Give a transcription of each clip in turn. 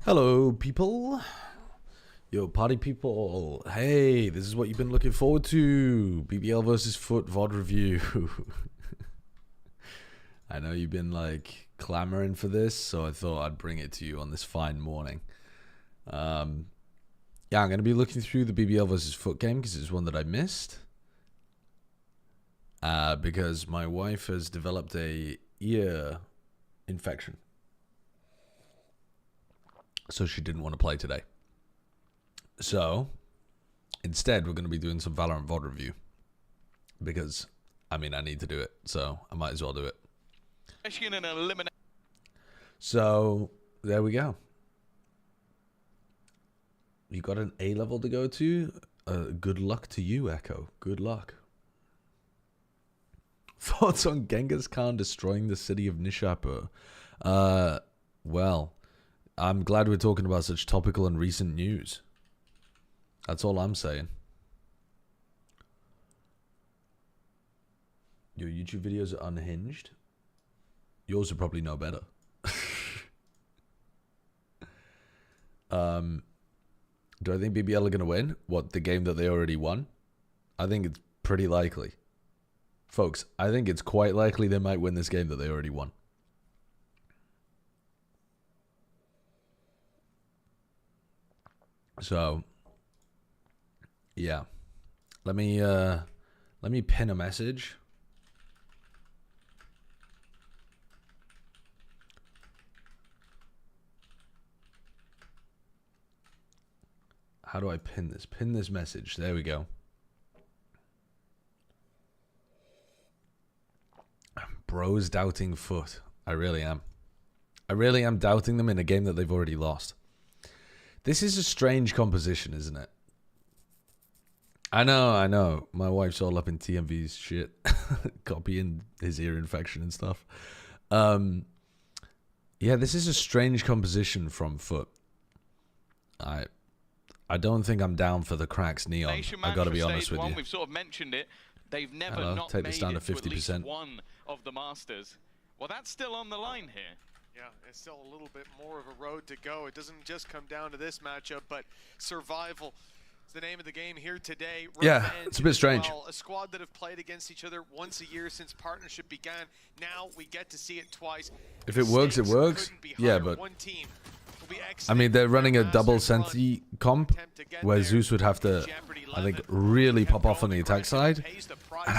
Hello, people. Yo, party people. Hey, this is what you've been looking forward to. BBL versus FUT VOD review. I know you've been like clamoring for this, so I thought I'd bring it to you on this fine morning. Yeah, I'm going to be looking through the BBL versus FUT game because it's one that I missed. Because my wife has developed a ear infection. So she didn't want to play today. So instead, we're going to be doing some Valorant VOD review. Because, I mean, I need to do it. So I might as well do it. So there we go. You got an A level to go to? Good luck to you, Echo. Good luck. Thoughts on Genghis Khan destroying the city of Nishapur? Well, I'm glad we're talking about such topical and recent news. That's all I'm saying. Your YouTube videos are unhinged. Yours are probably no better. Do I think BBL are going to win? What, the game that they already won? I think it's pretty likely. Folks, I think it's quite likely they might win this game that they already won. So, yeah. Let me pin a message. How do I pin this? Pin this message. There we go. Bros doubting FUT. I really am. I really am doubting them in a game that they've already lost. This is a strange composition, isn't it? I know. My wife's all up in TMV's shit. Copying his ear infection and stuff. Yeah, this is a strange composition from FUT. I don't think I'm down for the cracks neon. I gotta be honest with you. We've sort of mentioned it. They've never not take this down to 50%. at least one of the Masters. Well, that's still on the line here. Yeah, it's still a little bit more of a road to go. It doesn't just come down to this matchup, but survival is the name of the game here today. Yeah, it's a bit strange. A squad that have played against each other once a year since partnership began. Now we get to see it twice. If it works, it works. Yeah, but I mean, they're running a double Senti comp where Zeus would have to, I think, really pop off on the attack side. And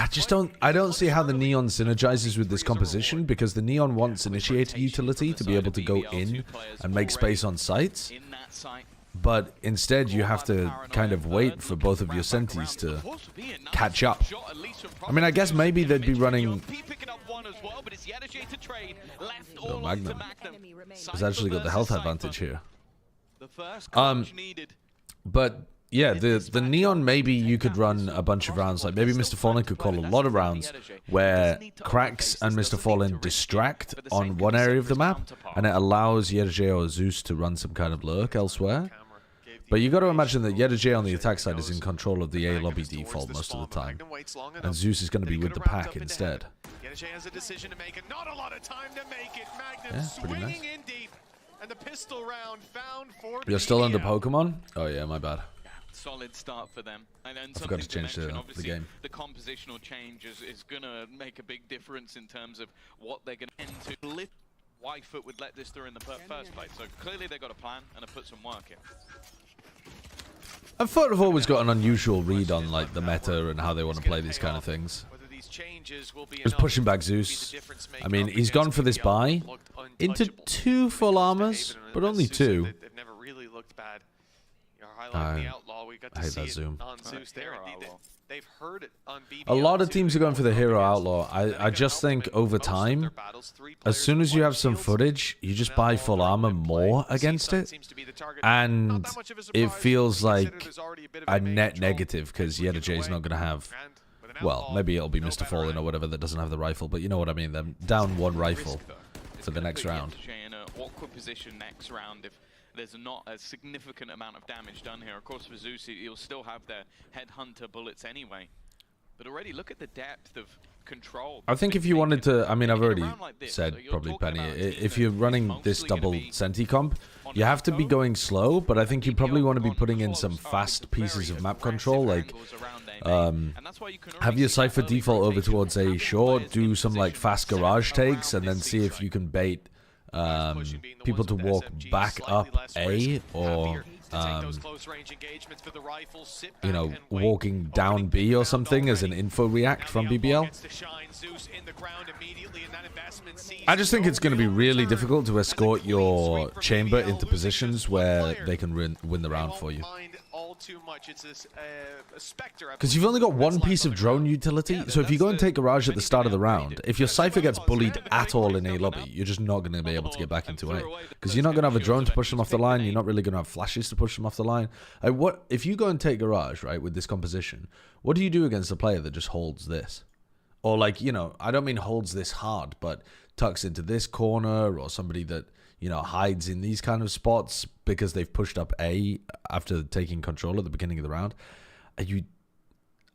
I don't see how the Neon synergizes with this composition, because the Neon wants Initiator utility to be able to go in and make space on sites. But instead, you have to kind of wait for both of your Sentis to catch up. I mean, I guess maybe they'd be running... Oh, Magnum has actually got the health advantage here. But yeah, the Neon, maybe you could run a bunch of rounds. Like maybe Mr. Fallen could call a lot of rounds where Cracks and Mr. Fallen distract on one area of the map, and it allows Yerje or Zeus to run some kind of lurk elsewhere. But you got to imagine that Yerje on the attack side is in control of the A lobby default most of the time, and Zeus is going to be with the pack instead. Has a decision to make it. Not a lot of time to make it. Magnum Yeah, swinging in deep, and the pistol round found for You're still under Pokemon? Oh yeah, my bad. Solid start for them. And then I forgot to change the game. The compositional change is going to make a big difference in terms of what they're going to end to. Why FUT would let this through in the first place. So clearly they've got a plan and have put some work in. And FUT have always got an unusual read on like the meta and how they want to play these kind of things. Just pushing back Zeus. I mean, he's gone for this buy into 2 full armors, but only 2. They've never really looked bad. I hate that zoom. They've heard it on BBL. A lot of teams are going for the Hero Outlaw. I just think over time, as soon as you have some footage, you just buy full armor more against it. And it feels like a net negative because Yerje is not going to have... Well, maybe it'll be Mr. Fallen or whatever that doesn't have the rifle, but you know what I mean. They're down 1 rifle for the next round. In an awkward position next round if there's not a significant amount of damage done here. Of course, for Zeus, he'll still have their Headhunter bullets anyway. But already, look at the depth of control. I think if you wanted to, I mean, I've already said probably Penny, if you're running this double Senti comp, you have to be going slow, but I think you probably want to be putting in some fast pieces of map control, like have your Cypher default over towards A short, do some like fast garage takes, and then see if you can bait people to walk back up A, or you know, walking down B or something as an info react from BBL. I just think it's going to be really difficult to escort your chamber into positions where they can win the round for you. Because you've only got one piece of drone utility, so if you go and take Garage at the start of the round, if your Cypher gets bullied at all in A lobby, you're just not going to be able to get back into A. Because you're not going to have a drone to push them off the line, you're not really going to have flashes to push them off the line. What if you go and take Garage, right, with this composition, what do you do against a player that just holds this? Or like, you know, I don't mean holds this hard, but tucks into this corner, or somebody that, you know, hides in these kind of spots because they've pushed up A after taking control at the beginning of the round.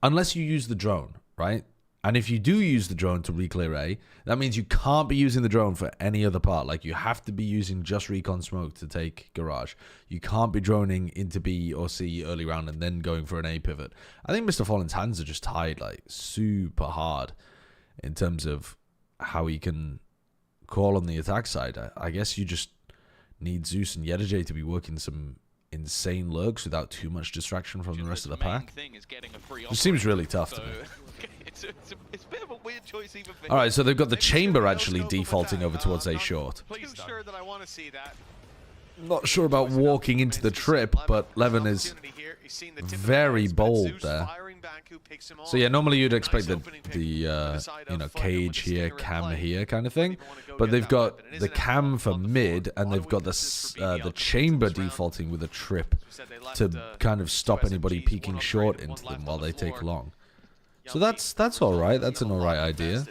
Unless you use the drone, right? And if you do use the drone to reclear A, that means you can't be using the drone for any other part. Like, you have to be using just recon smoke to take Garage. You can't be droning into B or C early round and then going for an A pivot. I think Mr. Fallen's hands are just tied like super hard in terms of how he can call on the attack side. I guess you just need Zeus and Yedajay to be working some insane lurks without too much distraction from the rest of the pack. It seems really tough to me. It's a bit of a weird choice even for Alright, so they've got the chamber actually defaulting over towards A short. Not sure about walking into the trip, but Levin is very bold there. So yeah, normally you'd expect the you know, cage here, cam here kind of thing, but they've got the cam for mid, and they've got the chamber defaulting with a trip to kind of stop anybody peeking short into them while they take long. So that's all right. That's an all right idea.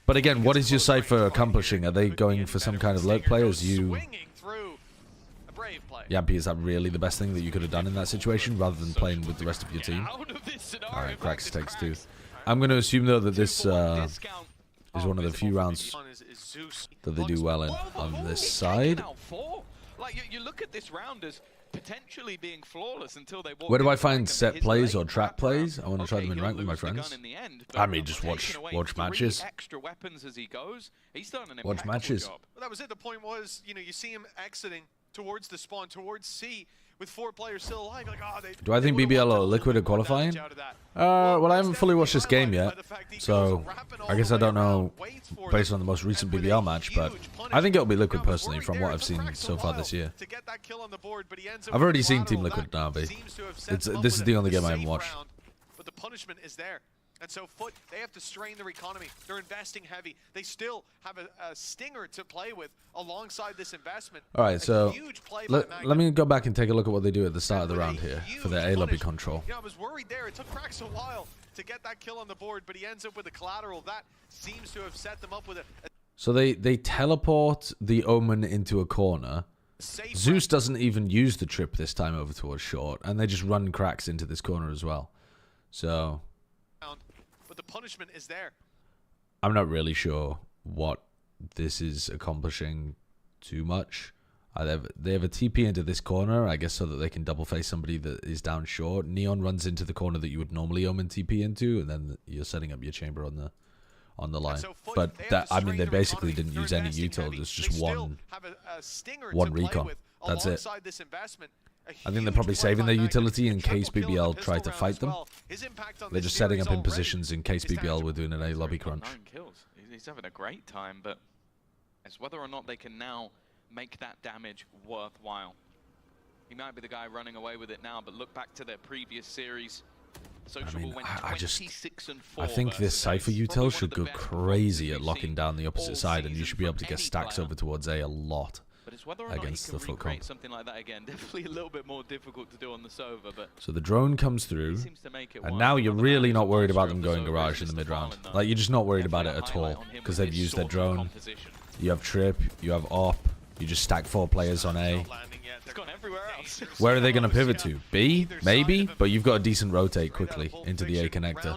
But again, what is your Cypher accomplishing? Are they going for some kind of lurk play? As you, Yampy, is that really the best thing that you could have done in that situation, rather than playing with the rest of your team? All right, Cracks takes 2. I'm going to assume though that this is one of the few rounds that they do well in on this side. Like, you look at this round as potentially being flawless until they walk. Where do I find set plays or trap plays? I want to try them in rank with my friends. I mean, just watch matches. Extra weapons as he goes. He's done an watch matches. Well, that was it. The point was, you know, you see him exiting towards the spawn, towards C, with 4 players still alive. Like, oh, do I think BBL or Liquid are qualifying? Well, I haven't fully watched this game yet, so I guess I don't know based on the most recent BBL match, but I think it'll be Liquid personally from what I've seen so far this year. I've already seen Team Liquid now, this is the only game I haven't watched. But the punishment is there. And so FUT, they have to strain their economy. They're investing heavy. They still have a stinger to play with alongside this investment. All right, so let me go back and take a look at what they do at the start of the round here for their A lobby control. Yeah, I was worried there. It took Cracks a while to get that kill on the board, but he ends up with a collateral. That seems to have set them up with a... So they teleport the Omen into a corner. Zeus doesn't even use the trip this time over towards short, and they just run Cracks into this corner as well. So... But the punishment is there. I'm not really sure what this is accomplishing too much. They have a TP into this corner, I guess, so that they can double face somebody that is down short. Neon runs into the corner that you would normally Omen TP into, and then you're setting up your chamber on the line. But that, I mean, they basically didn't use any util. It's just one recon. That's it. I think they're probably saving their utility in case BBL try to fight them. They're just setting up in positions in case BBL were doing an A lobby crunch. 9 kills. He's having a great time, but it's whether or not they can now make that damage worthwhile. He might be the guy running away with it now, but look back to their previous series. I mean, I think this Cypher util should go crazy at locking down the opposite side, and you should be able to get stacks over towards A lot. But it's whether or not against the FUT comp. Something like that again. Definitely a little bit more difficult to do on the Sova, but so the drone comes through, and now you're really not worried about them going Garage in the mid round. Like, you're just not worried about it at all because they've used their drone. You have trip, you have op, you just stack 4 players on A. gone everywhere else. Where are they going to pivot to? B? Maybe? But you've got a decent rotate quickly into the A connector.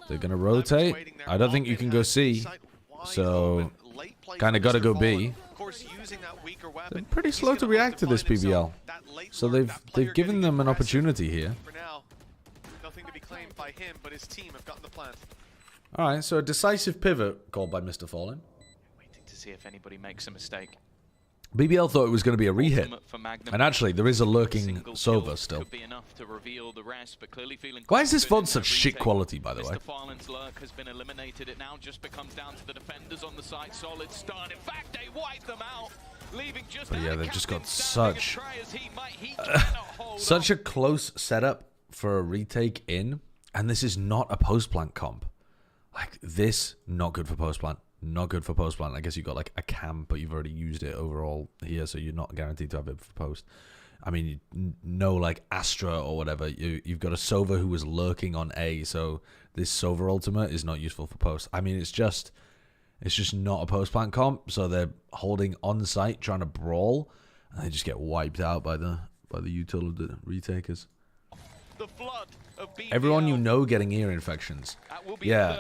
They're going to rotate. I don't think you can go C. So, kind of got to go B. They're pretty slow to react to this BBL. So they've given them an opportunity here. Nothing to be claimed by him, but his team have gotten the plant. Alright, so a decisive pivot called by Mr. Fallen. Waiting to see if anybody makes a mistake. BBL thought it was going to be a re-hit. And actually, there is a lurking Sova still. Why is this VOD such shit quality, by the way? Mr. Fallen's lurk has been eliminated. It now just becomes down to the defenders on the side. Solid stun. In fact, they wipe them out. Leaving just but yeah, they've just got such such a close setup for a retake in. And this is not a post-plant comp. Like, this, not good for post-plant. Not good for post-plant. I guess you got like a cam, but you've already used it overall here, so you're not guaranteed to have it for post. I mean, no like Astra or whatever. You've got a Sova who was lurking on A, so this Sova ultimate is not useful for post. I mean, it's just not a post-plant comp, so they're holding on site, trying to brawl, and they just get wiped out by the utility retakers. The flood of BBL. Everyone you know getting ear infections. Yeah,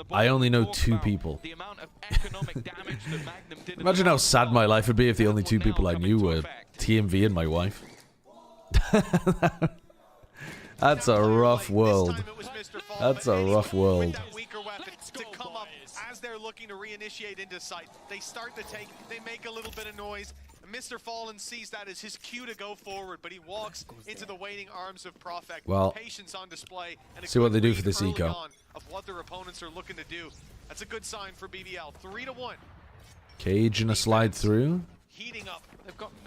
I only know 2 people. Imagine how sad my life would be if the only 2 people I knew were TMV and my wife. That's a rough world. That's a rough world. As they're looking to reinitiate into sight, they start the take, they make a little bit of noise. Mr. Fallen sees that as his cue to go forward, but he walks into the waiting arms of Profect. Well, patience on display, and see what they do for this eco. Of what their opponents are looking to do. That's a good sign for BBL. 3-1. Cage and a slide through. Heating up.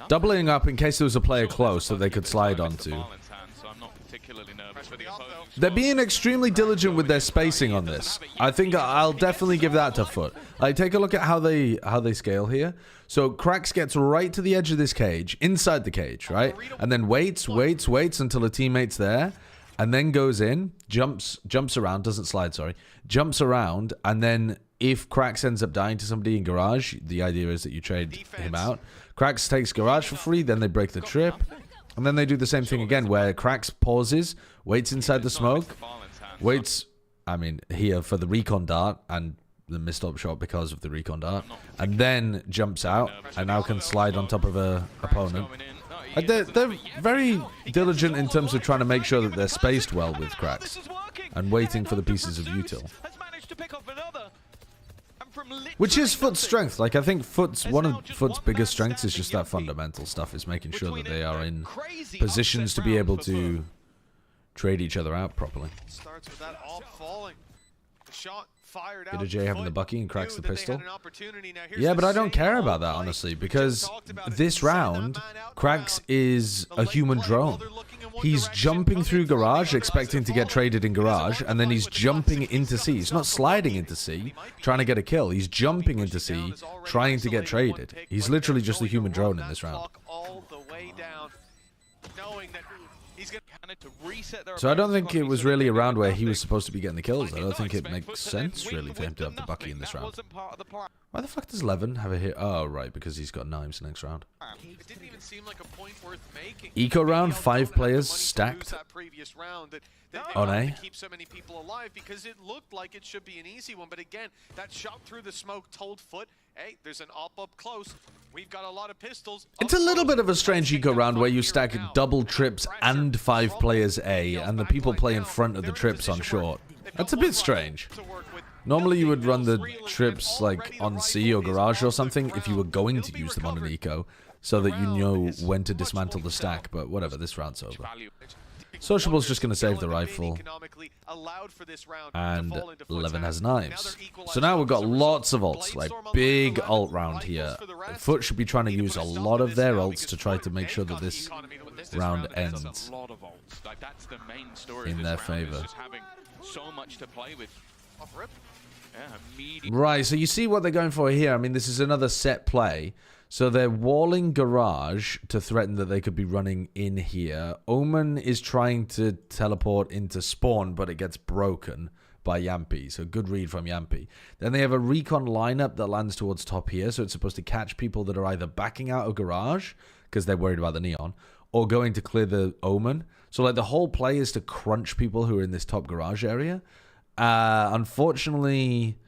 Doubling up in case there was a player close that they could slide onto. They're being extremely diligent with their spacing on this. I think I'll definitely give that to FUT. Like, take a look at how they scale here. So Krax gets right to the edge of this cage, inside the cage, right? And then waits until a teammate's there, and then goes in, jumps around, doesn't slide, sorry, jumps around, and then if Krax ends up dying to somebody in garage, the idea is that you trade him out. Krax takes garage for free, then they break the trip. And then they do the same thing again, where Krax pauses, waits inside the smoke, waits, I mean, here for the recon dart, and the missed up shot because of the recon dart, and then jumps out, and now can slide on top of a opponent. They're very diligent in terms of trying to make sure that they're spaced well with Krax, and waiting for the pieces of util. Which is FUT's strength. Like, I think one of FUT's biggest strengths is just that fundamental stuff, is making sure that they are in positions to be able to trade each other out properly. Starts with that all falling. The shot fired out. Bit of J having the Bucky and cracks the pistol. Yeah, but I don't care about that, honestly, because this round, Krax is a human drone. He's jumping through garage, expecting to get traded in garage, and then he's jumping into C. He's not sliding into C, trying to get a kill. He's jumping into C, trying to get traded. He's literally just a human drone in this round. So I don't think it was really a round where he was supposed to be getting the kills. I don't think it makes sense, really, for him to have the Bucky in this round. Why the fuck does Levin have a hit? Oh, right, because he's got knives next round. It didn't even seem like a point worth making. Eco round, 5 players stacked on A. Keep so many people alive because it looked like it should be an easy one, but again, that shot through the smoke told FUT, hey, there's an op up close. We've got a lot of pistols. It's a little bit of a strange eco round where you stack double trips and 5 players A, and the people play in front of the trips on short. That's a bit strange. Normally you would run the trips like on C or garage or something if you were going to use them on an eco, so that you know when to dismantle the stack, but whatever, this round's over. Sociable's just going to save the rifle, and Levin has knives. So now we've got lots of ults, like big ult round here. FUT should be trying to use a lot of their ults to try to make sure that this round ends in their favor. Right, so you see what they're going for here. I mean, this is another set play. So they're walling garage to threaten that they could be running in here. Omen is trying to teleport into spawn, but it gets broken by Yampy. So good read from Yampy. Then they have a recon lineup that lands towards top here. So it's supposed to catch people that are either backing out of garage because they're worried about the neon, or going to clear the omen. So like the whole play is to crunch people who are in this top garage area. Unfortunately,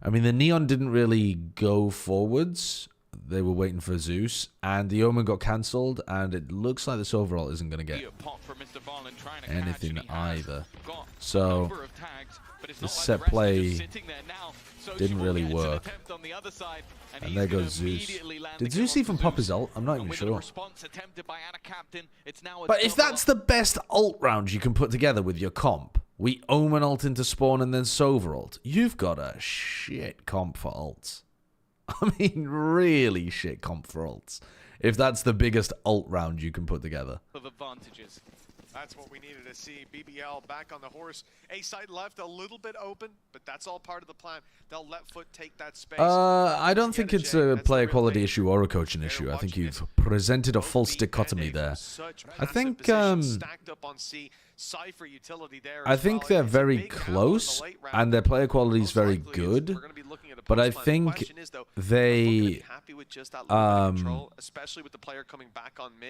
I mean, the neon didn't really go forwards. They were waiting for Zeus, and the omen got cancelled, and it looks like this overall isn't going to get anything either. So the set play didn't really work. And there goes Zeus. Did Zeus even pop his ult? I'm not even sure. But if that's the best ult round you can put together with your comp, we omen ult into spawn and then Sova ult, you've got a shit comp for ults. I mean, really shit comp for ults. If that's the biggest ult round you can put together. Advantages. That's what we needed to see. BBL back on the horse. A side left a little bit open, but that's all part of the plan. They'll let FUT take that space. I don't think it's a player quality issue or a coaching issue. I think you've presented a false dichotomy there. I think they're very close, and their player quality is very good. But I think they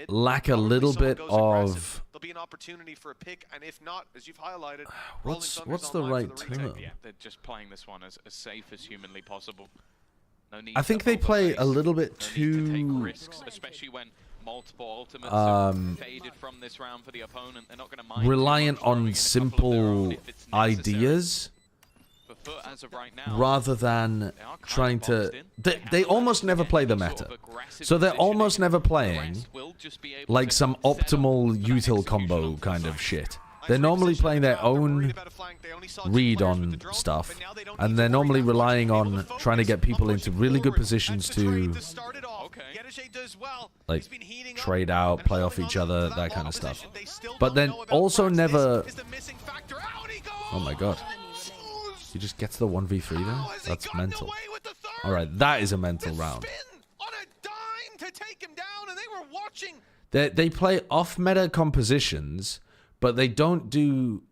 lack a little bit of. There'll be an opportunity for a pick, and if not, as you've highlighted, what's the right term? Yeah, they're just playing this one as safe as humanly possible. No need I think they play a little bit too. Take risks, especially when multiple ultimates have faded from this round for the opponent. They're not going to mind reliant on simple ideas. As of right now, rather than trying to... They almost never play the meta. So they're almost never playing like some optimal util combo kind of shit. They're normally playing their own read on stuff, and they're normally relying on trying to get people into really good positions to like trade out, play off each other, that kind of stuff. But then also never... Oh my god. He just gets the 1v3 there? That's mental. Alright, that is a mental round. They play off-meta compositions, but they don't do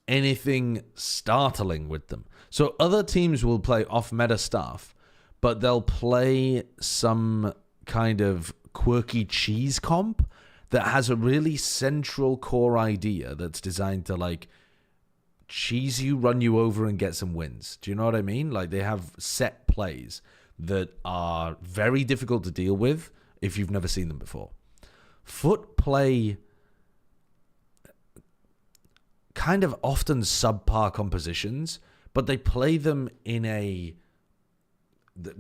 anything startling with them. So other teams will play off-meta stuff, but they'll play some kind of quirky cheese comp that has a really central core idea that's designed to, like, cheese you, run you over, and get some wins. Do you know what I mean? Like, they have set plays that are very difficult to deal with if you've never seen them before. FUT play kind of often subpar compositions, but they play them in a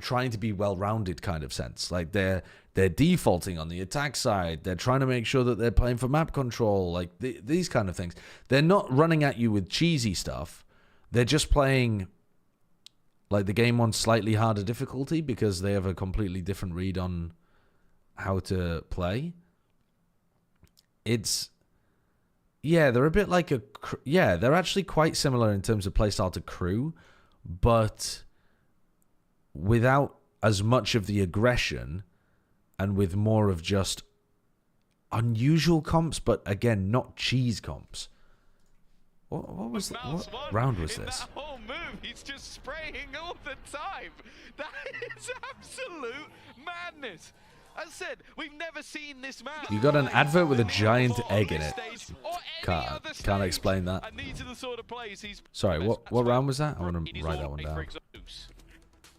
trying to be well-rounded kind of sense. Like, they're defaulting on the attack side. They're trying to make sure that they're playing for map control, like these kind of things. They're not running at you with cheesy stuff. They're just playing like the game on slightly harder difficulty because they have a completely different read on how to play. It's... yeah, they're a bit like a... yeah, they're actually quite similar in terms of playstyle to Crew, but without as much of the aggression and with more of just unusual comps, but again, not cheese comps. What was that? What round was this? That whole move, he's just spraying all the time. That is absolute madness. As I said, we've never seen this man. You got an advert with a giant egg in it. Can't explain that. Sorry, what round was that? I want to write that one down.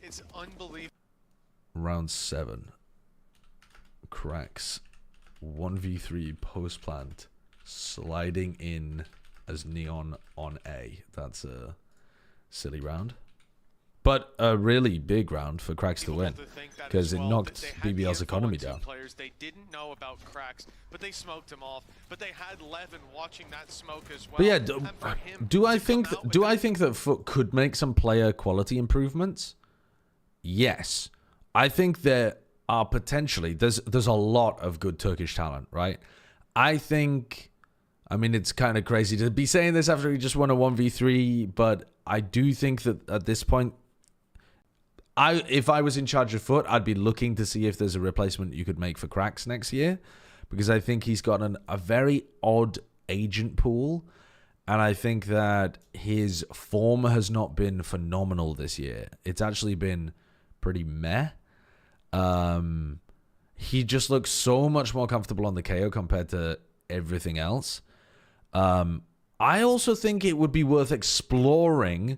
It's unbelievable. Round 7. Cracks 1v3 post plant sliding in as Neon on A. That's a silly round, but a really big round for Cracks to win because it knocked BBL's economy down. They didn't know about Cracks, but they smoked him off. But they had Levin watching that smoke as well. But yeah, do I think that FUT could make some player quality improvements? Yes, I think there are potentially. There's a lot of good Turkish talent, right? I think, I mean, it's kind of crazy to be saying this after he just won a 1v3, but I do think that at this point, if I was in charge of FUT, I'd be looking to see if there's a replacement you could make for Cracks next year, because I think he's got a very odd agent pool, And I think that his form has not been phenomenal this year. It's actually been pretty meh. He just looks so much more comfortable on the KO compared to everything else. I also think it would be worth exploring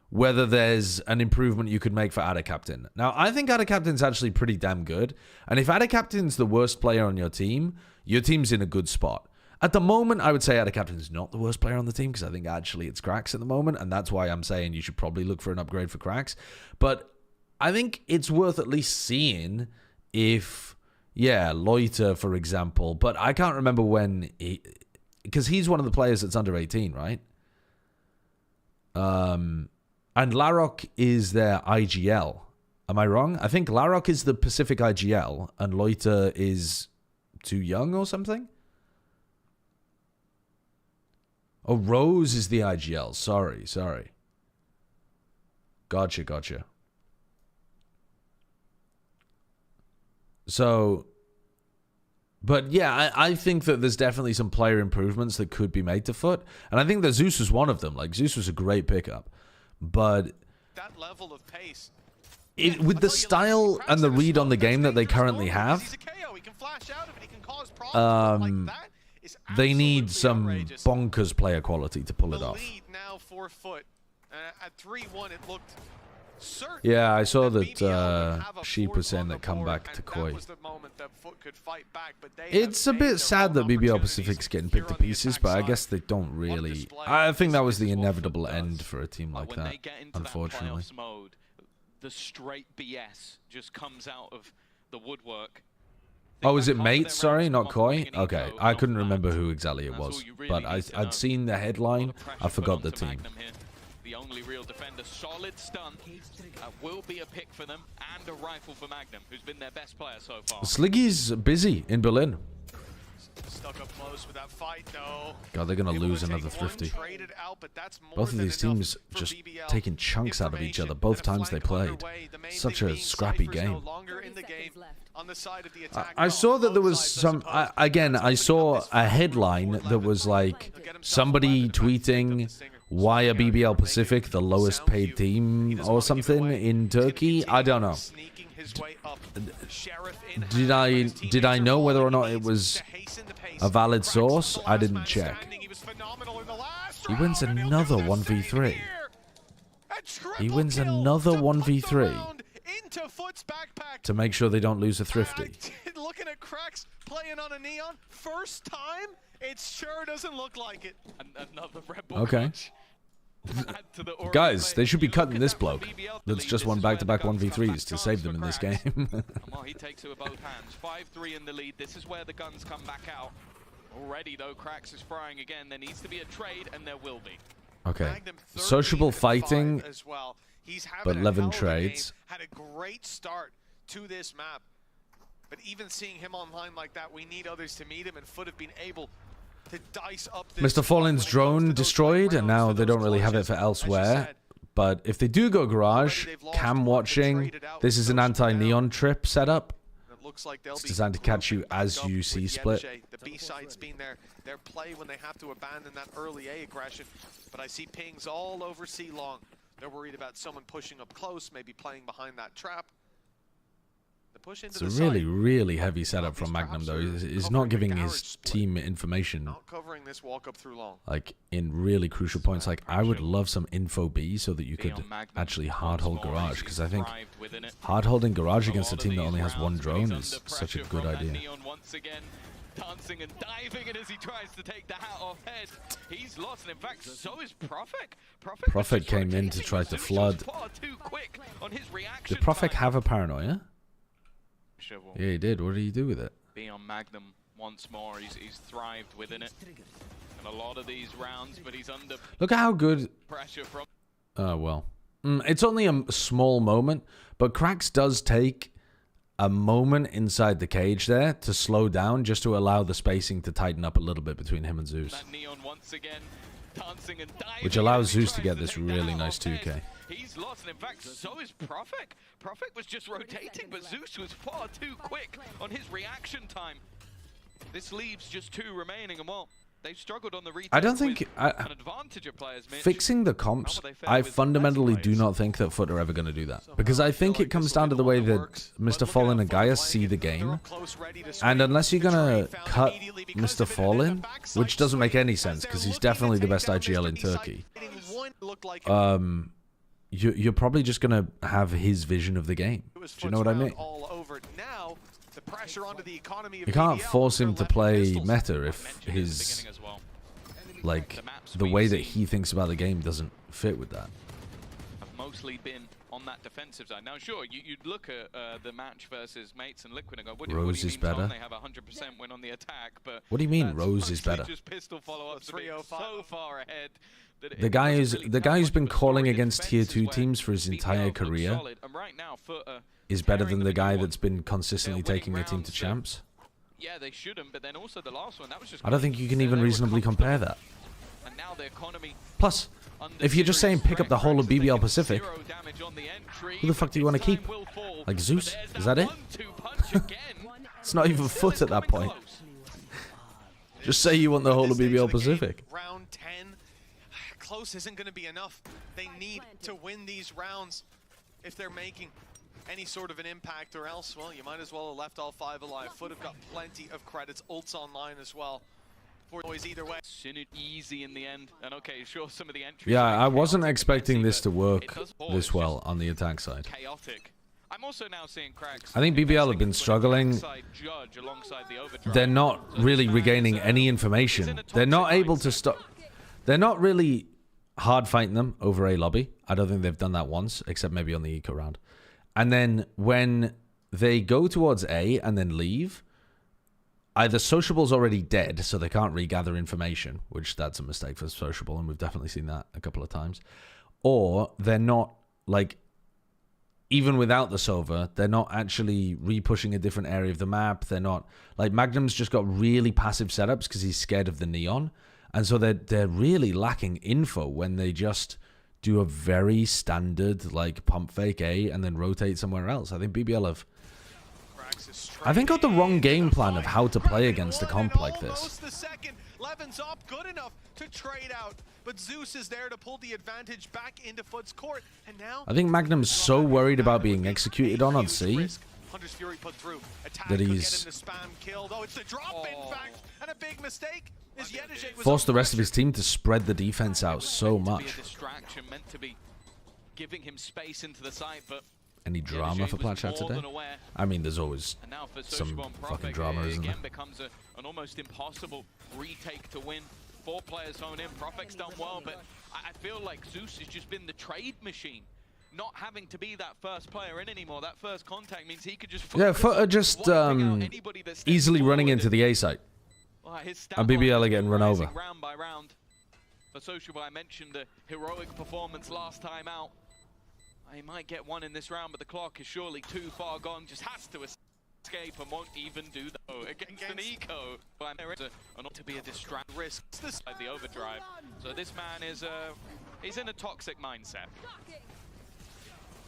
whether there's an improvement you could make for Ada Captain. Now, I think Ada Captain's actually pretty damn good. And if Ada Captain's the worst player on your team's in a good spot. At the moment, I would say Ada Captain's not the worst player on the team because I think actually it's Krax at the moment. And that's why I'm saying you should probably look for an upgrade for Krax. But I think it's worth at least seeing if, yeah, Loiter, for example. But I can't remember when he... Because he's one of the players that's under 18, right? And Larok is their IGL. Am I wrong? I think Larok is the Pacific IGL and Loiter is too young or something? Oh, Rose is the IGL. Sorry. Gotcha. So... But yeah, I think that there's definitely some player improvements that could be made to FUT. And I think that Zeus was one of them. Like, Zeus was a great pickup. But that level of pace, with the style and the read on the game that they currently have, they need some bonkers player quality to pull it off. Now for FUT. At 3-1, it looked certain. Yeah, I saw that Sheep was saying that come back to Koi. It's a bit sad that BBL Pacific's getting picked to pieces, but I guess they don't really... I think that was the inevitable end for a team like that, unfortunately. Mode, the straight BS just comes out of the woodwork. Oh, is it Mates? Sorry, not Koi? Okay, I couldn't remember who exactly it was, but I'd seen the headline. I forgot the team. The only real defender, solid stun. Will be a pick for them and a rifle for Magnum, who's been their best player so far. Sliggy's busy in Berlin. Stuck up close with that fight, though. God, they're going to lose another Thrifty. Both of these teams just taking chunks out of each other both times they played. Such a scrappy game. I saw that there was some... Again, I saw a headline that was like somebody tweeting... Why are BBL Pacific the lowest paid team or something in Turkey? I don't know. Did I know whether or not it was a valid source? I didn't check. He wins another 1v3. He wins another 1v3 to make sure they don't lose a Thrifty. Looking at Krax playing on a Neon first time, it sure doesn't look like it. Another Red Bull okay. Guys, they should be cutting this bloke that's just won back-to-back 1v3s to save them in this game. Well, he takes it with both hands. 5-3 in the lead. This is where the guns come back out. Already, though, Krax is frying again. There needs to be a trade, and there will be. Okay. Sociable fighting, but 11 trades. Had a great start to this map. But even seeing him online like that, we need others to meet him, and FUT have been able to dice up this. Mr. Fallen's drone destroyed, and now they don't really have it for elsewhere. But if they do go garage, cam watching, this is an anti-neon trip setup. It's designed to catch you as you see split. The B-side's been their play when they have to abandon that early A aggression. But I see pings all over C-Long. They're worried about someone pushing up close, maybe playing behind that trap. It's a really, really heavy setup from Magnum, though. He's not giving his team information, like, in really crucial points. Like, I would love some info B so that you could actually hard-hold garage, because I think hard-holding garage against a team that only has one drone is such a good idea. Dancing and diving, and as he tries to take the hat off head, he's lost, and in fact, so is Prophet. Prophet came in to try to flood. Did Prophet have a paranoia? Yeah, he did. What did he do with it? Be on Magnum once more. He's thrived within it. And a lot of these rounds, but he's under... Look at how good... pressure from... Oh, well. It's only a small moment, but Krax does take a moment inside the cage there to slow down just to allow the spacing to tighten up a little bit between him and Zeus. That Neon once again, dancing and diving, which allows Zeus to get this really nice 2K. He's lost, and in fact, so is Prophet. Prophet was just rotating, but Zeus was far too quick on his reaction time. This leaves just 2 remaining, and well, They've struggled on the retake. I don't think an advantage of players, Mitch. Fixing the comps. I fundamentally do not think that FUT are ever going to do that, because I think it comes down to the way that Mr. Fallen and Gaius see the game, and unless you're going to cut Mr. Fallen, which doesn't make any sense because he's definitely the best IGL in Turkey, you're probably just going to have his vision of the game. Do you know what I mean? You can't force him to play meta if his, like, the way that he thinks about the game doesn't fit with that. Have mostly been on that defensive side. Now, sure, you'd look at the match versus Mates and Liquid and go, what do you mean, Tom? They have 100% win on the attack, but what do you mean Rose is better? Just pistol follow-ups so far ahead. The guy who's been calling against tier 2 teams for his entire career is better than the guy that's been consistently taking a team to champs. Yeah, they shouldn't, but then also the last one, that was just, I don't think you can even reasonably compare that. And now the economy, plus, if you're just saying pick up the whole of BBL Pacific, who the fuck do you want to keep? Like Zeus? Is that it? It's not even FUT at that point. Just say you want the whole of BBL Pacific. Round 10. Close isn't going to be enough. They need to win these rounds if they're making any sort of an impact, or else, well, you might as well have left all 5 alive. FUT have got plenty of credits. Ults online as well. For boys either way. Easy in the end. And okay, sure, some of the entries. Yeah, I wasn't expecting this to work this well on the attack side. Chaotic. I'm also now seeing cracks. I think BBL have been struggling. They're not really regaining any information. They're not able to stop. They're not really hard fighting them over a lobby. I don't think they've done that once, except maybe on the eco round. And then when they go towards A and then leave, either Sociable's already dead, so they can't regather information, which that's a mistake for Sociable, and we've definitely seen that a couple of times. Or they're not, like, even without the Sova, they're not actually re-pushing a different area of the map. They're not, like, Magnum's just got really passive setups because he's scared of the neon. And so they're really lacking info when they just do a very standard, like, pump fake A and then rotate somewhere else. I think BBL have, I think, got the wrong game plan of how to play against a comp like this. Levin's up good enough to trade out, but Zeus is there to pull the advantage back into FUT's court. And now I think Magnum's so worried about being executed on C that he's forced the rest of his team to spread the defense out so much. Giving him space into the site, but any drama for Plat Chat today? I mean, there's always some fucking drama, isn't there? Becomes an almost impossible retake to win. 4 players hone in. Profec's done well, but I feel like Zeus has just been the trade machine. Not having to be that first player in anymore. That first contact means he could just... Yeah, FUT are just easily running into the A site. And BBL are getting run over. Round by round. For Sociable, I mentioned the heroic performance last time out. He might get one in this round, but the clock is surely too far gone. Just has to escape and won't even do that against an eco. But there is not to be a distract risk. The overdrive. So this man is he's in a toxic mindset.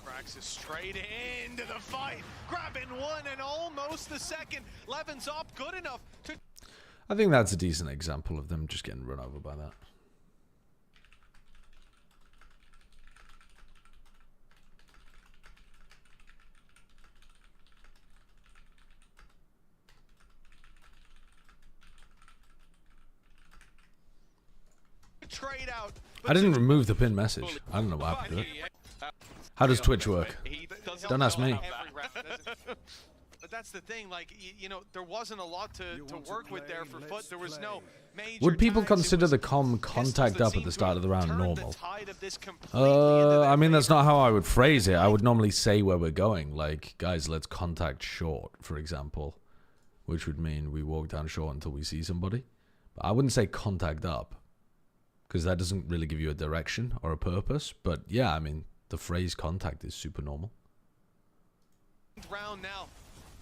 Krax is straight into the fight, grabbing one and almost the second. Levin's up good enough to... I think that's a decent example of them just getting run over by that. Trade out. I didn't remove the pinned message. I don't know what happened to it. How does Twitch work? Don't ask me. But that's the thing, like, you know, there wasn't a lot to work with there for FUT. There was no major... Would people consider the contact up at the start of the round normal? I mean, that's not how I would phrase it. I would normally say where we're going. Like, guys, let's contact short, for example. Which would mean we walk down short until we see somebody. But I wouldn't say contact up, because that doesn't really give you a direction or a purpose. But yeah, I mean, the phrase contact is super normal. Round now,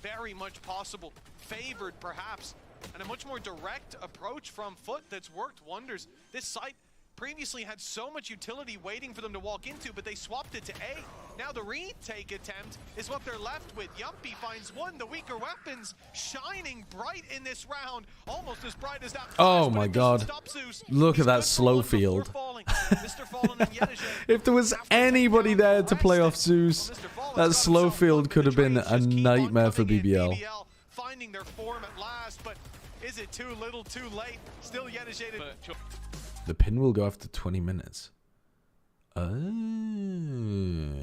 very much possible, favored perhaps, and a much more direct approach from FUT that's worked wonders. This site previously had so much utility waiting for them to walk into, but they swapped it to A. Now the retake attempt is what they're left with. Yumpy finds one, the weaker weapons shining bright in this round, almost as bright as that. Oh my god. Look at that slow field. If there was anybody there to play off Zeus, that slow field could have been a nightmare for BBL. Finding their form at last, but is it too little, too late? Still Yedejated. The pin will go after 20 minutes. Oh,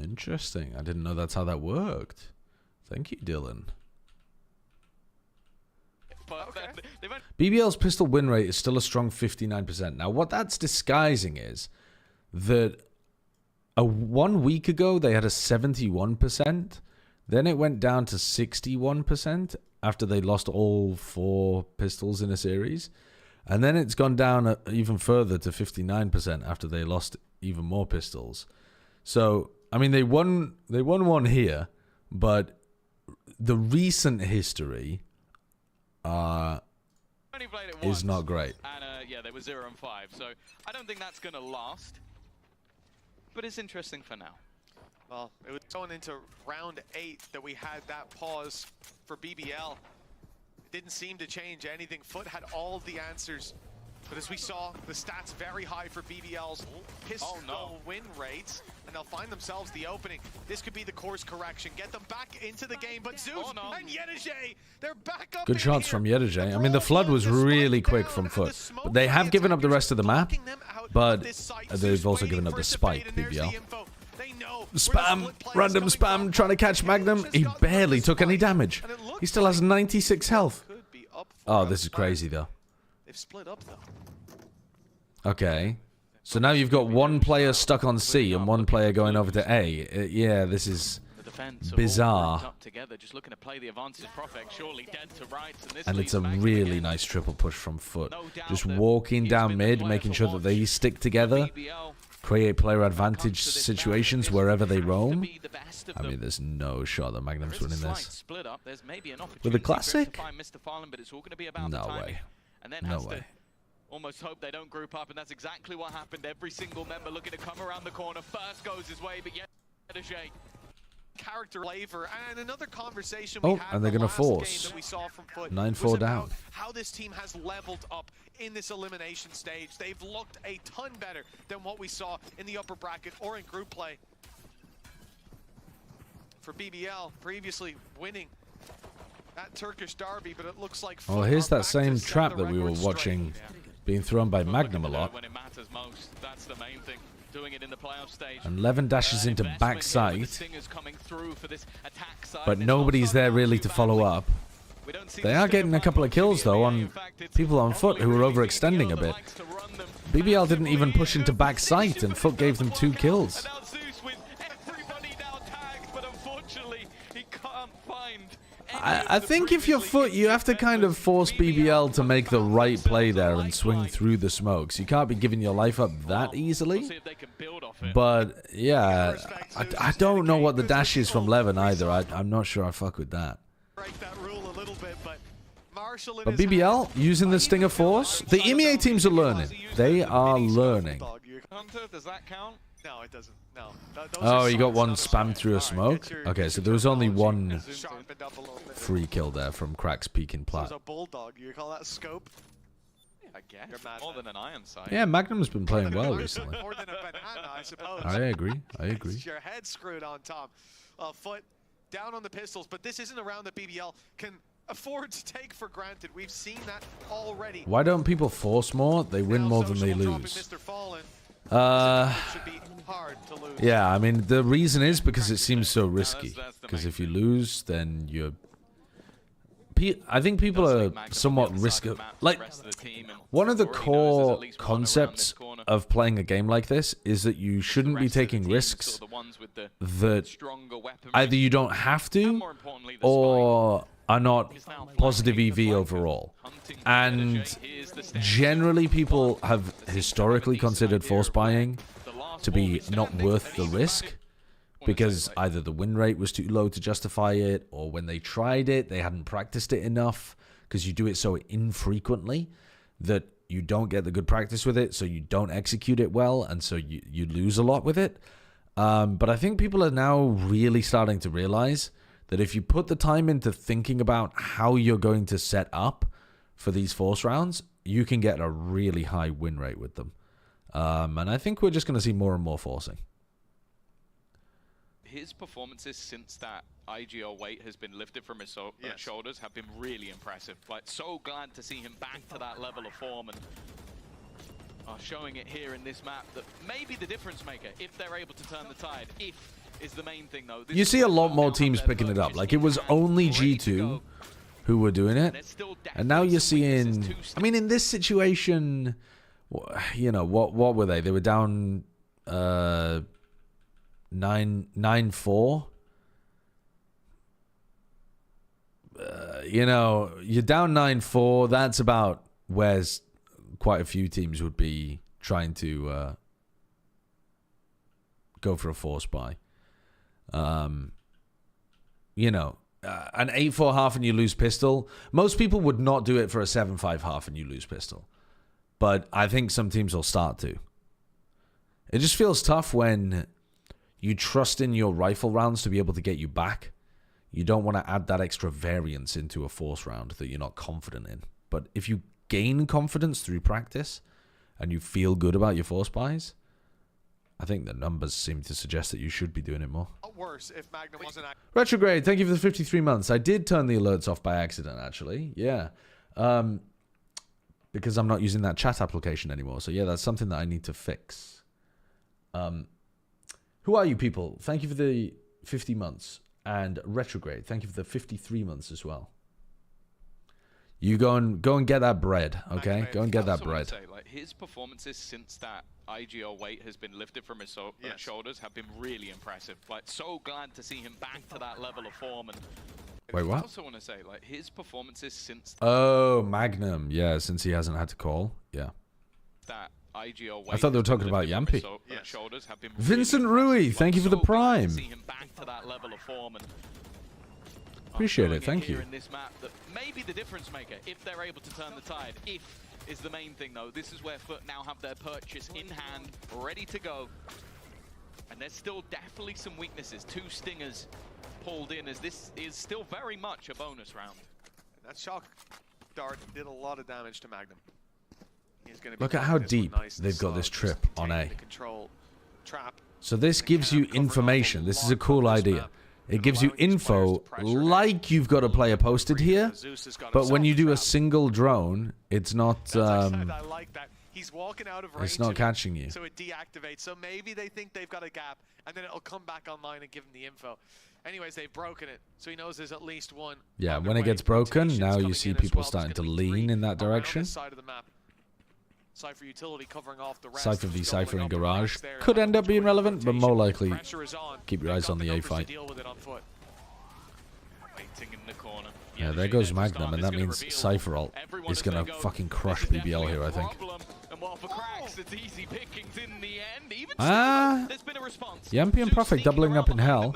interesting. I didn't know that's how that worked. Thank you, Dylan. BBL's pistol win rate is still a strong 59%. Now, what that's disguising is that 1 week ago they had a 71%. Then it went down to 61% after they lost all 4 pistols in a series. And then it's gone down even further to 59% after they lost even more pistols. So, I mean, they won one here, but the recent history is not great. And yeah, they were 0-5, so I don't think that's going to last. But it's interesting for now. Well, it was going into round 8 that we had that pause for BBL. It didn't seem to change anything. FUT had all the answers. But as we saw, the stats very high for BBL's pistol win rates. And they'll find themselves the opening. This could be the course correction. Get them back into the game. But Zeus and Yedejay, they're back up. Good shots from Yedejay. I mean, the flood was really quick from FUT. But they have given up the rest of the map. But they've also given up the spike, BBL. Spam, random spam, trying to catch Magnum. He barely took any damage. He still has 96 health. Oh, this is crazy, though. They've split up, though. Okay. So now you've got one player stuck on C and one player going over to A. Yeah, this is bizarre. And it's a really nice triple push from FUT. Just walking down mid, making sure that they stick together. Create player advantage situations wherever they roam. I mean, there's no shot that Magnum's winning this. With a classic? No way. No way. Almost hope they don't group up, and that's exactly what happened. Every single member looking to come around the corner. First goes his way, but yet character flavor. And another conversation we had and they're going to force. That we saw from FUT 9-4 down. How this team has leveled up in this elimination stage. They've looked a ton better than what we saw in the upper bracket or in group play. For BBL, previously winning that Turkish derby, but it looks like oh, here's that same trap that we were watching being thrown by Magnum a lot. When it matters most, that's the main thing. Doing it in the playoff stage. And Levin dashes into backside, but nobody's there really to follow up. They are getting a couple of kills though on people on FUT who are overextending a bit. BBL didn't even push into backside and FUT gave them 2 kills. I think if you're FUT, you have to kind of force BBL to make the right play there and swing through the smokes. You can't be giving your life up that easily. But yeah, I don't know what the dash is from Levin either. I'm not sure I fuck with that. But BBL using the Stinger Force, the EMEA teams are learning. They are learning. Does that count? No, it doesn't. No. Oh, you got one spam through a smoke? Okay, so there was only one free kill there from Cracks peeking Plat. So a bulldog, you call that scope? Yeah, I guess. More than an iron sight. Yeah, Magnum's been playing well recently. More than a banana, I suppose. I agree. I agree. Your head screwed on top. FUT down on the pistols, but this isn't a round that BBL can afford to take for granted. We've seen that already. Why don't people force more? They win more than they lose. Yeah, I mean, the reason is because it seems so risky. Because if you lose, then you're... I think people are somewhat risky. Like, one of the core concepts of playing a game like this is that you shouldn't be taking risks that either you don't have to or are not positive EV overall. And generally people have historically considered force buying to be not worth the risk because either the win rate was too low to justify it, or when they tried it, they hadn't practiced it enough, because you do it so infrequently that you don't get the good practice with it, so you don't execute it well, and so you lose a lot with it. But I think people are now really starting to realize that if you put the time into thinking about how you're going to set up for these force rounds, you can get a really high win rate with them. And I think we're just going to see more and more forcing. His performances since that IGL weight has been lifted from his shoulders have been really impressive. Like, so glad to see him back to that level of form, and showing it here in this map that may be the difference maker if they're able to turn the tide. If is the main thing, though. You see a lot more teams picking it up. Like, it was only G2 who were doing it, and now you're seeing, I mean, in this situation, you know, what were they? They were down 9-4. You know, you're down 9-4. That's about where quite a few teams would be trying to go for a force buy. You know, an 8-4 half and you lose pistol. Most people would not do it for a 7-5 half and you lose pistol. But I think some teams will start to. It just feels tough when you trust in your rifle rounds to be able to get you back. You don't want to add that extra variance into a force round that you're not confident in. But if you gain confidence through practice and you feel good about your force buys, I think the numbers seem to suggest that you should be doing it more. Worse if Magnum wasn't. Retrograde, thank you for the 53 months. I did turn the alerts off by accident, actually. Yeah. Because I'm not using that chat application anymore. So yeah, that's something that I need to fix. Who are you people? Thank you for the 50 months. And Retrograde, thank you for the 53 months as well. You go and get that bread, okay? Go and get that bread. Say, like, his performances since that IGL weight has been lifted from his shoulders have been really impressive. Like, so glad to see him back to that level of form. And wait, what? I also want to say, like, his performances since... Oh, Magnum. Yeah, since he hasn't had to call. Yeah. That IGL weight, I thought they were talking about Yampy. Shoulders have been Vincent Rui, thank you for the prime. See him back to that level of form, and appreciate it, thank you. In this map that may be the difference maker if they're able to turn the tide. If is the main thing, though. This is where FUT now have their purchase in hand, ready to go. And there's still definitely some weaknesses. 2 stingers pulled in, as this is still very much a bonus round. And that shock dart did a lot of damage to Magnum. Look at how deep they've got this trip on A. So this gives you information. This is a cool idea. It gives you info like you've got a player posted here, but when you do a single drone, it's not He's walking out of range. It's not catching you. So it deactivates. So maybe they think they've got a gap, and then it'll come back online and give him the info. Anyways, they've broken it, so he knows there's at least one. Yeah, when it gets broken, now you see people starting to lean in that direction. Cypher utility covering off the rest. Cypher v Cypher in Garage could end up being relevant, but more likely keep your eyes on the A fight. Yeah, there goes Magnum, and that means Cypher ult is going to fucking crush BBL here, I think. Yampy and Prophet doubling up in hell.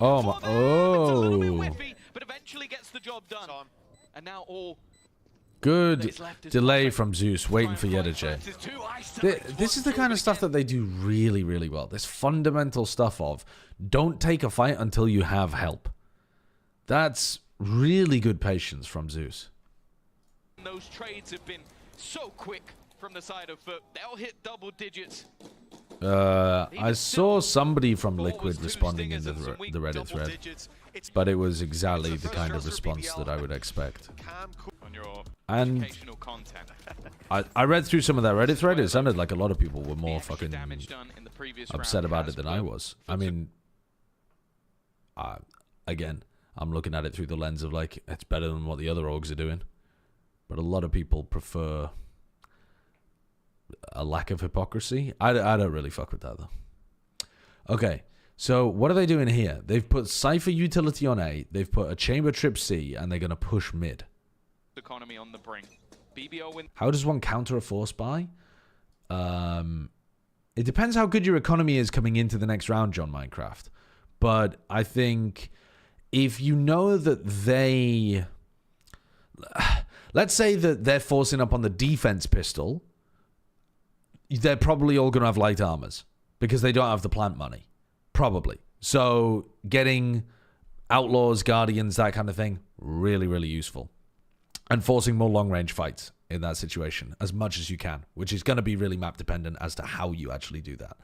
Oh my, oh. But eventually gets the job done. And now all... Good delay from Zeus, waiting for Yedajay. This is the kind of stuff that they do really, really well. This fundamental stuff of don't take a fight until you have help. That's really good patience from Zeus. Those trades have been so quick from the side of FUT. They'll hit double digits. I saw somebody from Liquid responding in the Reddit thread, but it was exactly the kind of response that I would expect. And I read through some of that Reddit thread. It sounded like a lot of people were more fucking upset about it than I was. I mean, again, I'm looking at it through the lens of like, it's better than what the other orgs are doing. But a lot of people prefer a lack of hypocrisy. I don't really fuck with that, though. Okay, so what are they doing here? They've put Cypher utility on A, they've put a chamber trip C, and they're going to push mid. Economy on the brink. BBL win. How does one counter a force buy? It depends how good your economy is coming into the next round, John Minecraft. But I think if you know that they... let's say that they're forcing up on the defense pistol. They're probably all going to have light armors because they don't have the plant money. Probably. So getting outlaws, guardians, that kind of thing, really, really useful. And forcing more long-range fights in that situation as much as you can, which is going to be really map dependent as to how you actually do that.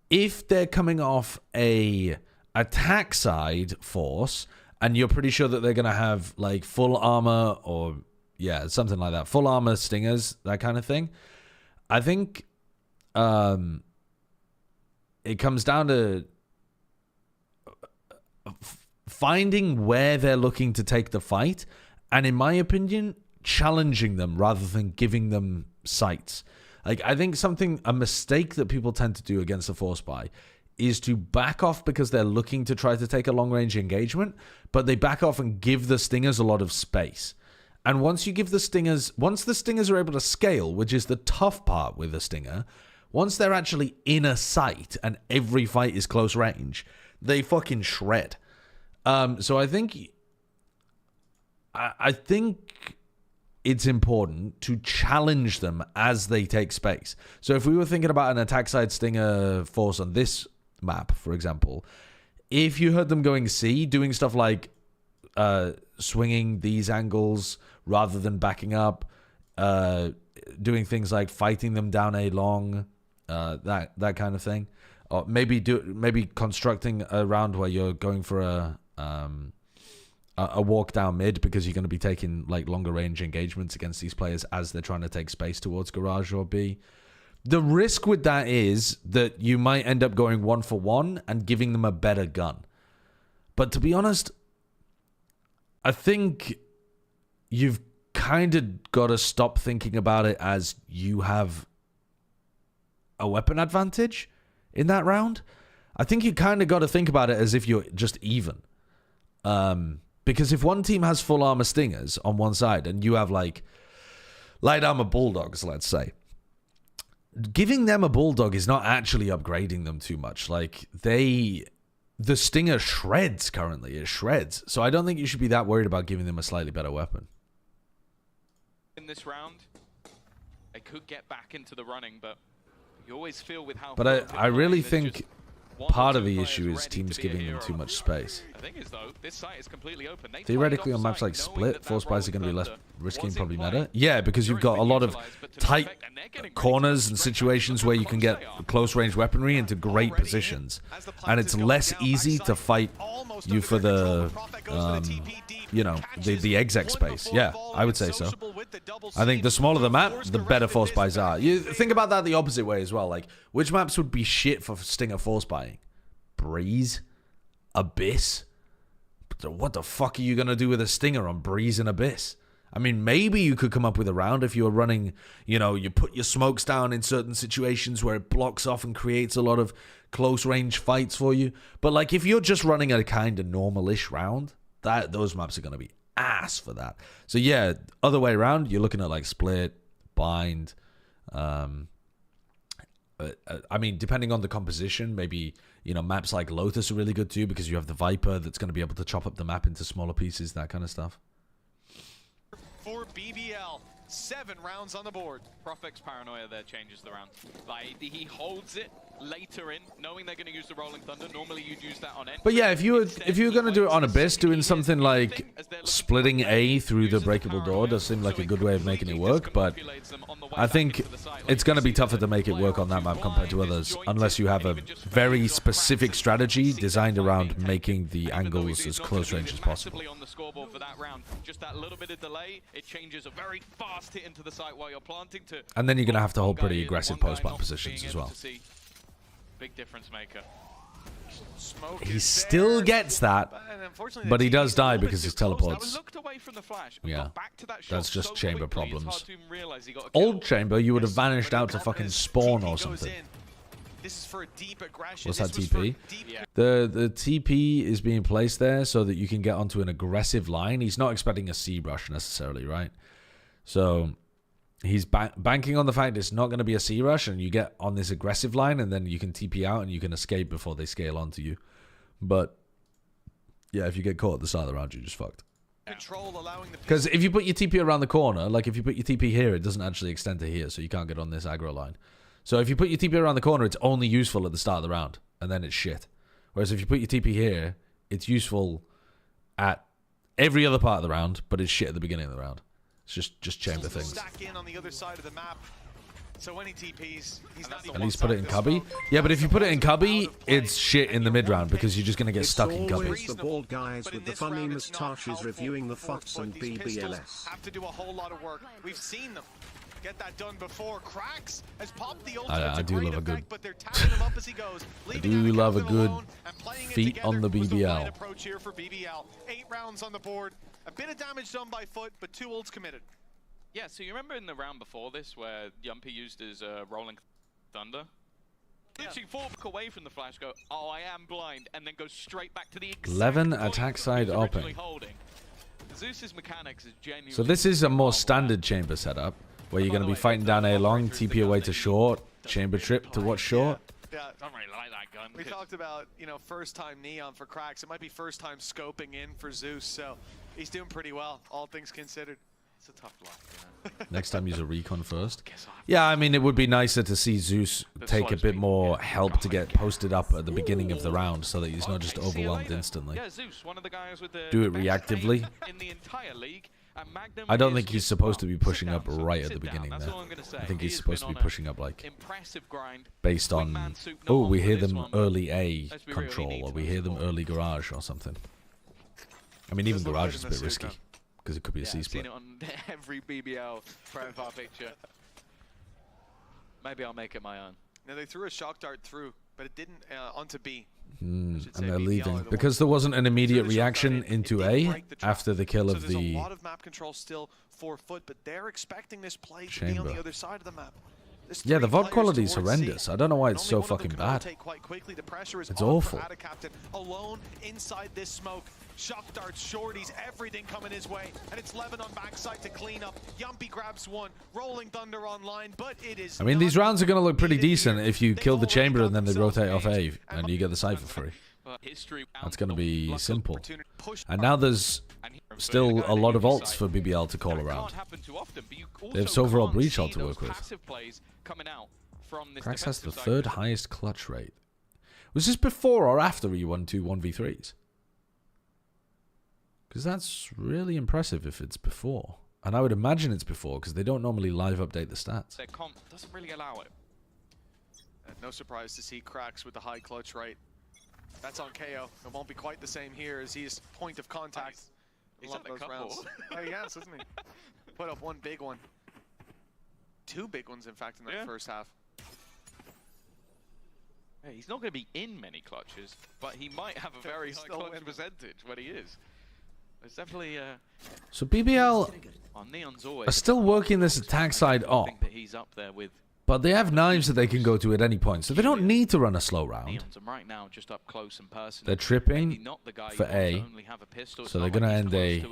If they're coming off a attack side force and you're pretty sure that they're going to have like full armor or yeah, something like that, full armor stingers, that kind of thing, I think it comes down to finding where they're looking to take the fight, and in my opinion, challenging them rather than giving them sights. Like, I think a mistake that people tend to do against a force buy is to back off because they're looking to try to take a long-range engagement, but they back off and give the stingers a lot of space. And once you give the stingers are able to scale, which is the tough part with a stinger, once they're actually in a sight and every fight is close range, they fucking shred. So I think it's important to challenge them as they take space. So if we were thinking about an attack side stinger force on this map, for example, if you heard them going C, doing stuff like swinging these angles rather than backing up, doing things like fighting them down a long, that kind of thing, or maybe constructing a round where you're going for a walk down mid because you're going to be taking like longer range engagements against these players as they're trying to take space towards garage or B. The risk with that is that you might end up going 1-for-1 and giving them a better gun. But to be honest, I think you've kind of got to stop thinking about it as you have a weapon advantage in that round. I think you kind of got to think about it as if you're just even. Because if one team has full armor stingers on one side and you have like light armor bulldogs, let's say, giving them a bulldog is not actually upgrading them too much. Like the stinger shreds currently. It shreds. So I don't think you should be that worried about giving them a slightly better weapon. In this round, they could get back into the running, but you always feel with how... But I really think part of the issue is teams giving them too much space. The thing is, though, this site is completely open. Theoretically, on maps like Split, force buys are going to be less risky and probably meta. Yeah, because you've got a lot of tight corners and situations where you can get close-range weaponry into great positions. And it's less easy to fight you for the, the exec space. Yeah, I would say so. I think the smaller the map, the better force buys are. You think about that the opposite way as well. Like, which maps would be shit for Stinger force buying? Breeze? Abyss? What the fuck are you going to do with a Stinger on Breeze and Abyss? I mean, maybe you could come up with a round if you were running, you put your smokes down in certain situations where it blocks off and creates a lot of close range fights for you. But like, if you're just running a kind of normal-ish round, those maps are going to be ass for that. So yeah, other way around, you're looking at like Split, Bind. I mean, depending on the composition, maybe, maps like Lotus are really good too because you have the Viper that's going to be able to chop up the map into smaller pieces, that kind of stuff. For BBL, 7 rounds on the board. Profec's paranoia there changes the round. Like, he holds it later in, knowing they're going to use the Rolling Thunder. Normally you'd use that on end. But yeah, if you were going to do it on Abyss, doing something like splitting A through the breakable door does seem like a good way of making it work, but I think it's going to be tougher to make it work on that map compared to others, unless you have a very specific strategy designed around making the angles as close range as possible. On the scoreboard for that round, just that little bit of delay, it changes a very fast hit into the site while you're planting to. And then you're going to have to hold pretty aggressive post-plant positions as well. Big difference maker. He still gets that, but he does die because his teleports. Yeah, that's just chamber problems. Old chamber, you would have vanished out to fucking spawn or something. What's that TP? The TP is being placed there so that you can get onto an aggressive line. He's not expecting a C rush necessarily, right? So he's banking on the fact it's not going to be a C rush, and you get on this aggressive line, and then you can TP out and you can escape before they scale onto you. But yeah, if you get caught at the start of the round, you're just fucked. control, allowing the Because if you put your TP around the corner, like if you put your TP here, it doesn't actually extend to here, so you can't get on this aggro line. So if you put your TP around the corner, it's only useful at the start of the round, and then it's shit. Whereas if you put your TP here, it's useful at every other part of the round, but it's shit at the beginning of the round. It's just chamber things. Stack in on the other side of the map. So when he TPs, he's not even At least put it in cubby. Yeah, but if you put it in cubby, it's shit in the mid round because you're just gonna get stuck in cubby. It's always the bald guys with the funny moustaches reviewing the FUTs and BBLs. Have to do a whole lot of work. We've seen them get that done before. Cracks has popped the I do love a good. but they're tapping him up as he goes. I do love a good feet on the BBL. Approach here for BBL. 8 rounds on the board. A bit of damage done by FUT, but 2 ults committed. Yeah, so you remember in the round before this where Yumpy used his Rolling Thunder? Literally fall back away from the flash, go, oh, I am blind, and then go straight back to the exact 11 attack side open. Zeus's mechanics is genuinely... So this is a more standard chamber setup, where you're going to be fighting down A long, TP away to short, chamber trip to what's short. Yeah. I don't really like that gun. We talked about, you know, first time Neon for Cracks. It might be first time scoping in for Zeus, so he's doing pretty well, all things considered. It's a tough life, you know? Next time use a recon first. Yeah, I mean, it would be nicer to see Zeus take a bit more help to get posted up at the beginning of the round so that he's not just overwhelmed instantly. Yeah, Zeus, one of the guys with the Do it reactively. in the entire league. I don't think he's supposed to be pushing up right at the beginning there. I think he's supposed to be pushing up like based on, oh, we hear them early A control, or we hear them early garage or something. I mean, even garage is a bit risky because it could be a C-split. I've seen it on every BBL profile picture. Maybe I'll make it my own. Now they threw a shock dart through, but it didn't onto B. And they're leaving because there wasn't an immediate reaction into A after the kill of the there's a lot of map control still for FUT, but they're expecting this play to be on the other side of the map. Yeah, the VOD quality is horrendous. I don't know why it's so fucking bad. It's awful. Alone inside this smoke. Shock darts, shorties, everything coming his way, and it's Levin on backside to clean up. Yumpy grabs one, Rolling Thunder online, but it is. I mean, these rounds are going to look pretty decent if you kill the chamber and then they rotate off A and you get the side for free. That's going to be simple. And now there's still a lot of ults for BBL to call around. They have overall breach ult to work with. Cracks has the 3rd highest clutch rate. Was this before or after he won 2 1v3s? Because that's really impressive if it's before. And I would imagine it's before, because they don't normally live update the stats. Their comp doesn't really allow it. No surprise to see Cracks with the high clutch rate. That's on KO. It won't be quite the same here as he's point of contact. He's had a couple. Oh, yes, isn't he? Put up one big one. 2 big ones, in fact, in that first half. Hey, he's not going to be in many clutches, but he might have a very high clutch percentage when he is. It's definitely so BBL are still working this attack side up, but they have knives that they can go to at any point, so they don't need to run a slow round. They're tripping for A, so they're going to end A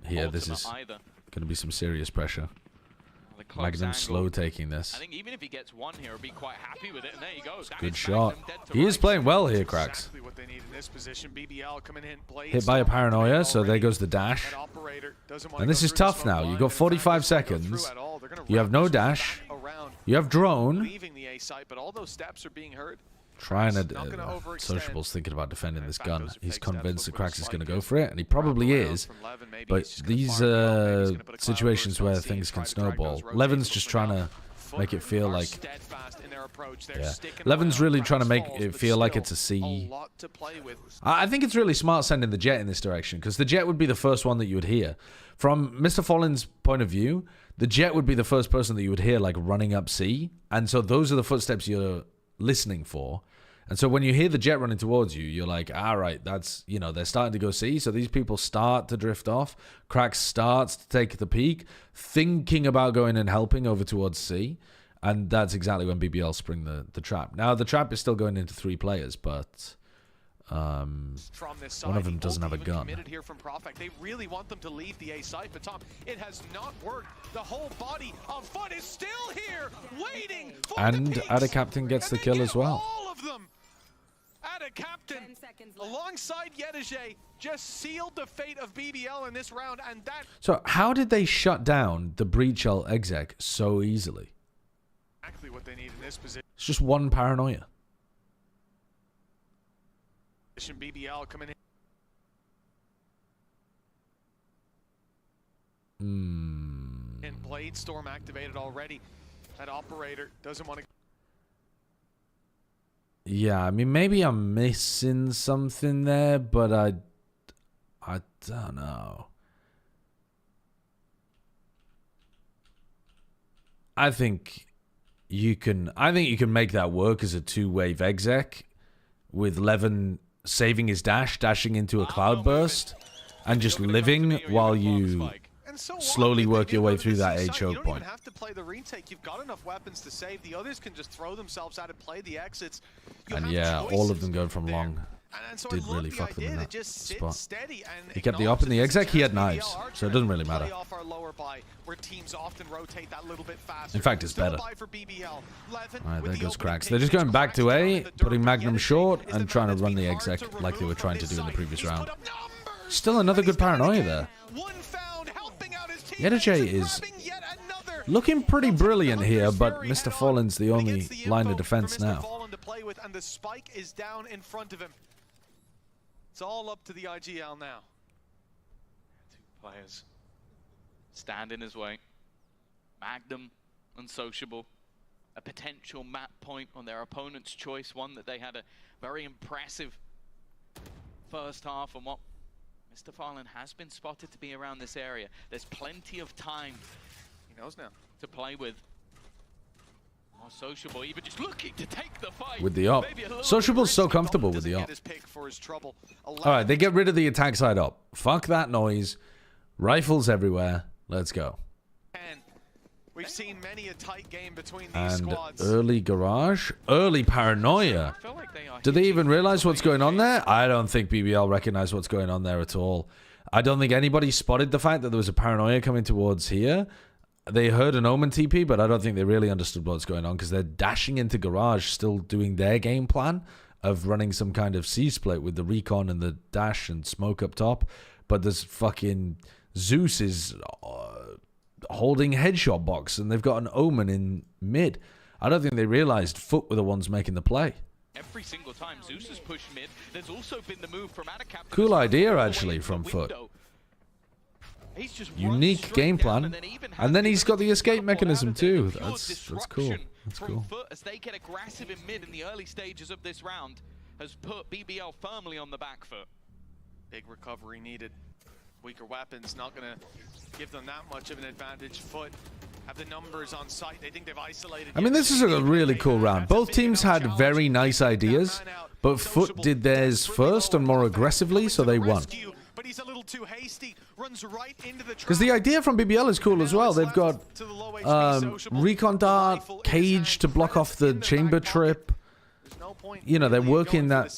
here. This is going to be some serious pressure. Magnum slow taking this. I think even if he gets one here, he'll be quite happy with it. And there you go. Good shot. He is playing well here, Cracks. Hit by a paranoia, so there goes the dash. And this is tough now. You've got 45 seconds. You have no dash. You have drone. Trying to... Sociable's thinking about defending this gun. He's convinced that Cracks is going to go for it, and he probably is. But these situations where things can snowball, Levin's just trying to make it feel like... Yeah. Levin's really trying to make it feel like it's a C. I think it's really smart sending the Jet in this direction, because the Jet would be the first one that you would hear. From Mr. Fallen's point of view, the Jet would be the first person that you would hear, like, running up C. And so those are the footsteps you're listening for. And so when you hear the Jet running towards you, you're like, all right, that's, you know, they're starting to go C. So these people start to drift off. Cracks starts to take the peak, thinking about going and helping over towards C. And that's exactly when BBL spring the trap. Now, the trap is still going into 3 players, but one of them doesn't have a gun. Here from Profect. They really want them to leave the A site, but Tom, it has not worked. The whole body of FUT is still here, waiting for and Ada Captain gets the kill as well. All of them. Ada Captain, alongside Yedege, just sealed the fate of BBL in this round, and that... So how did they shut down the Breach L exec so easily? Exactly what they need in this position. It's just one paranoia. BBL coming in. And Blade Storm activated already. That operator doesn't want to... Yeah, I mean, maybe I'm missing something there, but I don't know. I think you can make that work as a two-wave exec with Levin saving his dash, dashing into a cloudburst, and just living while you slowly work your way through that A choke point. You don't even have to play the retake. You've got enough weapons to save. The others can just throw themselves out and play the exits. And yeah, all of them going from long did really fuck them in that spot. He kept the op in the exec, he had knives, so it doesn't really matter. In fact, it's better. Alright, there goes Cracks. They're just going back to A, putting Magnum short, and trying to run the exec like they were trying to do in the previous round. Still another good paranoia there. Yedajay is looking pretty brilliant here, but Mr. Fallen's the only line of defense now. And the spike is down in front of him. It's all up to the IGL now. Two players stand in his way. Magnum, unsociable. A potential map point on their opponent's choice. One that they had a very impressive first half, and what Mr. Fallen has been spotted to be around this area. There's plenty of time. He knows now. To play with. More sociable, even just looking to take the fight. With the op. Sociable's so comfortable with the op. Alright, they get rid of the attack side op. Fuck that noise. Rifles everywhere. Let's go. We've seen many a tight game between these squads. Early garage? Early paranoia. Do they even realize what's going on there? I don't think BBL recognize what's going on there at all. I don't think anybody spotted the fact that there was a paranoia coming towards here. They heard an Omen TP, but I don't think they really understood what's going on because they're dashing into garage, still doing their game plan of running some kind of C-split with the recon and the dash and smoke up top. But there's fucking Zeus is holding headshot box, and they've got an Omen in mid. I don't think they realized FUT were the ones making the play. Every single time Zeus has pushed mid, there's also been the move from Adacap. Cool idea, actually, from FUT. Unique game plan, and then he's got the escape mechanism too. That's cool. That's cool. FUT, as they get aggressive in mid in the early stages of this round, has put BBL firmly on the back foot. Big recovery needed. Weaker weapons not gonna give them that much of an advantage. FUT have the numbers on site. They think they've isolated. I mean, this is a really cool round. Both teams had very nice ideas, but FUT did theirs first and more aggressively, so they won. But he's a little too hasty. Runs right into the trap. Because the idea from BBL is cool as well. They've got recon dart, cage to block off the chamber trip. You know, they're working that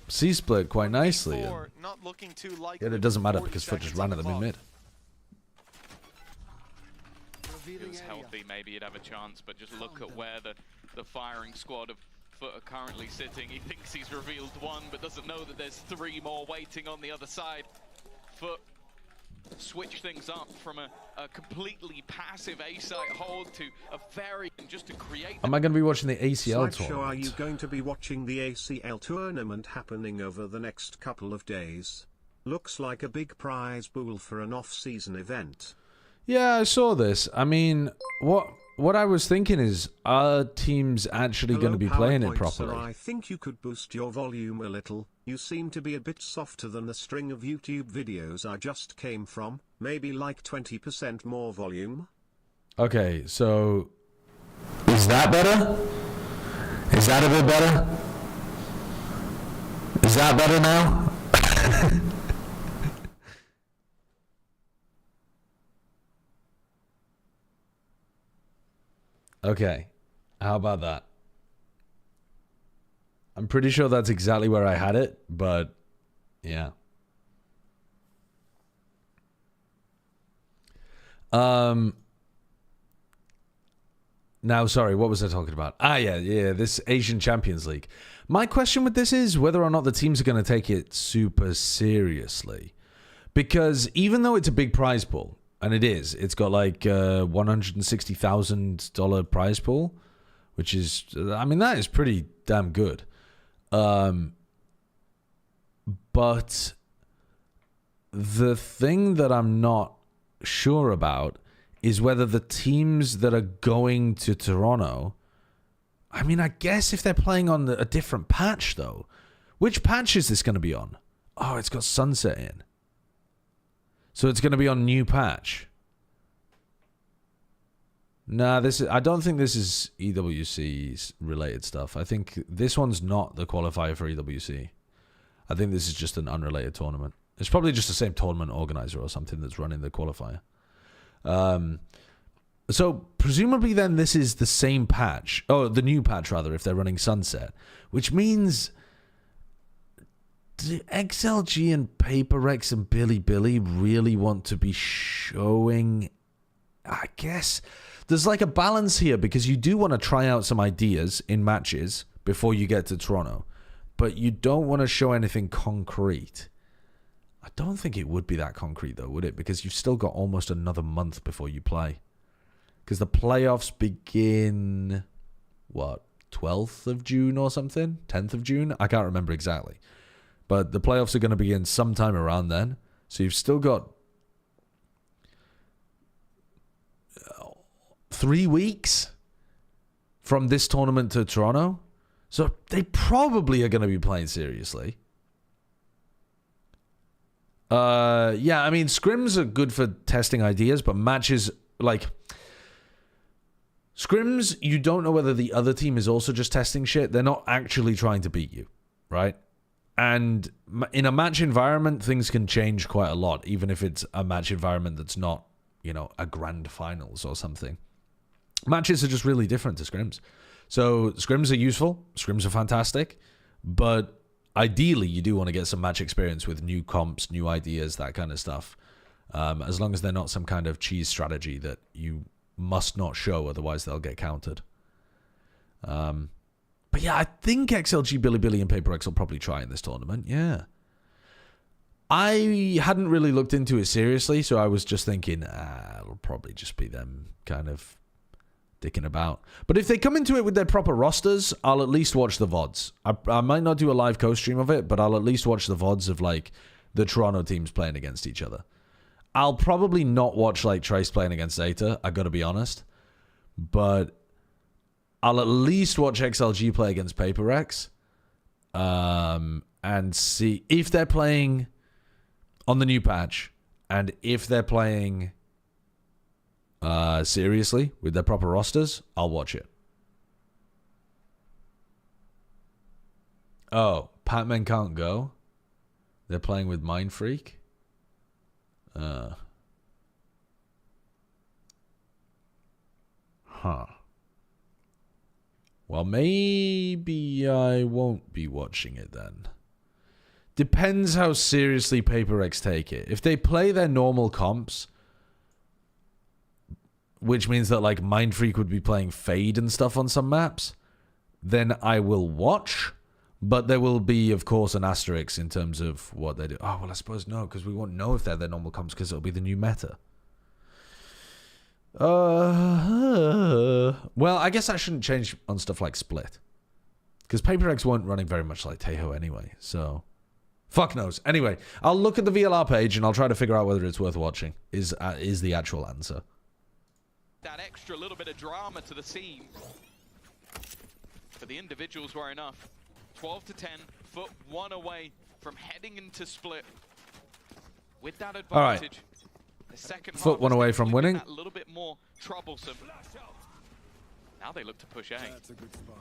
C-split quite nicely. And yet it doesn't matter because FUT just ran at them in mid. If he was healthy, maybe he'd have a chance, but just look at where the firing squad of FUT are currently sitting. He thinks he's revealed one, but doesn't know that there's three more waiting on the other side. FUT switch things up from a completely passive A-site hold to a very, just to create... Am I going to be watching the ACL tournament? Are you going to be watching the ACL tournament happening over the next couple of days? Looks like a big prize pool for an off-season event. Yeah, I saw this. I mean, what I was thinking is, are teams actually going to be playing it properly? Sir, I think you could boost your volume a little. You seem to be a bit softer than the string of YouTube videos I just came from. Maybe like 20% more volume. Okay, so... Is that better? Is that a bit better? Is that better now? Okay, how about that? I'm pretty sure that's exactly where I had it, but yeah. Now, sorry, what was I talking about? Yeah, this Asian Champions League. My question with this is whether or not the teams are going to take it super seriously. Because even though it's a big prize pool, and it is, it's got like $160,000 prize pool, which is, I mean, that is pretty damn good. But the thing that I'm not sure about is whether the teams that are going to Toronto, I mean, I guess if they're playing on a different patch, though. Which patch is this going to be on? Oh, it's got Sunset in. So it's going to be on new patch. Nah, I don't think this is EWC's related stuff. I think this one's not the qualifier for EWC. I think this is just an unrelated tournament. It's probably just the same tournament organizer or something that's running the qualifier. So presumably then this is the same patch. Oh, the new patch rather, if they're running Sunset. Which means, do XLG and PaperX and Billy really want to be showing? I guess there's like a balance here, because you do want to try out some ideas in matches before you get to Toronto. But you don't want to show anything concrete. I don't think it would be that concrete, though, would it? Because you've still got almost another month before you play. Because the playoffs begin, what, 12th of June or something? 10th of June? I can't remember exactly. But the playoffs are going to begin sometime around then. So you've still got 3 weeks from this tournament to Toronto. So they probably are going to be playing seriously. Yeah, I mean, scrims are good for testing ideas, but matches, like, scrims, you don't know whether the other team is also just testing shit. They're not actually trying to beat you, right? And in a match environment, things can change quite a lot, even if it's a match environment that's not, you know, a grand finals or something. Matches are just really different to scrims. So scrims are useful, scrims are fantastic, but ideally, you do want to get some match experience with new comps, new ideas, that kind of stuff. As long as they're not some kind of cheese strategy that you must not show, otherwise they'll get countered. But yeah, I think XLG, Billy, and PaperX will probably try in this tournament. Yeah. I hadn't really looked into it seriously, so I was just thinking, it'll probably just be them kind of dicking about. But if they come into it with their proper rosters, I'll at least watch the VODs. I might not do a live co-stream of it, but I'll at least watch the VODs of, like, the Toronto teams playing against each other. I'll probably not watch, like, Trace playing against Zeta, I gotta be honest. But I'll at least watch XLG play against PaperX. And see if they're playing on the new patch, and if they're playing seriously with their proper rosters, I'll watch it. Oh, Patman can't go. They're playing with Mind Freak. Well, maybe I won't be watching it then. Depends how seriously PaperX take it. If they play their normal comps, which means that, like, Mind Freak would be playing Fade and stuff on some maps, then I will watch. But there will be, of course, an asterisk in terms of what they do. Oh, well, I suppose no, because we won't know if they're their normal comps because it'll be the new meta. Well, I guess that shouldn't change on stuff like Split. Because PaperX weren't running very much like Tejo anyway, so fuck knows. Anyway, I'll look at the VLR page and I'll try to figure out whether it's worth watching, is the actual answer. That extra little bit of drama to the scene. For the individuals were enough. 12-10, FUT one away from heading into Split. With that advantage. All right. The second FUT one away from winning. A little bit more troublesome. Now they look to push A. That's a good spot.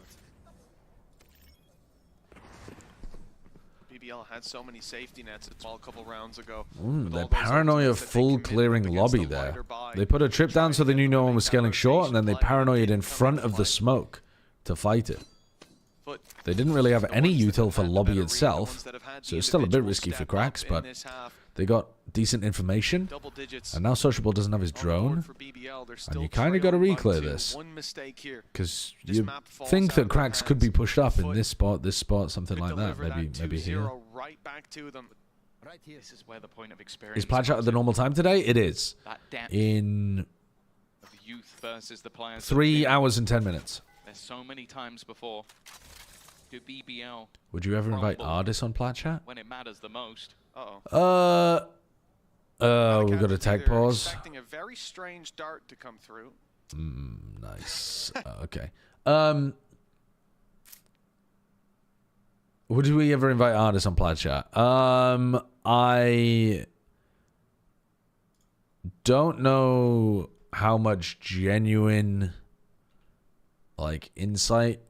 BBL had so many safety nets a couple rounds ago. Their paranoia full clearing lobby there. They put a trip down so they knew no one was scaling short, and then they paranoid in front of the smoke to fight it. They didn't really have any util for lobby itself, so it's still a bit risky for cracks, but they got decent information. Double digits. And now Sociable doesn't have his drone. For BBL. And you kind of got to reclear this. Because you think that cracks could be pushed up in this spot, something like that. Maybe here. Right back to them. Right here. This is where the point of experience. Is Plat Chat at the normal time today? It is. That depth in of youth versus the players 3 hours and 10 minutes. There's so many times before. Do BBL. Would you ever invite artists on Plat Chat? When it matters the most. We've got a tech pause. Expecting a very strange dart to come through. Nice. Okay. Would we ever invite artists on Plat Chat? I don't know how much genuine insight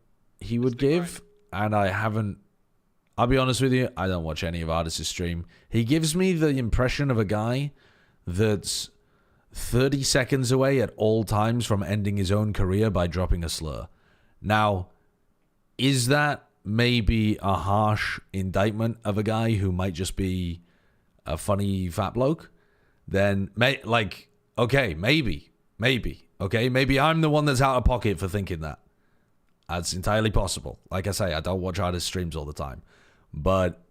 he would give, and I haven't. I'll be honest with you, I don't watch any of Artis' stream. He gives me the impression of a guy that's 30 seconds away at all times from ending his own career by dropping a slur. Now, is that maybe a harsh indictment of a guy who might just be a funny fat bloke? Then, okay, maybe. Okay, maybe I'm the one that's out of pocket for thinking that. That's entirely possible. Like I say, I don't watch artist streams all the time. But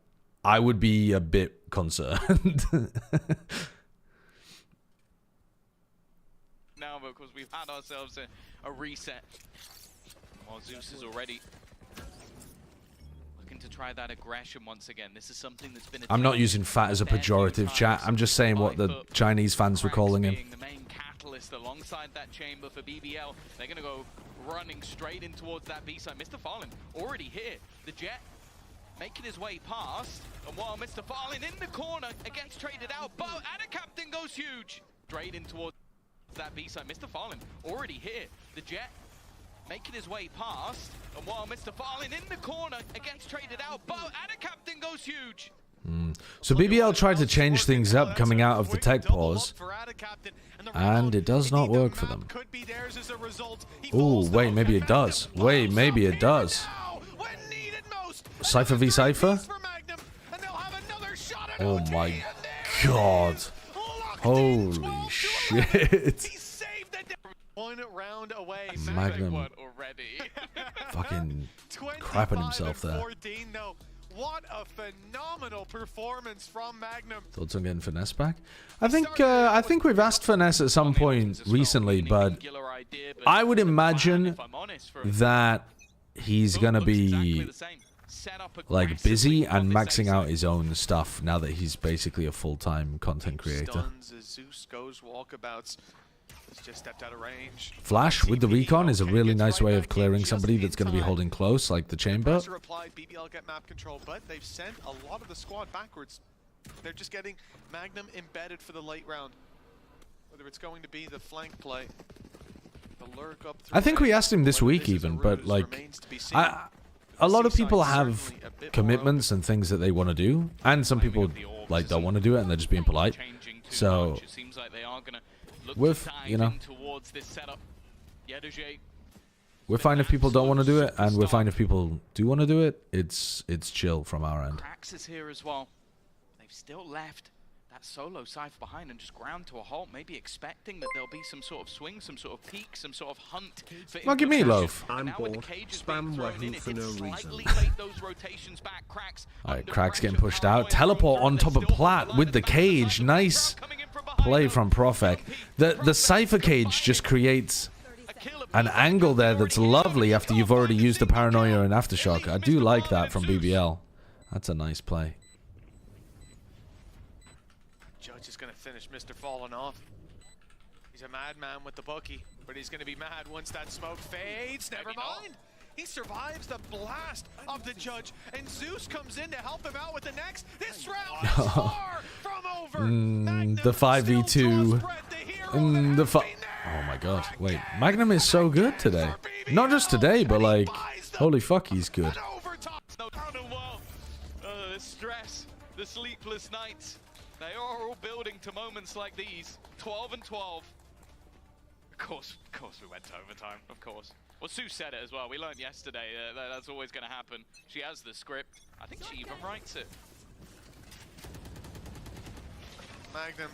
I would be a bit concerned. Now, because we've had ourselves a reset. While Zeus is already looking to try that aggression once again. This is something that's been... I'm not using fat as a pejorative, chat. I'm just saying what the Chinese fans were calling him. The main catalyst alongside that chamber for BBL. They're going to go running straight in towards that B-side. Mr. Fallen already here. The Jet making his way past, and while Mr. Fallen in the corner against traded out, but Ada Captain goes huge. Straight in towards that B-side. Mr. Fallen already here. The Jet making his way past, and while Mr. Fallen in the corner against traded out, but Ada Captain goes huge. So BBL tried to change things up coming out of the tech pause, and it does not work for them. Oh, wait, maybe it does. Wait, maybe it does. Cypher v Cypher? Oh my god. Holy shit. Magnum fucking crapping himself there. What a phenomenal performance from Magnum. Thoughts on getting Finesse back? I think we've asked Finesse at some point recently, but I would imagine that he's gonna be busy and maxing out his own stuff now that he's basically a full-time content creator. Just stepped out of range. Flash with the recon is a really nice way of clearing somebody that's going to be holding close, like the chamber. BBL get map control, but they've sent a lot of the squad backwards. They're just getting Magnum embedded for the late round. Whether it's going to be the flank play, the lurk up. I think we asked him this week even, but a lot of people have commitments and things that they want to do, and some people don't want to do it and they're just being polite. So we're fine if people don't want to do it, and we're fine if people do want to do it. It's chill from our end. Cracks is here as well. They've still left that solo Cypher behind and just ground to a halt, maybe expecting that there'll be some sort of swing, some sort of peak, some sort of hunt. Well, give me loaf. I'm bored. Spam Wahoo for no reason. Alright, Cracks getting pushed out. Teleport on top of Plat with the cage. Nice play from Profek. The Cypher cage just creates an angle there that's lovely after you've already used the Paranoia and Aftershock. I do like that from BBL. That's a nice play. Judge is going to finish Mr. Fallen off. He's a madman with the bookie, but he's going to be mad once that smoke fades. Never mind. He survives the blast of the Judge, and Zeus comes in to help him out with the next. This round is far from over. The 5v2. Oh my god. Wait, Magnum is so good today. Not just today, but holy fuck, he's good. The stress, the sleepless nights, they are all building to moments like these. 12 and 12. Of course we went to overtime, of course. Well, Sue said it as well. We learned yesterday that that's always going to happen. She has the script. I think she even writes it. Magnum,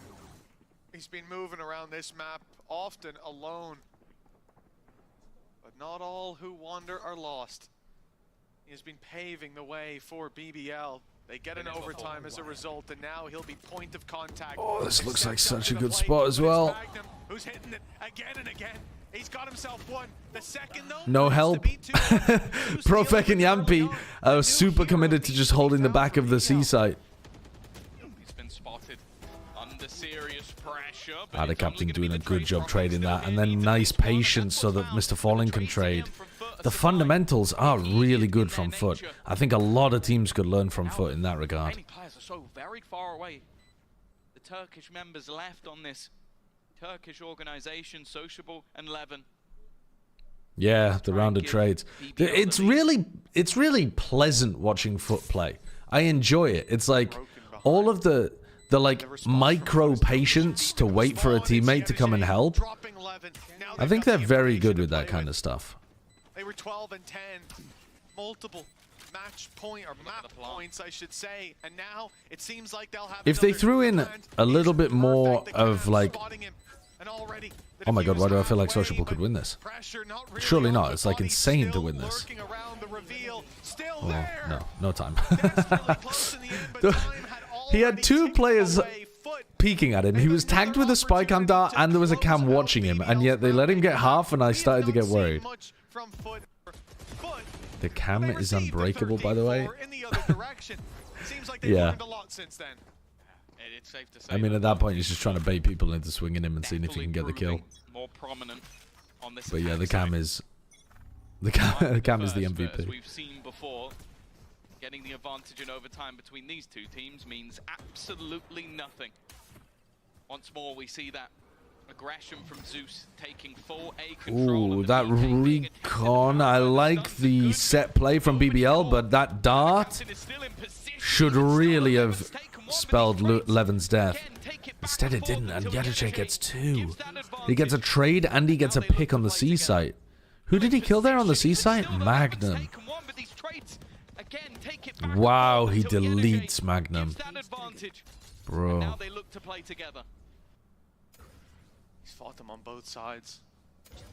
he's been moving around this map often alone. But not all who wander are lost. He has been paving the way for BBL. They get an overtime as a result, and now he'll be point of contact. Oh, this looks like such a good spot as well. Magnum, who's hitting it again and again. He's got himself one. The second, though, No help. Profek and Yampi are super committed to just holding the back of the C site. He's been spotted under serious pressure. The captain doing a good job trading that, and then nice patience so that Mr. Falling can trade. The fundamentals are really good from FUT. I think a lot of teams could learn from FUT in that regard. Many players are so very far away. The Turkish members left on this Turkish organization, Sociable and Levin. Yeah, the rounded trades. It's really pleasant watching FUT play. I enjoy it. It's like all of the like micro patience to wait for a teammate to come and help. I think they're very good with that kind of stuff. They were 12 and 10, multiple match point or map points, I should say, and now it seems like they'll have. If they threw in a little bit more of like, oh my god, why do I feel like Sociable could win this? Surely not. It's like insane to win this. Oh, no time. He had two players peeking at him. He was tagged with a spy cam dart and there was a cam watching him, and yet they let him get half and I started to get worried. The cam is unbreakable, by the way. Yeah. I mean, at that point, he's just trying to bait people into swinging him and seeing if he can get the kill. But yeah, the cam is the cam is the MVP. We've seen before. Getting the advantage in overtime between these two teams means absolutely nothing. Once more, we see that aggression from Zeus taking full A control. Ooh, that recon. I like the set play from BBL, but that dart should really have spelled Levin's death. Instead it didn't, and Yadiche gets two. He gets a trade and he gets a pick on the C site. Who did he kill there on the C site? Magnum. Wow, he deletes Magnum. Bro. Now they look to play together. He's fought them on both sides.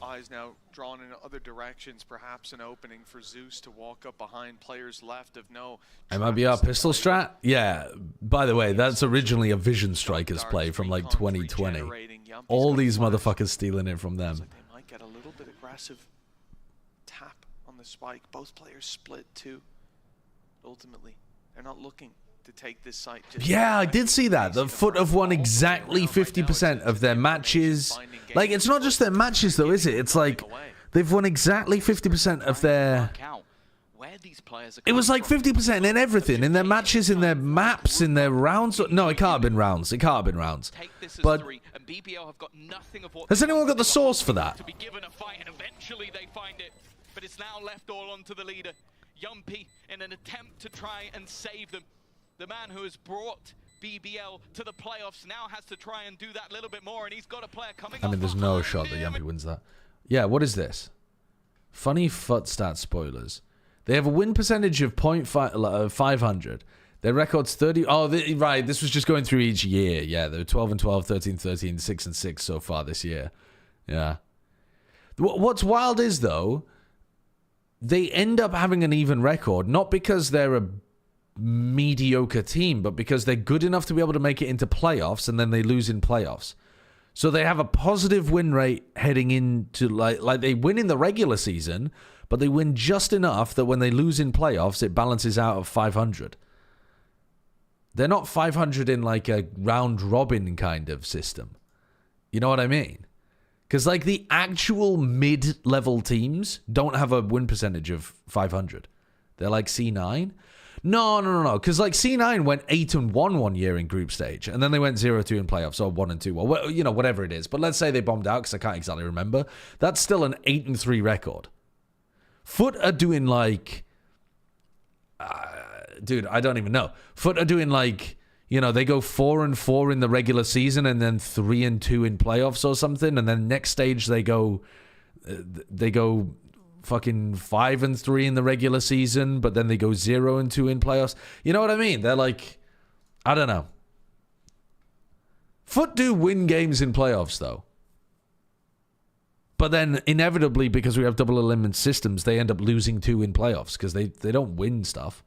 Eyes now drawn in other directions, perhaps an opening for Zeus to walk up behind players left of no. MIBR pistol strat? Yeah, by the way, that's originally a Vision Strikers play from like 2020. All these motherfuckers stealing it from them. They might get a little bit aggressive tap on the spike. Both players split too. Ultimately, they're not looking to take this site. Yeah, I did see that. The FUT have won exactly 50% of their matches. Like, it's not just their matches, though, is it? It's like they've won exactly 50% of their... It was like 50% in everything. In their matches, in their maps, in their rounds. No, it can't have been rounds. It can't have been rounds. But has anyone got the source for that? Eventually they find it, but it's now left all onto the leader. Yumpy, in an attempt to try and save them. The man who has brought BBL to the playoffs now has to try and do that little bit more, and he's got a player coming. I mean, there's no shot that Yumpy wins that. Yeah, what is this? Funny FUT stat spoilers. They have a win percentage of 500. Their record's 30. Oh, right. This was just going through each year. Yeah, they're 12 and 12, 13, 13, 6 and 6 so far this year. Yeah. What's wild is, though, they end up having an even record, not because they're a mediocre team, but because they're good enough to be able to make it into playoffs, and then they lose in playoffs. So they have a positive win rate heading into, like they win in the regular season, but they win just enough that when they lose in playoffs, it balances out of 500. They're not 500 in like a round robin kind of system. You know what I mean? Because, like, the actual mid-level teams don't have a win percentage of 500. They're like C9. No. Because, like, C9 went 8-1 one year in group stage. And then they went 0-2 in playoffs, or 1-2. Well, you know, whatever it is. But let's say they bombed out, because I can't exactly remember. That's still an 8-3 record. FUT are doing, like... dude, I don't even know. FUT are doing, like... You know, they go 4-4 in the regular season and then 3-2 in playoffs or something. And then next stage they go fucking 5-3 in the regular season, but then they go 0-2 in playoffs. You know what I mean? They're like, I don't know. FUT do win games in playoffs, though. But then, inevitably, because we have double elimination systems, they end up losing 2 in playoffs because they don't win stuff.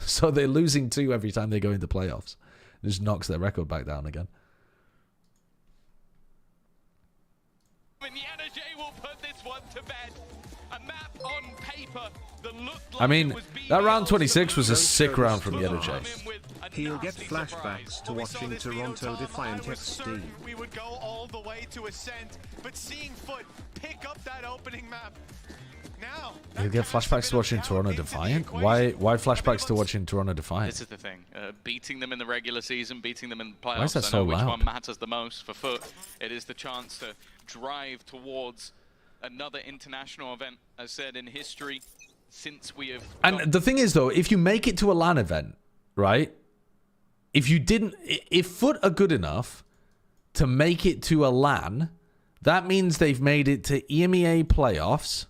So they're losing 2 every time they go into playoffs. It just knocks their record back down again. The energy will put this one to bed. A map on paper that looked like I mean, that round 26 was a Don't sick show round this from to Yedojay. He'll get flashbacks to watching Toronto Defiant XD. We would go all the way to Ascent, but seeing FUT pick up that opening map. Now, He'll get flashbacks to watching Toronto Defiant? Why flashbacks to watching Toronto Defiant? This is the thing. Beating them in the regular season, beating them in the playoffs. Why is that so I know which loud? one matters the most for FUT. It is the chance to drive towards another international event, as said, in history since we have... And the thing is, though, if you make it to a LAN event, right? If FUT are good enough to make it to a LAN, that means they've made it to EMEA playoffs,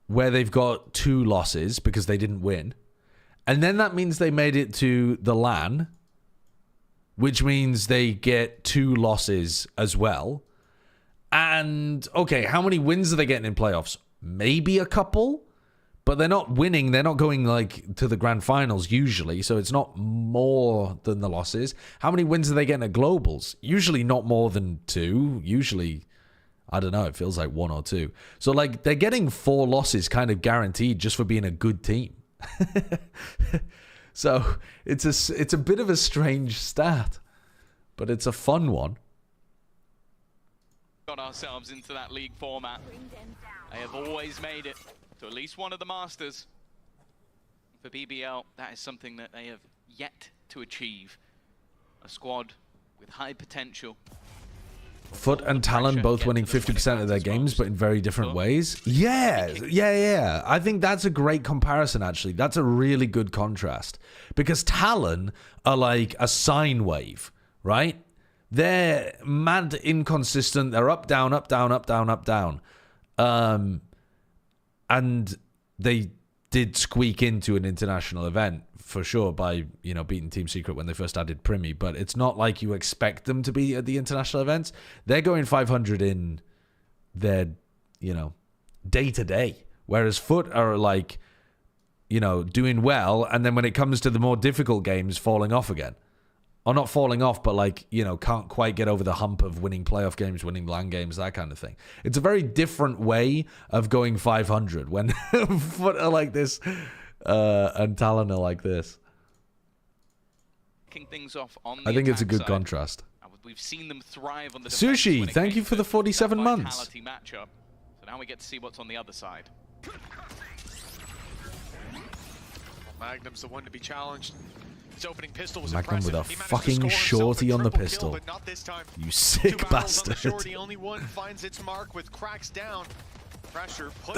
where they've got 2 losses because they didn't win. And then that means they made it to the LAN, which means they get 2 losses as well. And, okay, how many wins are they getting in playoffs? Maybe a couple, but they're not winning. They're not going, like, to the grand finals usually, so it's not more than the losses. How many wins are they getting at globals? Usually not more than 2. Usually, I don't know, it feels like 1 or 2. So, like, they're getting 4 losses kind of guaranteed just for being a good team. So, it's a bit of a strange stat, but it's a fun one. Got ourselves into that league format. They have always made it to at least one of the Masters. For BBL, that is something that they have yet to achieve. A squad with high potential. FUT and Talon both winning 50% of their games, but in very different ways. Yeah. I think that's a great comparison, actually. That's a really good contrast. Because Talon are like a sine wave, right? They're mad inconsistent. They're up, down, up, down, up, down, up, down. And they did squeak into an international event for sure by, you know, beating Team Secret when they first added Primi. But it's not like you expect them to be at the international events. They're going 500 in their, you know, day-to-day. Whereas FUT are like, you know, doing well. And then when it comes to the more difficult games, falling off again. Or not falling off, but like, you know, can't quite get over the hump of winning playoff games, winning LAN games, that kind of thing. It's a very different way of going 500 when FUT are like this and Talon are like this. Things off on the I think it's a good side. contrast. We've seen them thrive on the Sushi, thank you for the 47 months. Matchup. So now we get to see what's on the other side. Magnum's the one to be challenged. His opening pistol was Magnum with a impressive. fucking shorty on the pistol. Kill, but not this time. You sick bastard. Shorty, only one finds its mark with cracks down. Pressure put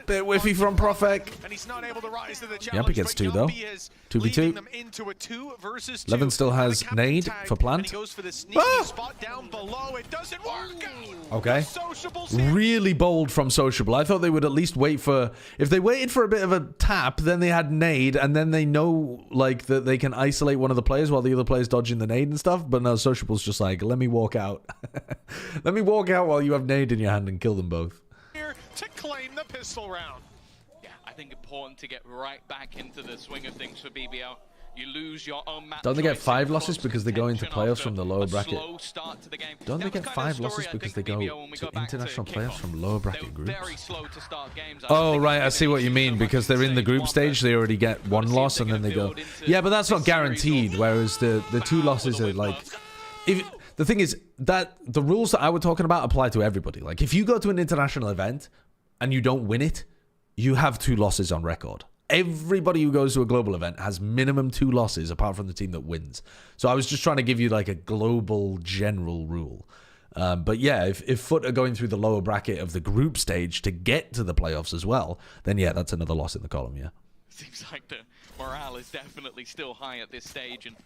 bit whiffy from Profek. And he's not able to rise to the challenge. Yep, he gets 2 though. 2v2. Them into a 2 versus 2. Levin still has nade for Plant. He goes for the sneaky spot down below. It doesn't work. Okay. Really bold from Sociable. I thought they would at least wait for... If they waited for a bit of a tap, then they had nade, and then they know like that they can isolate one of the players while the other player's dodging the nade and stuff. But no, Sociable's just like, let me walk out. Let me walk out while you have nade in your hand and kill them both. To claim the pistol round. Yeah, I think important to get right back into the swing of things for BBL. You lose your own match. Don't they get 5 losses because they go into playoffs from the lower bracket? Don't they get 5 losses because they go to international playoffs from lower bracket groups? Oh, right, I see what you mean. Because they're in the group stage, they already get 1 loss and then they go... Yeah, but that's not guaranteed, whereas the 2 losses are like... The thing is that the rules that I was talking about apply to everybody. Like, if you go to an international event and you don't win it, you have 2 losses on record. Everybody who goes to a global event has minimum 2 losses apart from the team that wins. So I was just trying to give you like a global general rule. But yeah, if FUT are going through the lower bracket of the group stage to get to the playoffs as well, then yeah, that's another loss in the column, yeah. Seems like the morale is definitely still high at this stage. And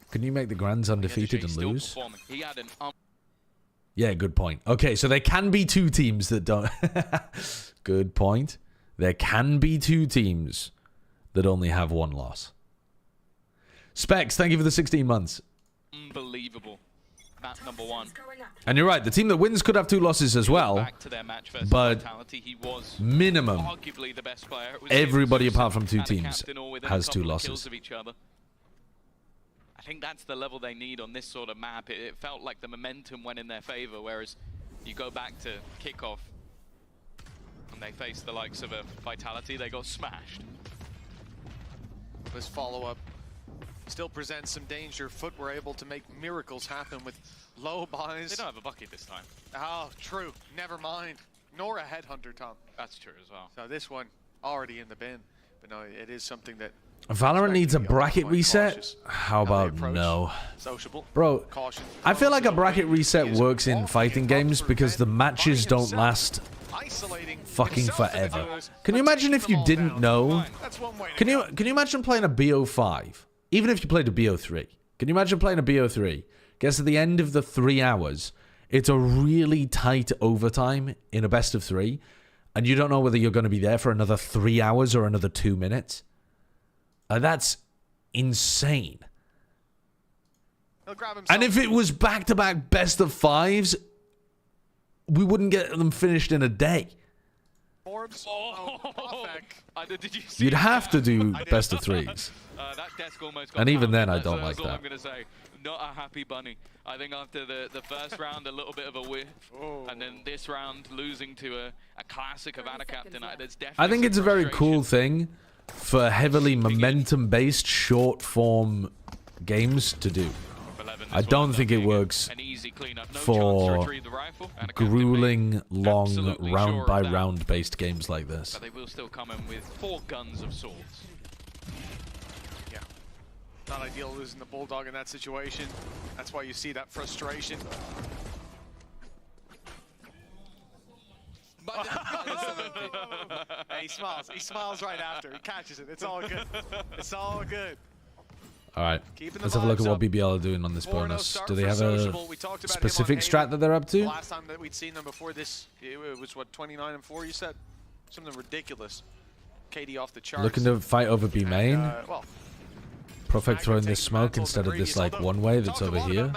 can you make the Grands undefeated and lose? Yeah, good point. Okay, so there can be 2 teams that don't... Good point. There can be 2 teams that only have 1 loss. Specs, thank you for the 16 months. Unbelievable. Map number 1. And you're right, the team that wins could have 2 losses as well. Back to their match versus But Vitality. He was minimum, arguably the best player. It was everybody him, apart from 2 and a teams captain, all within has a 2 couple of losses. kills of each other. I think that's the level they need on this sort of map. It felt like the momentum went in their favor, whereas you go back to kickoff and they faced the likes of a Vitality, they got smashed. This follow-up still presents some danger. FUT were able to make miracles happen with low buys. They don't have a bucket this time. Oh, true. Never mind. Nor a headhunter, Tom. That's true as well. So this one already in the bin. But no, it is something that Valorant needs a bracket reset? cautious. How about no? Sociable. Bro, Caution. I feel like a bracket reset works in fighting games because the matches don't last fucking forever. Can you imagine if you didn't know? Can you imagine playing a BO5? Even if you played a BO3. Can you imagine playing a BO3? Guess at the end of the 3 hours, it's a really tight overtime in a best of 3, and you don't know whether you're going to be there for another 3 hours or another 2 minutes. That's insane. And if it was back-to-back best of 5s, we wouldn't get them finished in a day. Did you see You'd have to do best of 3s. That desk almost got And even then, I pounded. don't like That's all that. I'm going to say. Not a happy bunny. I think after the first round, a little bit of a whiff. And then this round, losing to a classic of Anacaptain. There's definitely I think it's a very cool frustration. thing for heavily momentum-based, short-form games to do. I don't think it works for grueling, long, round-by-round based games like this. But they will still come in with 4 guns of swords. Yeah. Not ideal losing the Bulldog in that situation. That's why you see that frustration. Hey, he smiles. He smiles right after. He catches it. It's all good. It's all good. All right, let's have a look at what BBL are doing on this bonus. Do they have a specific strat that they're up to? Last time that we'd seen them before this, it was what, 29-4 you said? Something ridiculous. KD off the charts. Looking to fight over B main. Well, Profect throwing this smoke instead of this like one way that's over here.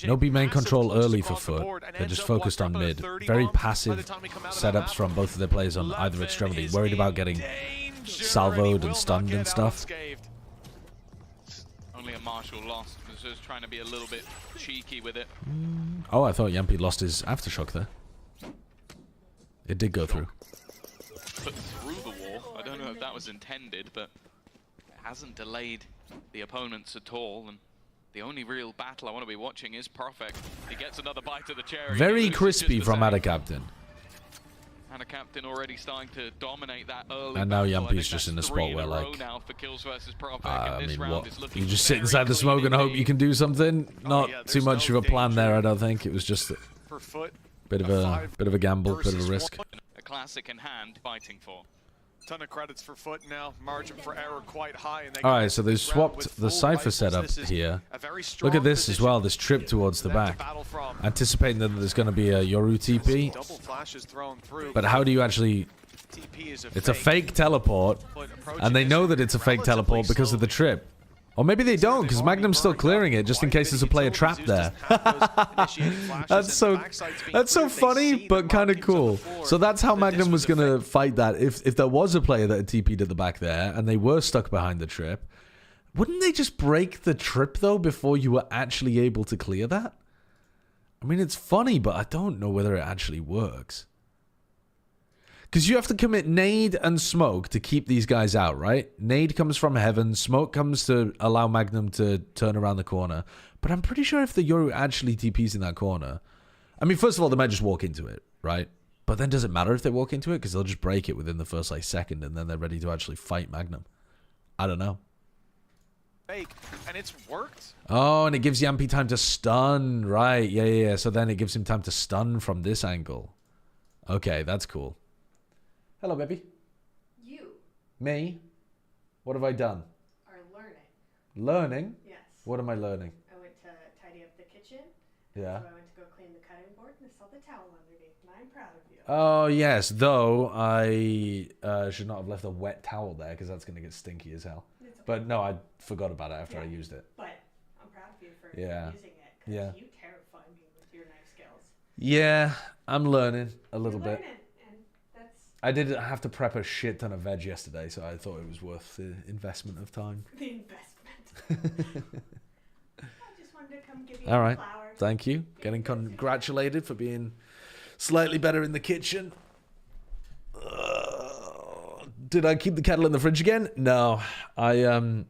No B main control early for FUT. They're just focused on mid. Very passive setups from both of their players on either extremity. Worried about getting salvoed and stunned and stuff. Only a Marshall lost. He was just trying to be a little bit cheeky with it. Oh, I thought Yampy lost his aftershock there. It did go through. Put through the wall. I don't know if that was intended, but it hasn't delayed the opponents at all. And the only real battle I want to be watching is Perfect. He gets another bite of the cherry. Very crispy from Adacaptain. And a captain already starting to dominate that early. And now battle. Yampy's just in a spot where, like, now for kills versus Profec, I and this mean, round what? is looking You just sit inside the very smoke and clean hope you can do something. Not too much of a plan there, I don't think. It was just a bit of a gamble, bit of a risk. A classic in hand, fighting for. Ton of credits for FUT now. Margin for error quite high. And All right, so they swapped the Cypher setup here. Look at this as well, this trip towards the back. Anticipating that there's going to be a Yoru TP. But how do you actually... It's a fake teleport, and they know that it's a fake teleport because of the trip. Or maybe they don't, because Magnum's still clearing it, just in case there's a player trapped there. That's so funny, but kind of cool. So that's how Magnum was going to fight that. If there was a player that had TP'd at the back there, and they were stuck behind the trip, wouldn't they just break the trip, though, before you were actually able to clear that? I mean, it's funny, but I don't know whether it actually works. Because you have to commit nade and smoke to keep these guys out, right? Nade comes from heaven, smoke comes to allow Magnum to turn around the corner. But I'm pretty sure if the Yoru actually TPs in that corner... I mean, first of all, they might just walk into it, right? But then does it matter if they walk into it? Because they'll just break it within the first, like, second, and then they're ready to actually fight Magnum. I don't know. Fake, and it's worked. Oh, and it gives Yampy time to stun. Right, yeah. So then it gives him time to stun from this angle. Okay, that's cool. Hello, baby. You Me? What have I done? are learning. Learning? Yes. What am I learning? I went to tidy up the kitchen. Yeah. So I went to go clean the cutting board and I saw the towel underneath. And I'm proud of you. Oh, yes. Though I should not have left a wet towel there because that's going to get stinky as hell. It's But no, I forgot about it after I used it. But I'm proud of you for Yeah. using it, because Yeah. you terrify me with your knife skills. Yeah, I'm learning a little You're bit. learning, and that's I did have to prep a shit ton of veg yesterday, so I thought it was worth the investment of time. the investment. I just wanted to come give you All right. flowers. Thank you. Getting congratulated for being slightly better in the kitchen. Did I keep the kettle in the fridge again? No. I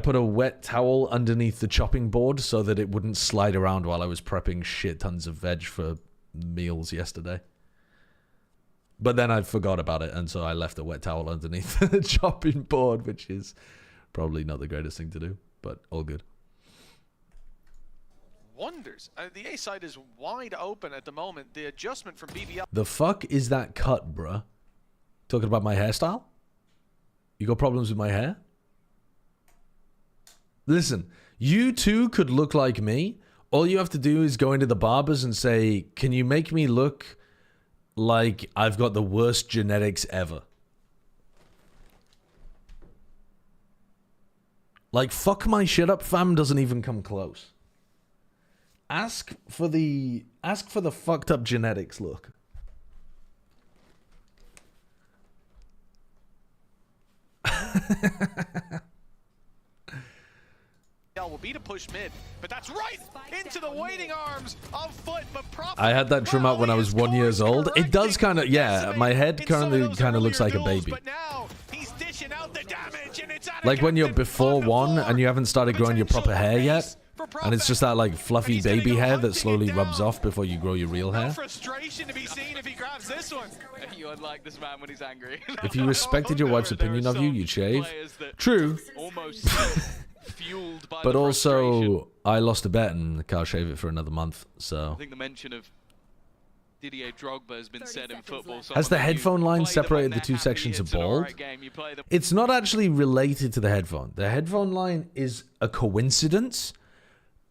put a wet towel underneath the chopping board so that it wouldn't slide around while I was prepping shit tons of veg for meals yesterday. But then I forgot about it, and so I left a wet towel underneath the chopping board, which is probably not the greatest thing to do, but all good. Wonders. The A side is wide open at the moment. The adjustment from BBL. The fuck is that cut, bruh? Talking about my hairstyle? You got problems with my hair? Listen, you too could look like me. All you have to do is go into the barbers and say, can you make me look like I've got the worst genetics ever? Like, fuck my shit up, fam, doesn't even come close. Ask for the fucked up genetics look. Will be to push mid, but that's right into the waiting arms of FUT. But Prophet, I had that trim out when I was 1 year old. It does kind of, yeah, my head currently kind of looks like a baby. But now he's dishing out the damage, and it's Like when you're before one and you haven't started growing your proper hair yet, and it's just that like fluffy baby hair that slowly rubs off before you grow your real hair. Frustration to be seen if he grabs this one. You unlike this man when he's angry. If you respected your wife's opinion of you, you'd shave. True. Almost fueled by But the frustration. also, I lost a bet and can't shave it for another month, so. I think the mention of Didier Drogba has been said in football. Has the headphone line separated the two sections of bald? It's not actually related to the headphone. The headphone line is a coincidence.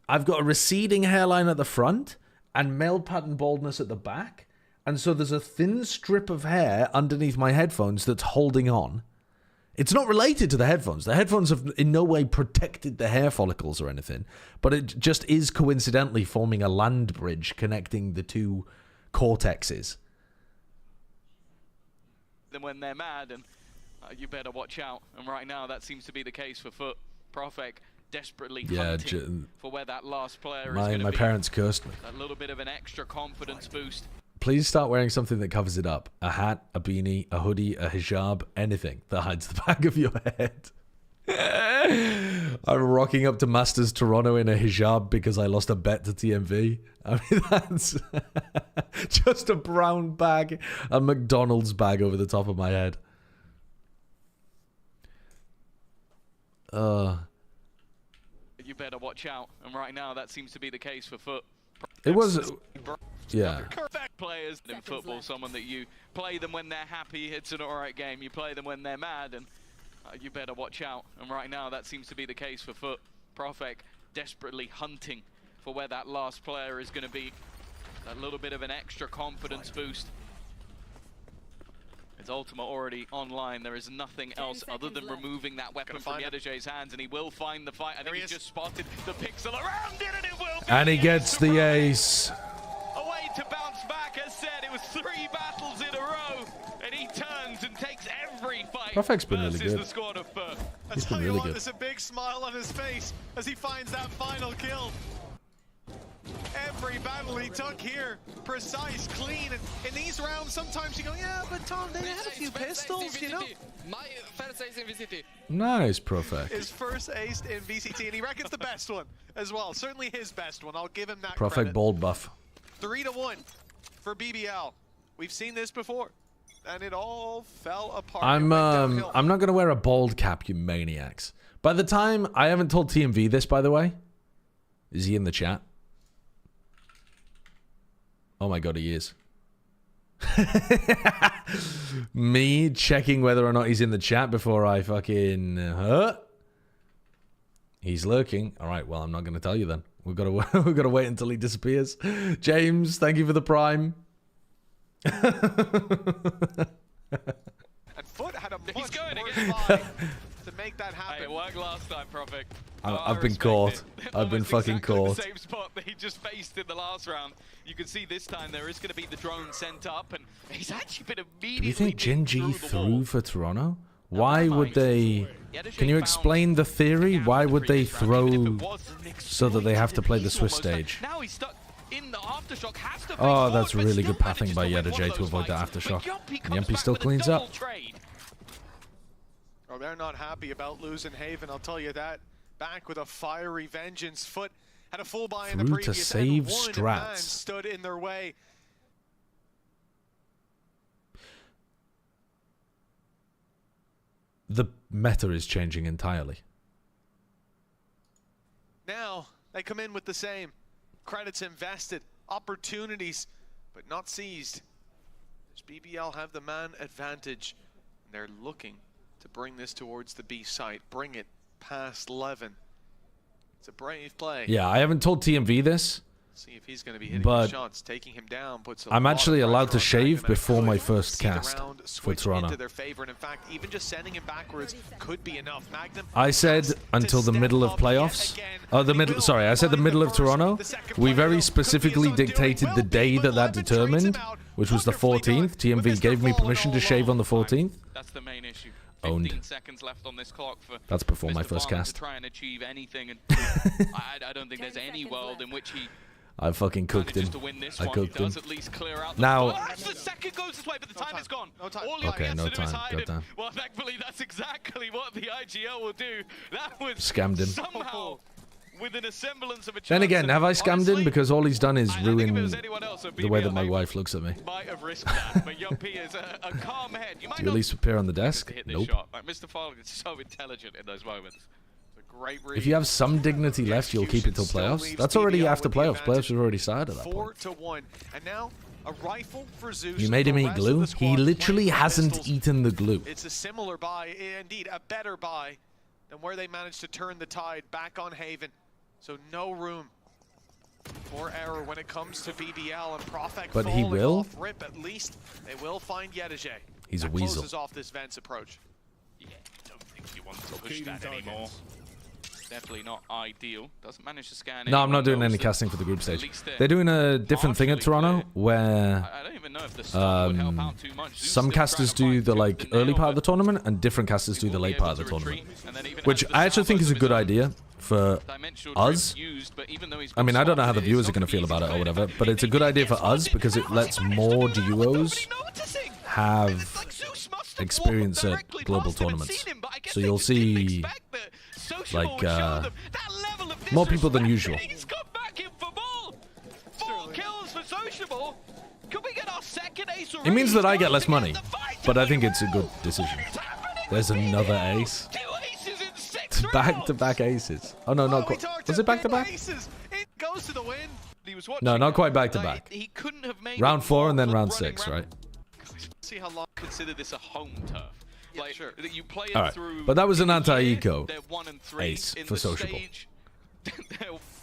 I've got a receding hairline at the front and male pattern baldness at the back. And so there's a thin strip of hair underneath my headphones that's holding on. It's not related to the headphones. The headphones have in no way protected the hair follicles or anything, but it just is coincidentally forming a land bridge connecting the two cortexes. Then when they're mad, and you better watch out. And right now, that seems to be the case for FUT. Profek desperately hunting for where that last player is going to be. My parents cursed me. A little bit of an extra confidence boost. Please start wearing something that covers it up. A hat, a beanie, a hoodie, a hijab, anything that hides the back of your head. I'm rocking up to Masters Toronto in a hijab because I lost a bet to TMV. I mean, that's just a brown bag, a McDonald's bag over the top of my head. You better watch out. And right now, that seems to be the case for FUT. It was... Yeah. Players in football, someone that you play them when they're happy, it's an alright game. You play them when they're mad, and you better watch out. And right now, that seems to be the case for FUT. Profek desperately hunting for where that last player is going to be. A little bit of an extra confidence boost. It's Ultima already online. There is nothing else other than removing that weapon from Yedej's hands, and he will find the fight. I think he's just spotted the pixel around it, and it will be. And he gets the ace. A way to bounce back, as said, it was 3 battles in a row, and he turns and takes every fight. Profek's been really good. The squad of FUT. He's been really good. There's a big smile on his face as he finds that final kill. Every battle he took here, precise, clean, and in these rounds, sometimes you go, yeah, but Tom, they had a few pistols, you know? My first ace in VCT. Nice, Profek. His first ace in VCT, and he reckons the best one as well. Certainly his best one. I'll give him that Profek credit. bold buff. 3-1 for BBL. We've seen this before, and it all fell apart. I'm not gonna wear a bald cap, you maniacs. By the time I haven't told TMV this, by the way. Is he in the chat? Oh my god, he is. Me checking whether or not he's in the chat before I fucking He's lurking. All right, well, I'm not going to tell you then. We've got to wait until he disappears. James, thank you for the prime. And FUT had a much worse vibe to make that happen. Hey, it worked like last time, Prophet. I've been caught. I've been fucking caught. The same spot that he just faced in the last round. You can see this time there is going to be the drone sent up, and he's actually been immediately. Do you think Gen G threw for Toronto? Why would they? Can you explain the theory? Why would they throw so that they have to play the Swiss stage? Now he's stuck in the aftershock. Has to Oh, that's really good pathing by Yedajay to avoid the aftershock. Yumpy still cleans up. Oh, they're not happy about losing Haven, I'll tell you that. Back with a fiery vengeance. FUT had a full buy in the Through previous to save and one strats. man stood in their way. The meta is changing entirely. Now they come in with the same. Credits invested, opportunities, but not seized. Does BBL have the man advantage? And they're looking to bring this towards the B site, bring it past 11. It's a brave play. Yeah, I haven't told TMV this. See if he's going to be hitting but the shots, taking him down. Puts I'm actually allowed to shave before my first cast for Toronto. Into their favor, and in fact, even just sending him backwards could be enough. Magnum I said until the middle of playoffs. Oh, the middle. Sorry, I said the middle of Toronto. We very specifically dictated the day that determined, which was the 14th. TMV gave me permission to shave on the 14th. That's the main issue. Owned. 15 seconds left on this clock for That's before my Mr. first Farland cast. to try and achieve anything, and I don't think there's any world in which he I fucking cooked him. manages to win this I one. cooked He him. does at least clear out the Now- the second goes this way, but the time is gone. No time. All he Okay, has no to do is time. hide Got him. time. Well, thankfully, that's exactly what the IGL will do. That was Scammed him. somehow within a semblance of a chance. Then again, and have I scammed him? honestly, Because all he's done is I think if it ruin was anyone else, so the way BBL that my Haven wife looks at me. might have risked that, but Yumpy is a calm head. You might Do you at not least appear on the desk? to hit this Nope. shot. Like, Mr. Farland is so intelligent in those moments. It's a great read. If you have some dignity left, you'll keep it till playoffs. That's already after playoffs. Playoffs have already started at that point. 4-1, and now a rifle for Zeus. You made him The eat rest of glue? the He squad literally playing for hasn't pistols. eaten the glue. It's a similar buy, indeed a better buy than where they managed to turn the tide back on Haven. So no room for error when it comes to BBL, and Profek But he falling will? off rip. At least they will find Yedajay. He's a That weasel. closes off this Vents approach. Yeah, I don't think you want to push that anymore. Definitely not ideal. Doesn't manage to scan. No, I'm not doing anyone, any so casting for the group at stage. least They're doing a different thing at partially Toronto clear. where I don't even know if the stun would help out too much. Zeus some still casters trying to do the find like the early nail, part of the but tournament and different casters do he the will be late part of able the to tournament. retreat, and then even Which has the I actually think is a salvos of good his own idea for dimensional us. drift used, but even though he's I mean, I don't know how the spotted, viewers it's are going not to feel easy about it or clear. whatever, but it's a good idea for us because it lets more duos have experience at global tournaments. So you'll see like more people than usual. He's come back in for more. 4 kills for Sociable. Can we get our second ace It means that I get less money, The fight but I think it's a good decision. There's another ace. 2 aces in 6 rounds. Back-to-back aces. Oh no, not we quite. talked Was to it back-to-back? aces. It goes to the win. He was watching No, not that. quite back-to-back. He couldn't have made Round it 4 more and then than round running 6, right? See how long. Consider this a home turf. Yeah, Like, sure. that you play it All right, through but that was an in the year, anti-eco they're 1 and 3 ace in for the sociable. stage.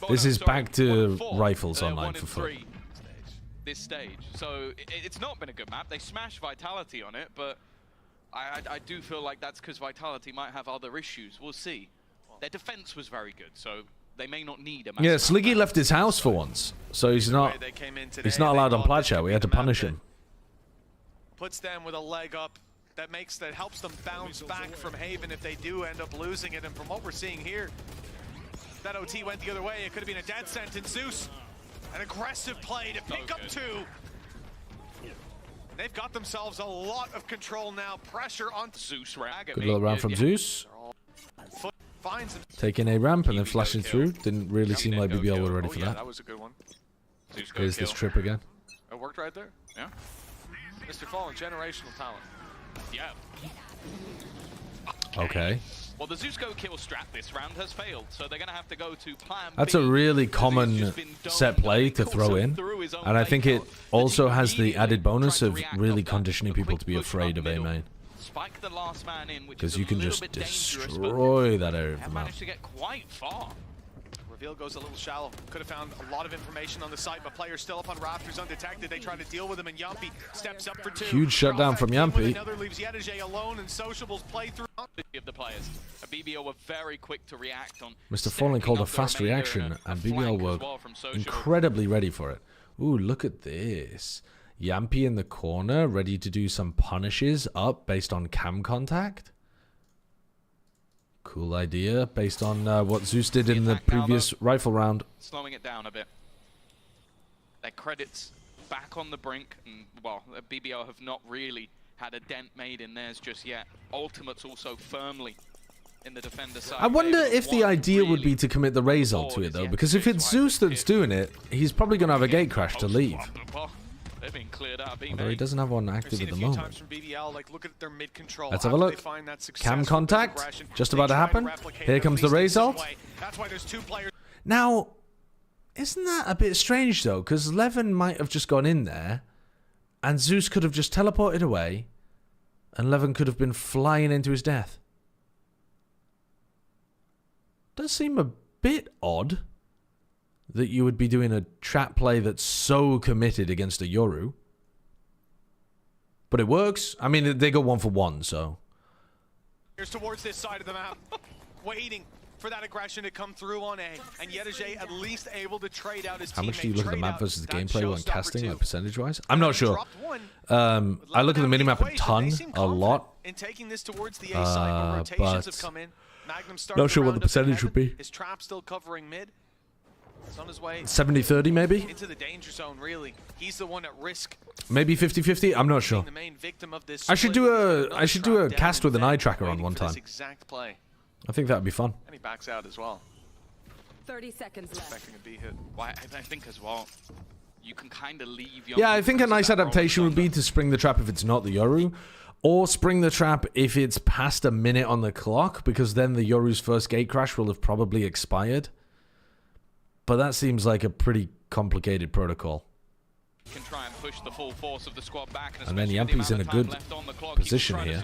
This is back to 1 and 4, rifles they're online 1 for and FUT. 3 this stage. So it's not been a good map. They smashed Vitality on it, but I do feel like that's because Vitality might have other issues. We'll see. Their defense was very good, so they may not need a Yeah, massive Sliggy map. left his house for once, so he's not They came in today, he's not they allowed on thought Plat this Chat. could We be had to the map punish that him. Puts them with a leg up that helps them bounce back from Haven if they do end up losing it. And from what we're seeing here, that OT went the other way. It could have been a death sentence. Zeus, an aggressive play to pick up 2. They've got themselves a lot of control now. Pressure on Zeus rag. Good little round from Zeus. FUT. Finds him. Taking a ramp and then flashing through. Didn't really seem like BBL were ready for Yeah, that. that was a good one. Here's this trip again. It worked right there. Yeah. Mr. Fallen, generational talent. Yeah. Okay. Well, the Zeus go kill strat this round has failed, so they're going to have to go to plan That's B. a really Zeus common just been set domed, play and to he throw also in, threw his own and I think it lane out. also The has the immediately added bonus tried to of react really off that. conditioning A people quick to be push afraid up of A middle. main. Spike the last man in, which Because is you a can little just bit dangerous, but destroy that area of have the map. managed to get quite far. Reveal goes a little shallow. Could have found a lot of information on the site, but players still up on Raptors undetected. They try to deal with him, and Yumpy steps up for 2. Huge shutdown from Profek in with Yumpy. another leaves Yedajay alone, and Sociable's playthrough. of the players. BBL were very quick to react on. Mr. Falling called a fast reaction, and BBL were incredibly ready for it. Ooh, look at this. Yampy in the corner, ready to do some punishes up based on cam contact. Cool idea, based on what Zeus did in the previous rifle round. Slowing it down a bit. Their credits back on the brink, and well, BBL have not really had a dent made in theirs just yet. Ultimate's also firmly in the defender side. I wonder if the idea would be to commit the Raze ult to it though, because if it's Zeus that's doing it, he's probably going to have a gate crash to leave. They've been cleared out. Although he doesn't have one active at the moment. Look at their mid control. Let's have a look. Cam contact, just about to happen. Here comes the Raze ult. Now, isn't that a bit strange though? Because Levin might have just gone in there, and Zeus could have just teleported away, and Levin could have been flying into his death. Does seem a bit odd that you would be doing a trap play that's so committed against a Yoru. But it works. I mean, they go 1 for 1, so. Here's towards this side of the map, waiting for that aggression to come through on A, and Yedajay at least able to trade out his teammate. How much do you look at the map versus the gameplay when casting, like percentage-wise? I'm not sure. I look at the minimap a ton, a lot. In taking this towards the A side, where rotations have come in. Not sure what the percentage would be. His trap still covering mid. He's on his way 70-30 maybe? into the danger zone, really. He's the one at risk. Maybe 50-50? I'm not sure. The main victim of this I should do a cast with an eye tracker on one time. Exact play. I think that'd be fun. And he backs out as well. 30 seconds left. Expecting a B hit. Well, I think as well, you can kind of leave. Yeah, I think a nice adaptation would be to spring the trap if it's not the Yoru, or spring the trap if it's past a minute on the clock, because then the Yoru's first gate crash will have probably expired. But that seems like a pretty complicated protocol. Can try and push the full force of the squad back, and then Yampy's in a good position here.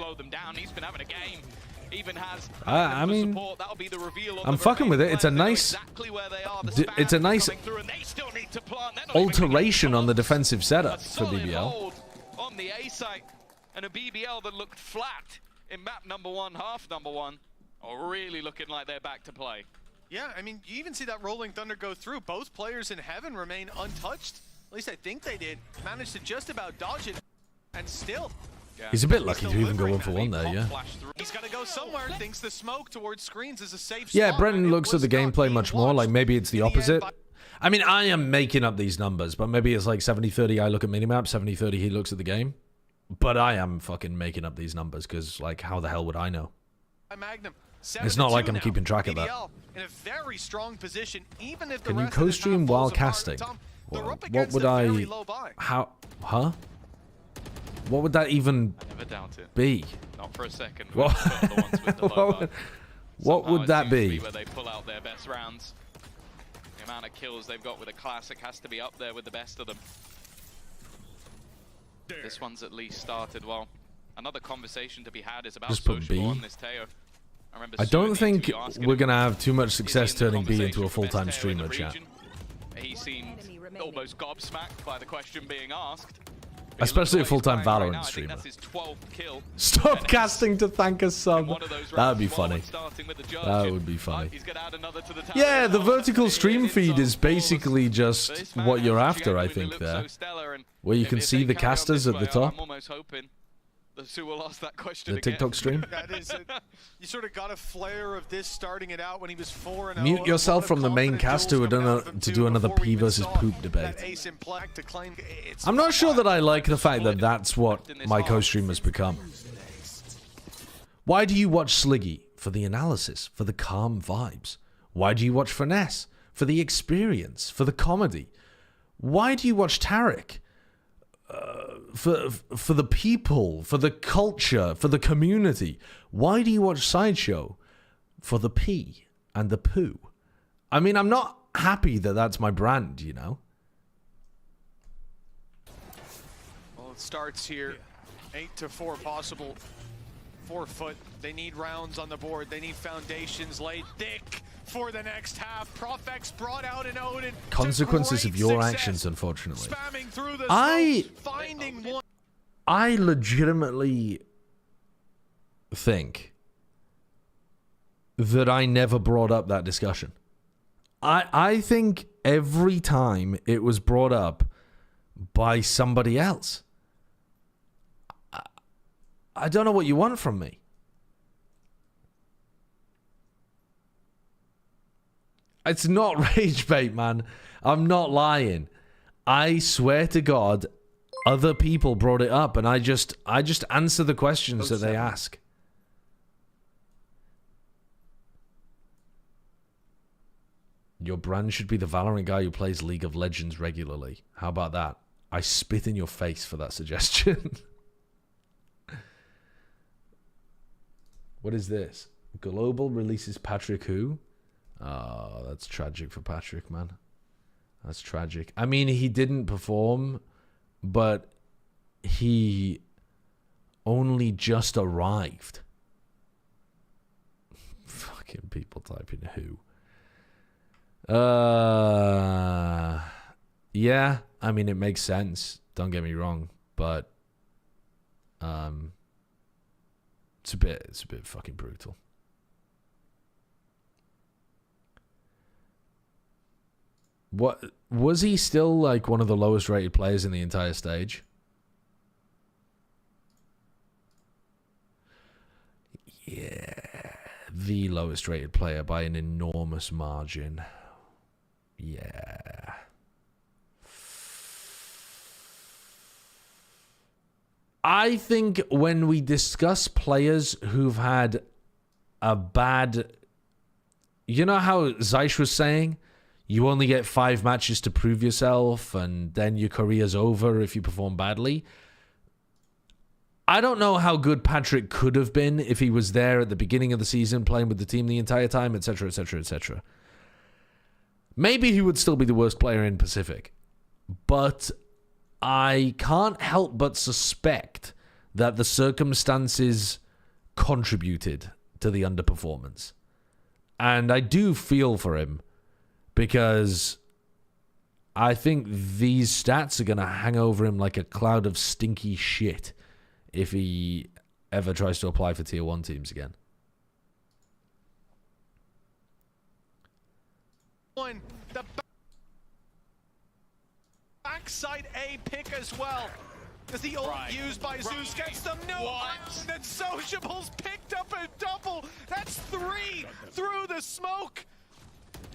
He's been having a game. Even has I mean, I'm fucking with it. It's a nice, alteration on the defensive setup for BBL. On the A site, and a BBL that looked flat in map number 1, half number 1, are really looking like they're back to play. Yeah, I mean, you even see that Rolling Thunder go through. Both players in Heaven remain untouched. At least I think they did. Managed to just about dodge it, and still. Yeah. He's a bit lucky to even go 1 for 1 there, yeah. He's got to go somewhere. Thinks the smoke towards screens is a safe yeah, spot. Brenton looks at the gameplay much more. Like, maybe it's the opposite. I mean, I am making up these numbers, but maybe it's like 70-30 I look at minimap, 70-30 he looks at the game. But I am fucking making up these numbers, because, like, how the hell would I know? It's not like I'm keeping track of that. In a very strong position, even if the Can you co-stream while casting? What would I... How... Huh? What would that even be? Not for a second. What would that be? Where they pull out their best rounds. The amount of kills they've got with a classic has to be up there with the best of them. This one's at least started well. Another conversation to be had is about social on this Teo. I don't think we're going to have too much success turning B into a full-time streamer, chat. He seemed almost gobsmacked by the question being asked. Especially a full-time Valorant streamer. Stop casting to thank a sub. That would be funny. That would be funny. Yeah, the vertical stream feed is basically just what you're after, I think, there. Where you can see the casters at the top. The TikTok stream. You sort of got a flare of this starting it out when he was 4-0. Mute yourself from the main cast to do another P versus poop debate. I'm not sure that I like the fact that that's what my co-streamers become. Why do you watch Sliggy? For the analysis, for the calm vibes. Why do you watch Finesse? For the experience, for the comedy. Why do you watch Tarek? For the people, for the culture, for the community. Why do you watch Sideshow? For the P and the poo. I mean, I'm not happy that that's my brand, you know? Well, it starts here. 8-4 possible. 4 foot. They need rounds on the board. They need foundations laid thick for the next half. Profex brought out an Odin. Consequences of your actions, unfortunately. Spamming through the I legitimately think that I never brought up that discussion. I think every time it was brought up by somebody else. I don't know what you want from me. It's not rage bait, man. I'm not lying. I swear to God, other people brought it up, and I just answer the questions that they ask. Your brand should be the Valorant guy who plays League of Legends regularly. How about that? I spit in your face for that suggestion. What is this? Global releases Patrick who? Oh, that's tragic for Patrick, man. That's tragic. I mean, he didn't perform, but he only just arrived. Fucking people typing who. Yeah, I mean, it makes sense. Don't get me wrong, but it's a bit fucking brutal. What was he still like one of the lowest rated players in the entire stage? Yeah, the lowest rated player by an enormous margin. Yeah. I think when we discuss players who've had a bad... You know how Zeish was saying? You only get 5 matches to prove yourself, and then your career's over if you perform badly. I don't know how good Patrick could have been if he was there at the beginning of the season, playing with the team the entire time, etc., etc., etc. Maybe he would still be the worst player in Pacific. But I can't help but suspect that the circumstances contributed to the underperformance. And I do feel for him, because I think these stats are going to hang over him like a cloud of stinky shit if he ever tries to apply for Tier 1 teams again. The backside A pick as well. As the ult used by Zeus gets them then Sociable's picked up a double. That's 3 through the smoke.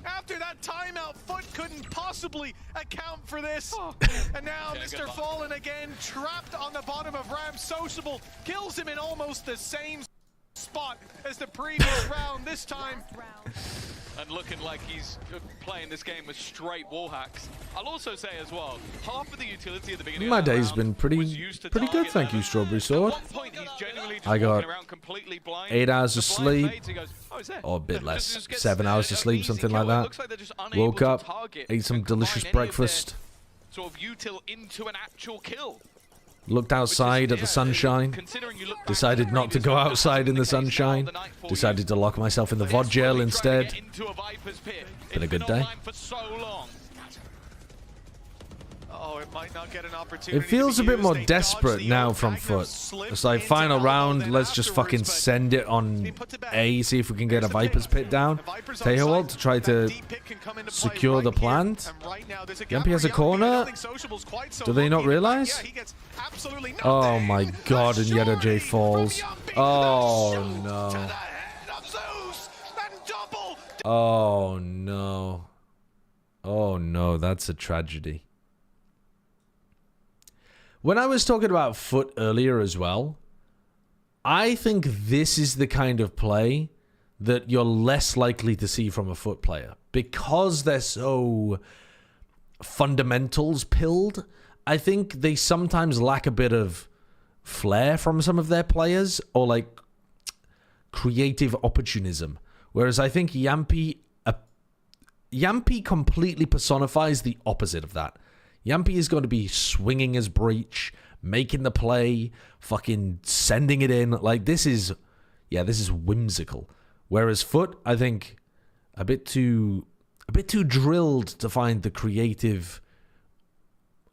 After that timeout, FUT couldn't possibly account for this. And now Mr. Fallen again trapped on the bottom of Ram. Sociable kills him in almost the same spot as the previous round this time. And looking like he's playing this game with straight wall hacks. I'll also say as well, half of the utility at the beginning My of the day's round been pretty good, thank you, Strawberry Sword. I got 8 hours of sleep, or a bit less, 7 hours of sleep, something like that. Woke up, ate some delicious breakfast, sort of util into an actual kill. looked outside at the sunshine, decided not to go outside in the sunshine, decided to lock myself in the VOD jail instead. Been a good day. Oh, it might not get an opportunity. It feels a bit more desperate now from FUT. It's like, final round, let's just fucking send it on A, see if we can get a Viper's Pit down. Tejolt to try to secure the plant. Yampi has a corner. Do they not realize? Oh my god, and Yeta J falls. Oh no. Oh no. Oh no, that's a tragedy. When I was talking about FUT earlier as well, I think this is the kind of play that you're less likely to see from a FUT player. Because they're so fundamentals pilled, I think they sometimes lack a bit of flair from some of their players, or like creative opportunism. Whereas I think Yampi completely personifies the opposite of that. Yampi is going to be swinging his breach, making the play, fucking sending it in. Like, this is whimsical. Whereas FUT, I think, a bit too drilled to find the creative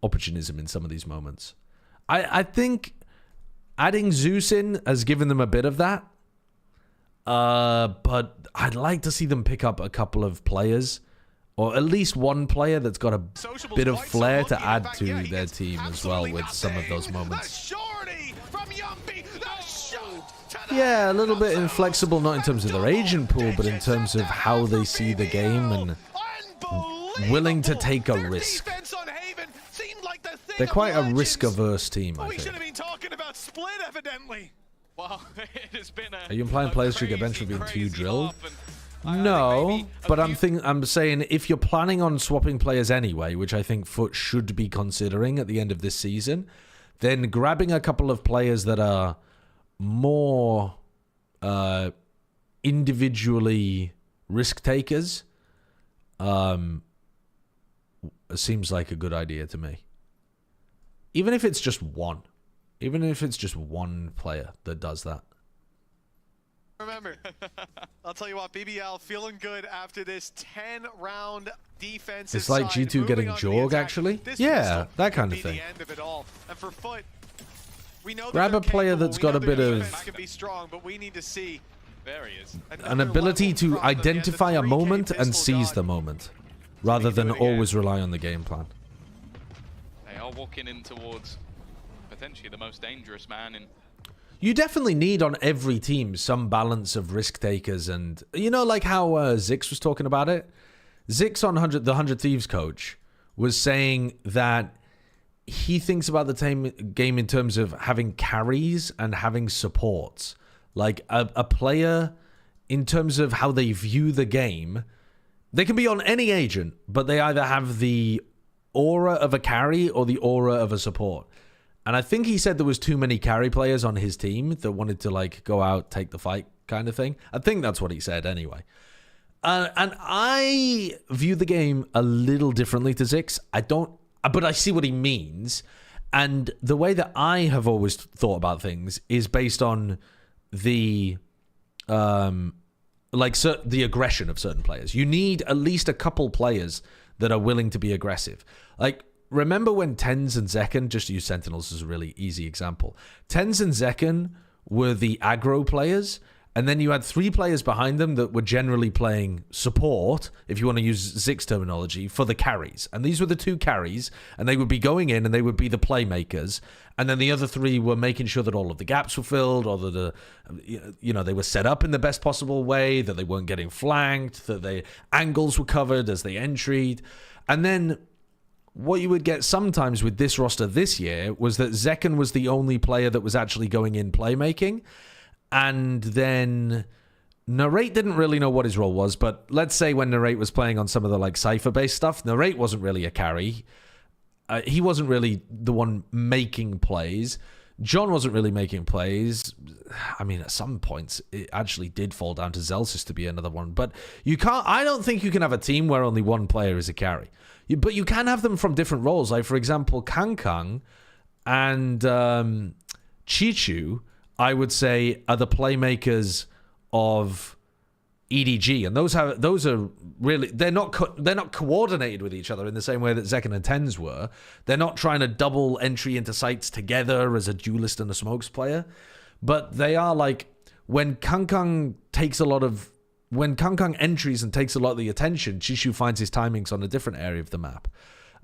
opportunism in some of these moments. I think adding Zeus in has given them a bit of that. But I'd like to see them pick up a couple of players, or at least one player that's got a bit of flair to add to their team as well with some of those moments. Yeah, a little bit inflexible, not in terms of their agent pool, but in terms of how they see the game and willing to take a risk. They're quite a risk-averse team, I think. Well, it has been Are you implying players should get benched for being too drilled? No, but I'm saying if you're planning on swapping players anyway, which I think FUT should be considering at the end of this season, then grabbing a couple of players that are more individually risk takers seems like a good idea to me. Even if it's just one. Even if it's just one player that does that. Remember, I'll tell you what, BBL feeling good after this 10-round defensive. It's like G2 getting Jorg, actually. Yeah, that kind of thing. The end of it all. And for FUT, we know grab a player that's got a bit of can be strong, but we need to see an ability to identify a moment and seize the moment, rather than always rely on the game plan. They are walking in towards potentially the most dangerous man in. You definitely need on every team some balance of risk takers, and you know, like how Zix was talking about it. Zix on the 100 Thieves coach was saying that he thinks about the game in terms of having carries and having supports. Like a player, in terms of how they view the game, they can be on any agent, but they either have the aura of a carry or the aura of a support. And I think he said there was too many carry players on his team that wanted to like go out, take the fight kind of thing. I think that's what he said anyway. And I view the game a little differently to Zix. But I see what he means. And the way that I have always thought about things is based on the the aggression of certain players. You need at least a couple players that are willing to be aggressive. Like, remember when Tens and Zekken, just to use Sentinels as a really easy example, Tens and Zekken were the aggro players, and then you had 3 players behind them that were generally playing support, if you want to use Zix terminology, for the carries. And these were the 2 carries, and they would be going in and they would be the playmakers, and then the other 3 were making sure that all of the gaps were filled, or that they were set up in the best possible way, that they weren't getting flanked, that the angles were covered as they entried. And then what you would get sometimes with this roster this year was that Zekken was the only player that was actually going in playmaking. And then Narrate didn't really know what his role was, but let's say when Narrate was playing on some of the like Cypher-based stuff, Narrate wasn't really a carry. He wasn't really the one making plays. John wasn't really making plays. I mean, at some points, it actually did fall down to Zelsis to be another one. But you can't. I don't think you can have a team where only one player is a carry. But you can have them from different roles. Like, for example, Kang and Chichu, I would say, are the playmakers of EDG, and those are really they're not coordinated with each other in the same way that Zekken and Tens were. They're not trying to double entry into sites together as a duelist and a smokes player, but they are like when Kang entries and takes a lot of the attention, Chishu finds his timings on a different area of the map.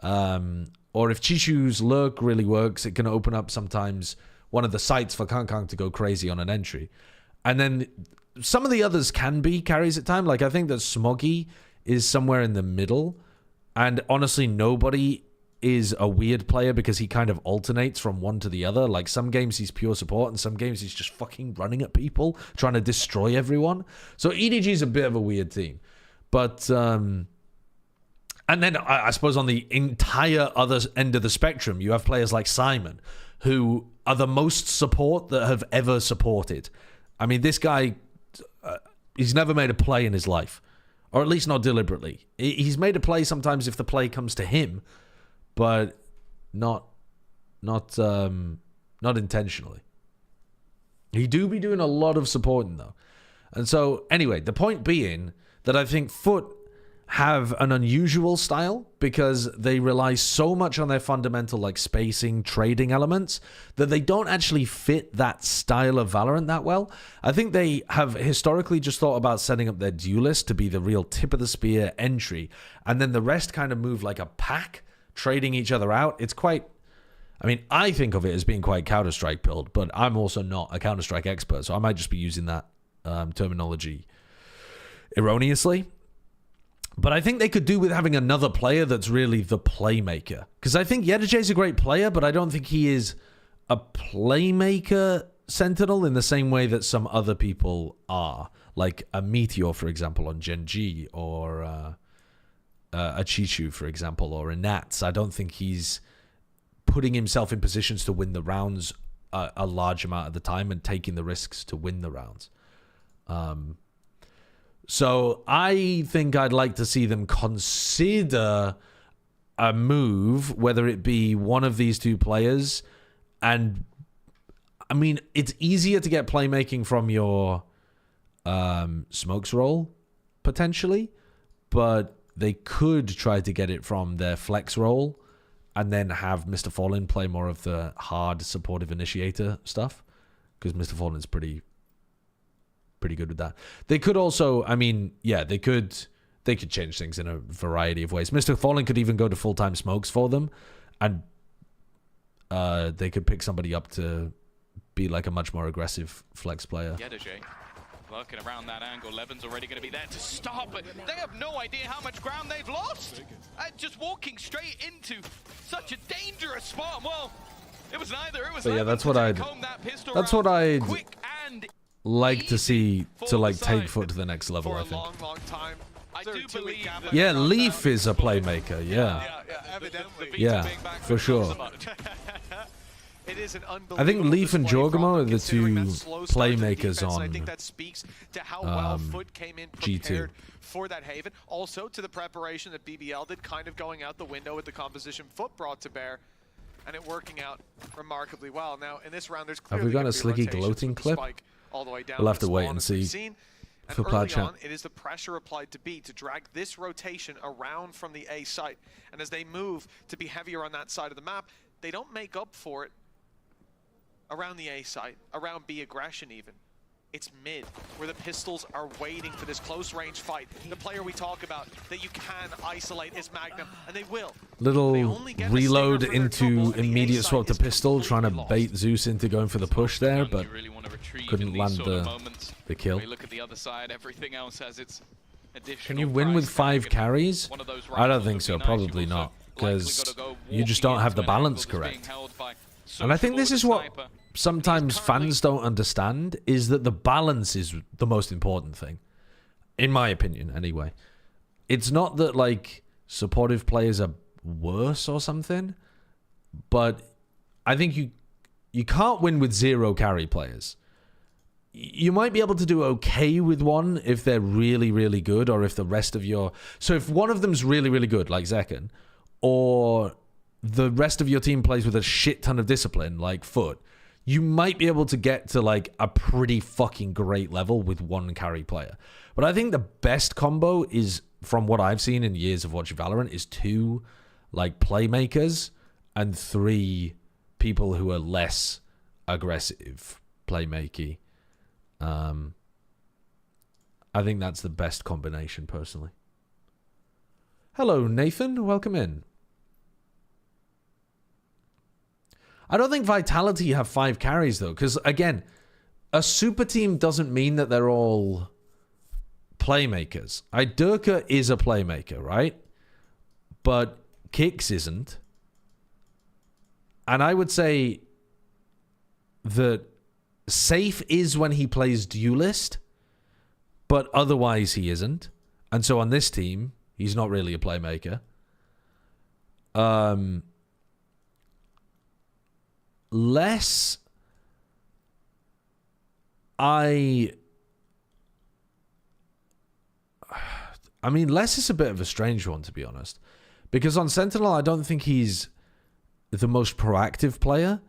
Or if Chishu's lurk really works, it can open up sometimes one of the sites for Kang to go crazy on an entry. And then some of the others can be carries at time. Like, I think that Smoggy is somewhere in the middle. And honestly, nobody is a weird player because he kind of alternates from one to the other. Like, some games he's pure support and some games he's just fucking running at people, trying to destroy everyone. So EDG is a bit of a weird team. But, and then I suppose on the entire other end of the spectrum, you have players like Simon, who are the most support that have ever supported. I mean, this guy, he's never made a play in his life, or at least not deliberately. He's made a play sometimes if the play comes to him, but not intentionally. He do be doing a lot of supporting though. And so, anyway, the point being that I think FUT have an unusual style because they rely so much on their fundamental like spacing, trading elements that they don't actually fit that style of Valorant that well. I think they have historically just thought about setting up their duelist to be the real tip of the spear entry, and then the rest kind of move like a pack, trading each other out. It's quite, I mean, I think of it as being quite Counter-Strike build, but I'm also not a Counter-Strike expert, so I might just be using that terminology erroneously. But I think they could do with having another player that's really the playmaker. Because I think Yedijay's a great player, but I don't think he is a playmaker Sentinel in the same way that some other people are. Like a Meteor, for example, on Gen G, or a Chichu, for example, or a Nats. I don't think he's putting himself in positions to win the rounds a large amount of the time and taking the risks to win the rounds. So I think I'd like to see them consider a move, whether it be one of these two players. And I mean, it's easier to get playmaking from your smokes role, potentially, but they could try to get it from their flex role and then have Mr. Fallen play more of the hard supportive initiator stuff, because Mr. Fallen's pretty good with that. They could also, I mean, yeah, they could change things in a variety of ways. Mr. Fallen could even go to full-time smokes for them, and they could pick somebody up to be like a much more aggressive flex player. Yedijay working around that angle. Levin's already going to be there to stop, but they have no idea how much ground they've lost. Just walking straight into such a dangerous spot. Well, it was neither. It was. But yeah, that's what I'd like to see to like take FUT to the next level. I think. I do believe yeah, Leaf is a playmaker. Yeah, for sure. It is an I think Leaf and Jorgamo are the two playmakers on I think that speaks to how well FUT came in prepared G2 for that Haven. Also to the preparation that BBL did, kind of going out the window with the composition FUT brought to bear, and it working out remarkably well. Now in this round, there's clearly have we got a Slicky gloating clip? All the way down. We'll have to wait and see for Plat Chat. It is the pressure applied to B to drag this rotation around from the A site, and as they move to be heavier on that side of the map, they don't make up for it around the A site, around B aggression even. It's mid, where the pistols are waiting for this close range fight. The player we talk about that you can isolate is Magnum, and they will. Little reload into immediate swap to pistol, trying to bait Zeus into going for the push there, but couldn't land the kill. Look at the other side, everything else has its additional. Can you win with 5 carries? I don't think so, probably not, because you just don't have the balance correct. And I think this is what sometimes fans don't understand, is that the balance is the most important thing. In my opinion, anyway. It's not that, like, supportive players are worse or something, but I think you can't win with 0 carry players. You might be able to do okay with one if they're really, really good, or if the rest of your... So if one of them's really, really good, like Zekken, or the rest of your team plays with a shit ton of discipline, like FUT, you might be able to get to like a pretty fucking great level with 1 carry player. But I think the best combo is, from what I've seen in years of watching Valorant, is 2 like playmakers and 3 people who are less aggressive playmaky. I think that's the best combination, personally. Hello, Nathan. Welcome in. I don't think Vitality have 5 carries, though, because, again, a super team doesn't mean that they're all playmakers. Durka is a playmaker, right? But Kix isn't. And I would say that Safe is when he plays Duelist, but otherwise he isn't. And so on this team, he's not really a playmaker. Less, I mean, Less is a bit of a strange one, to be honest. Because on Sentinel, I don't think he's the most proactive player,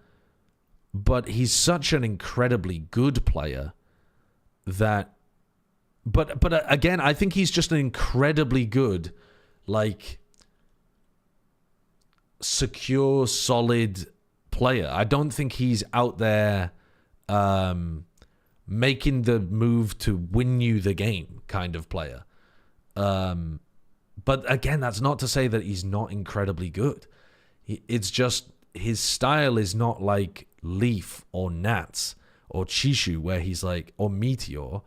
but he's such an incredibly good player that But again, I think he's just an incredibly good, like, secure, solid player. I don't think he's out there making the move to win you the game kind of player. But again, that's not to say that he's not incredibly good. It's just his style is not like Leaf or Nats or Chishu, where he's like, or Meteor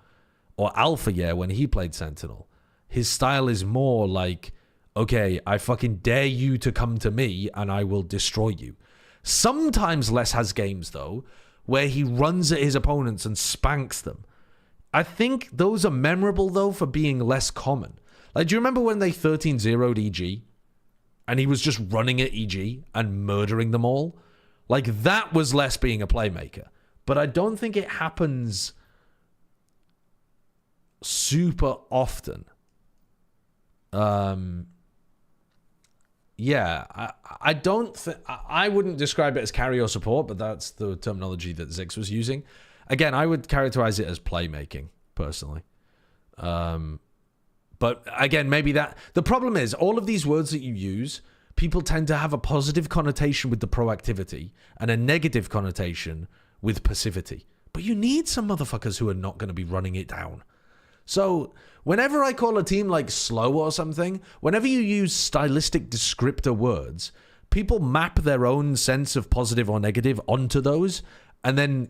or Alpha, yeah, when he played Sentinel. His style is more like, okay, I fucking dare you to come to me and I will destroy you. Sometimes Les has games, though, where he runs at his opponents and spanks them. I think those are memorable, though, for being less common. Like, do you remember when they 13-0'd EG? And he was just running at EG and murdering them all? Like, that was Les being a playmaker. But I don't think it happens super often. Yeah, I don't think... I wouldn't describe it as carry or support, but that's the terminology that Zix was using. Again, I would characterize it as playmaking, personally. But again, maybe that... The problem is, all of these words that you use, people tend to have a positive connotation with the proactivity and a negative connotation with passivity. But you need some motherfuckers who are not going to be running it down. So, whenever I call a team like slow or something, whenever you use stylistic descriptor words, people map their own sense of positive or negative onto those, and then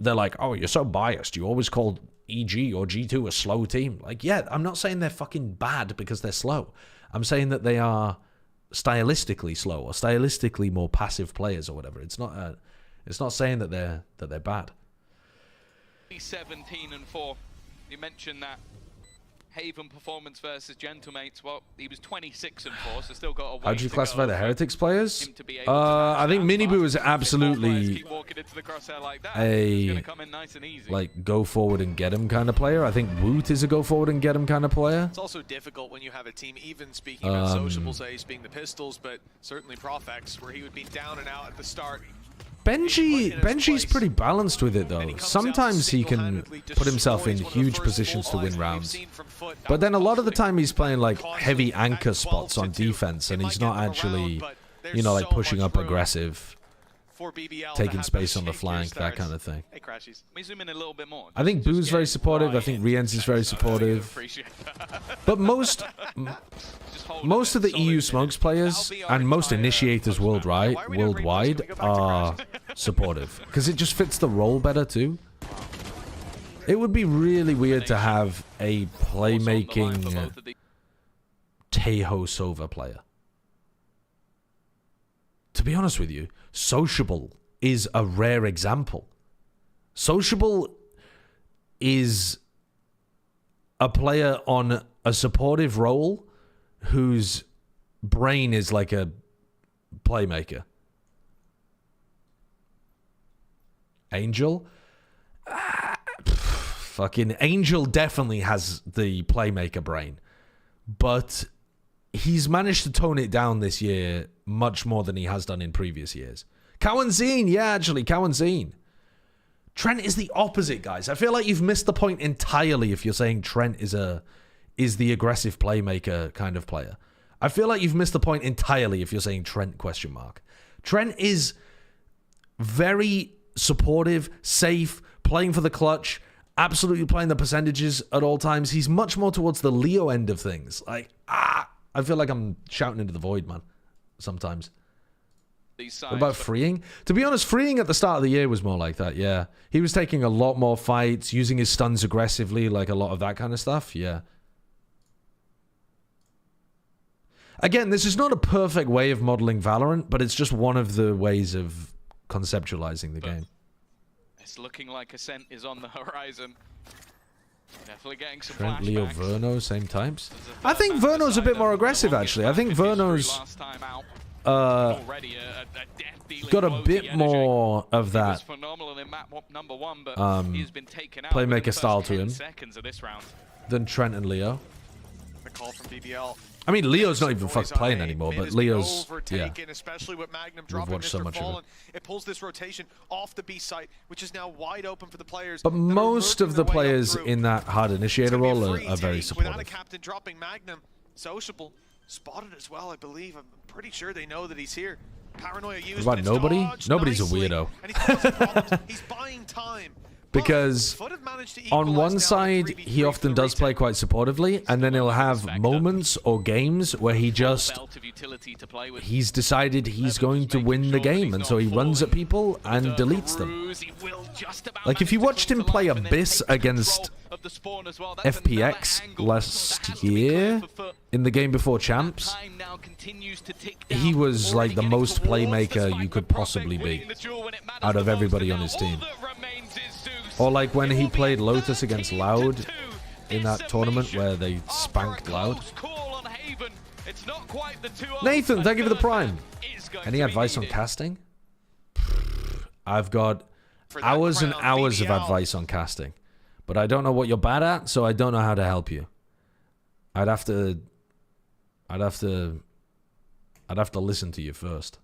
they're like, oh, you're so biased. You always called EG or G2 a slow team. Like, yeah, I'm not saying they're fucking bad because they're slow. I'm saying that they are stylistically slow or stylistically more passive players or whatever. It's not saying that they're bad. 17-4. You mentioned that Haven performance versus Gentlemates. Well, he was 26-4, so still got a way. How do you classify the Heretics players? I think Miniboo is absolutely like go forward and get him kind of player. I think Woot is a go forward and get him kind of player. It's also difficult when you have a team, even speaking of Sociables Ace being the Pistols, but certainly Profex, where he would be down and out at the start. Benji's pretty balanced with it, though. Sometimes he can put himself in huge positions to win rounds. But then a lot of the time he's playing like heavy anchor spots on defense, and he's not actually, you know, like pushing up aggressive, taking space on the flank, that kind of thing. I think Boo's very supportive. I think Rienz is very supportive. But most of the EU Smokes players and most initiators worldwide are supportive because it just fits the role better too. It would be really weird to have a playmaking Tejo Sova player. To be honest with you, Sociable is a rare example. Sociable is a player on a supportive role whose brain is like a playmaker. Angel? Fucking Angel definitely has the playmaker brain. But he's managed to tone it down this year much more than he has done in previous years. Cowanzine, yeah, actually, Cowanzine. Trent is the opposite, guys. I feel like you've missed the point entirely if you're saying Trent is the aggressive playmaker kind of player. I feel like you've missed the point entirely if you're saying Trent ? Trent is very supportive, safe, playing for the clutch, absolutely playing the percentages at all times. He's much more towards the Leo end of things. Like, I feel like I'm shouting into the void, man, sometimes. What about Freeing? To be honest, Freeing at the start of the year was more like that, yeah. He was taking a lot more fights, using his stuns aggressively, like a lot of that kind of stuff, yeah. Again, this is not a perfect way of modeling Valorant, but it's just one of the ways of conceptualizing the game. It's looking like Ascent is on the horizon. Definitely getting some Trent, flashbacks. Leo, Verno, same types. I think Verno's a bit more aggressive, actually. I think Verno's got a bit more of that playmaker style to him than Trent and Leo. The call from BBL. I mean, Leo's not even fucking playing anymore, but Leo's, yeah. Especially with Magnum We've dropping watched so Mr. much of Fallen. It pulls this rotation off the B site, which is now wide open for the players. But most of the players in that hard initiator role are very supportive. Without a captain dropping Magnum, Sociable spotted as well, I believe. I'm pretty sure they know that he's here. Paranoia used. What about nobody? Nobody's a weirdo. And he's causing problems. He's buying time. Because on one side, he often does play quite supportively, and then he'll have moments or games where he just... He's decided he's going to win the game, and so he runs at people and deletes them. Like, if you watched him play Abyss against FPX last year, in the game before Champs, he was like the most playmaker you could possibly be out of everybody on his team. Or like when he played Lotus against Loud in that tournament where they spanked Loud. Nathan, thank you for the Prime. Any advice on casting? I've got hours and hours of advice on casting. But I don't know what you're bad at, so I don't know how to help you. I'd have to listen to you first.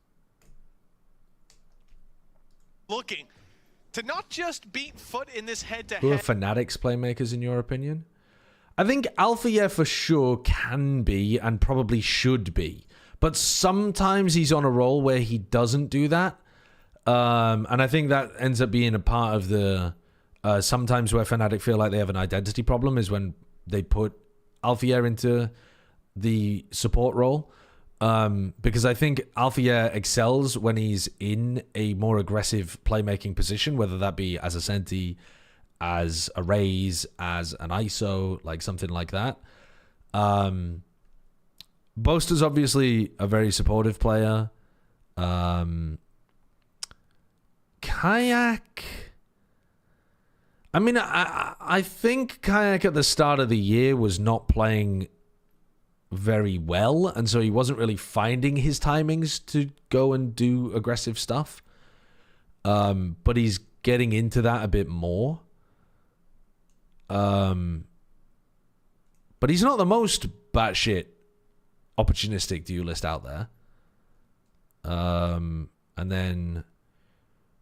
Looking to not just beat FUT in this head-to-head. Who are Fnatic's playmakers in your opinion? I think Alpha for sure can be and probably should be. But sometimes he's on a roll where he doesn't do that. And I think that ends up being a part of the... sometimes where Fnatic feel like they have an identity problem is when they put Alpha into the support role. Because I think Alpha excels when he's in a more aggressive playmaking position, whether that be as a Senti, as a Raze, as an ISO, like something like that. Boaster's obviously a very supportive player. Kayak... I mean, I think Kayak at the start of the year was not playing very well, and so he wasn't really finding his timings to go and do aggressive stuff. But he's getting into that a bit more. But he's not the most batshit opportunistic duelist out there. And then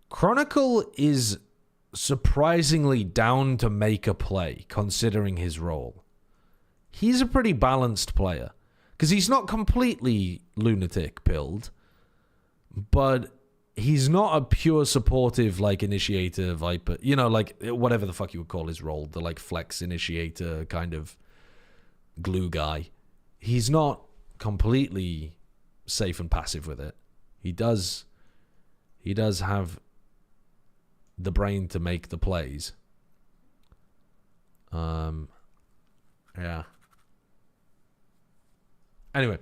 Chronicle is surprisingly down to make a play, considering his role. He's a pretty balanced player. Because he's not completely lunatic pilled, but he's not a pure supportive, like, initiator, Viper. You know, like, whatever the fuck you would call his role. The, like, flex initiator kind of glue guy. He's not completely safe and passive with it. He does have the brain to make the plays. Yeah. Anyway,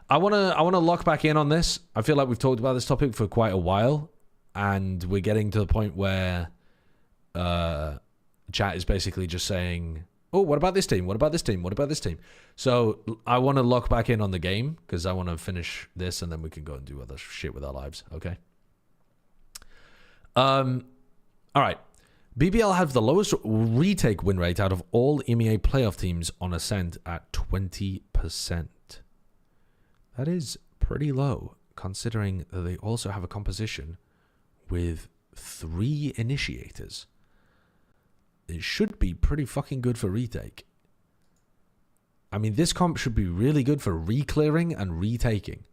I wanna lock back in on this. I feel like we've talked about this topic for quite a while, and we're getting to the point where chat is basically just saying, "Oh, what about this team? What about this team? What about this team?" So I want to lock back in on the game because I want to finish this, and then we can go and do other shit with our lives. Okay. All right. BBL have the lowest retake win rate out of all EMEA playoff teams on Ascent at 20%. That is pretty low, considering that they also have a composition with 3 initiators. It should be pretty fucking good for retake. I mean, this comp should be really good for re-clearing and retaking.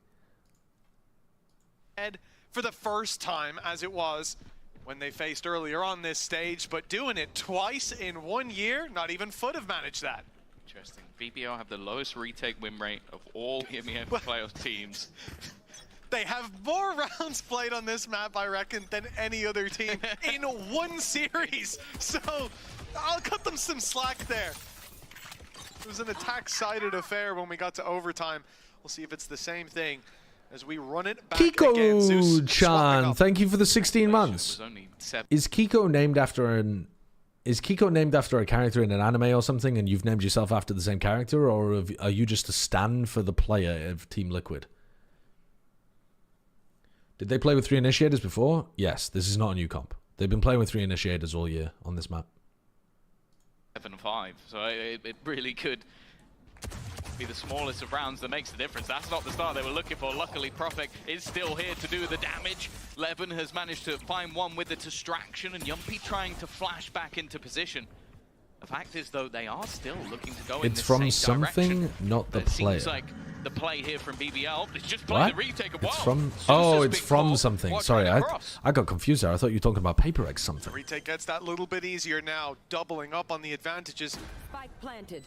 For the first time, as it was when they faced earlier on this stage, but doing it twice in 1 year, not even FUT have managed that. Interesting. BBL have the lowest retake win rate of all EMEA playoff teams. They have more rounds played on this map, I reckon, than any other team in 1 series. So I'll cut them some slack there. It was an attack-sided affair when we got to overtime. We'll see if it's the same thing as we run it back again. Kiko-chan, thank you for the 16 months. Is Kiko named after a character in an anime or something, and you've named yourself after the same character, or are you just a stan for the player of Team Liquid? Did they play with 3 initiators before? Yes, this is not a new comp. They've been playing with 3 initiators all year on this map. 7-5, so it really could be the smallest of rounds that makes the difference. That's not the start they were looking for. Luckily, Profek is still here to do the damage. Levin has managed to find one with the distraction, and Yumpy trying to flash back into position. The fact is, though, they are still looking to go in this same something, direction. not the player. Seems like the play here from BBL is just playing the retake. It's from... Oh, it's from something. Sorry, I got confused there. I thought you were talking about Paper X something. The retake gets that little bit easier now, doubling up on the advantages. Spike planted.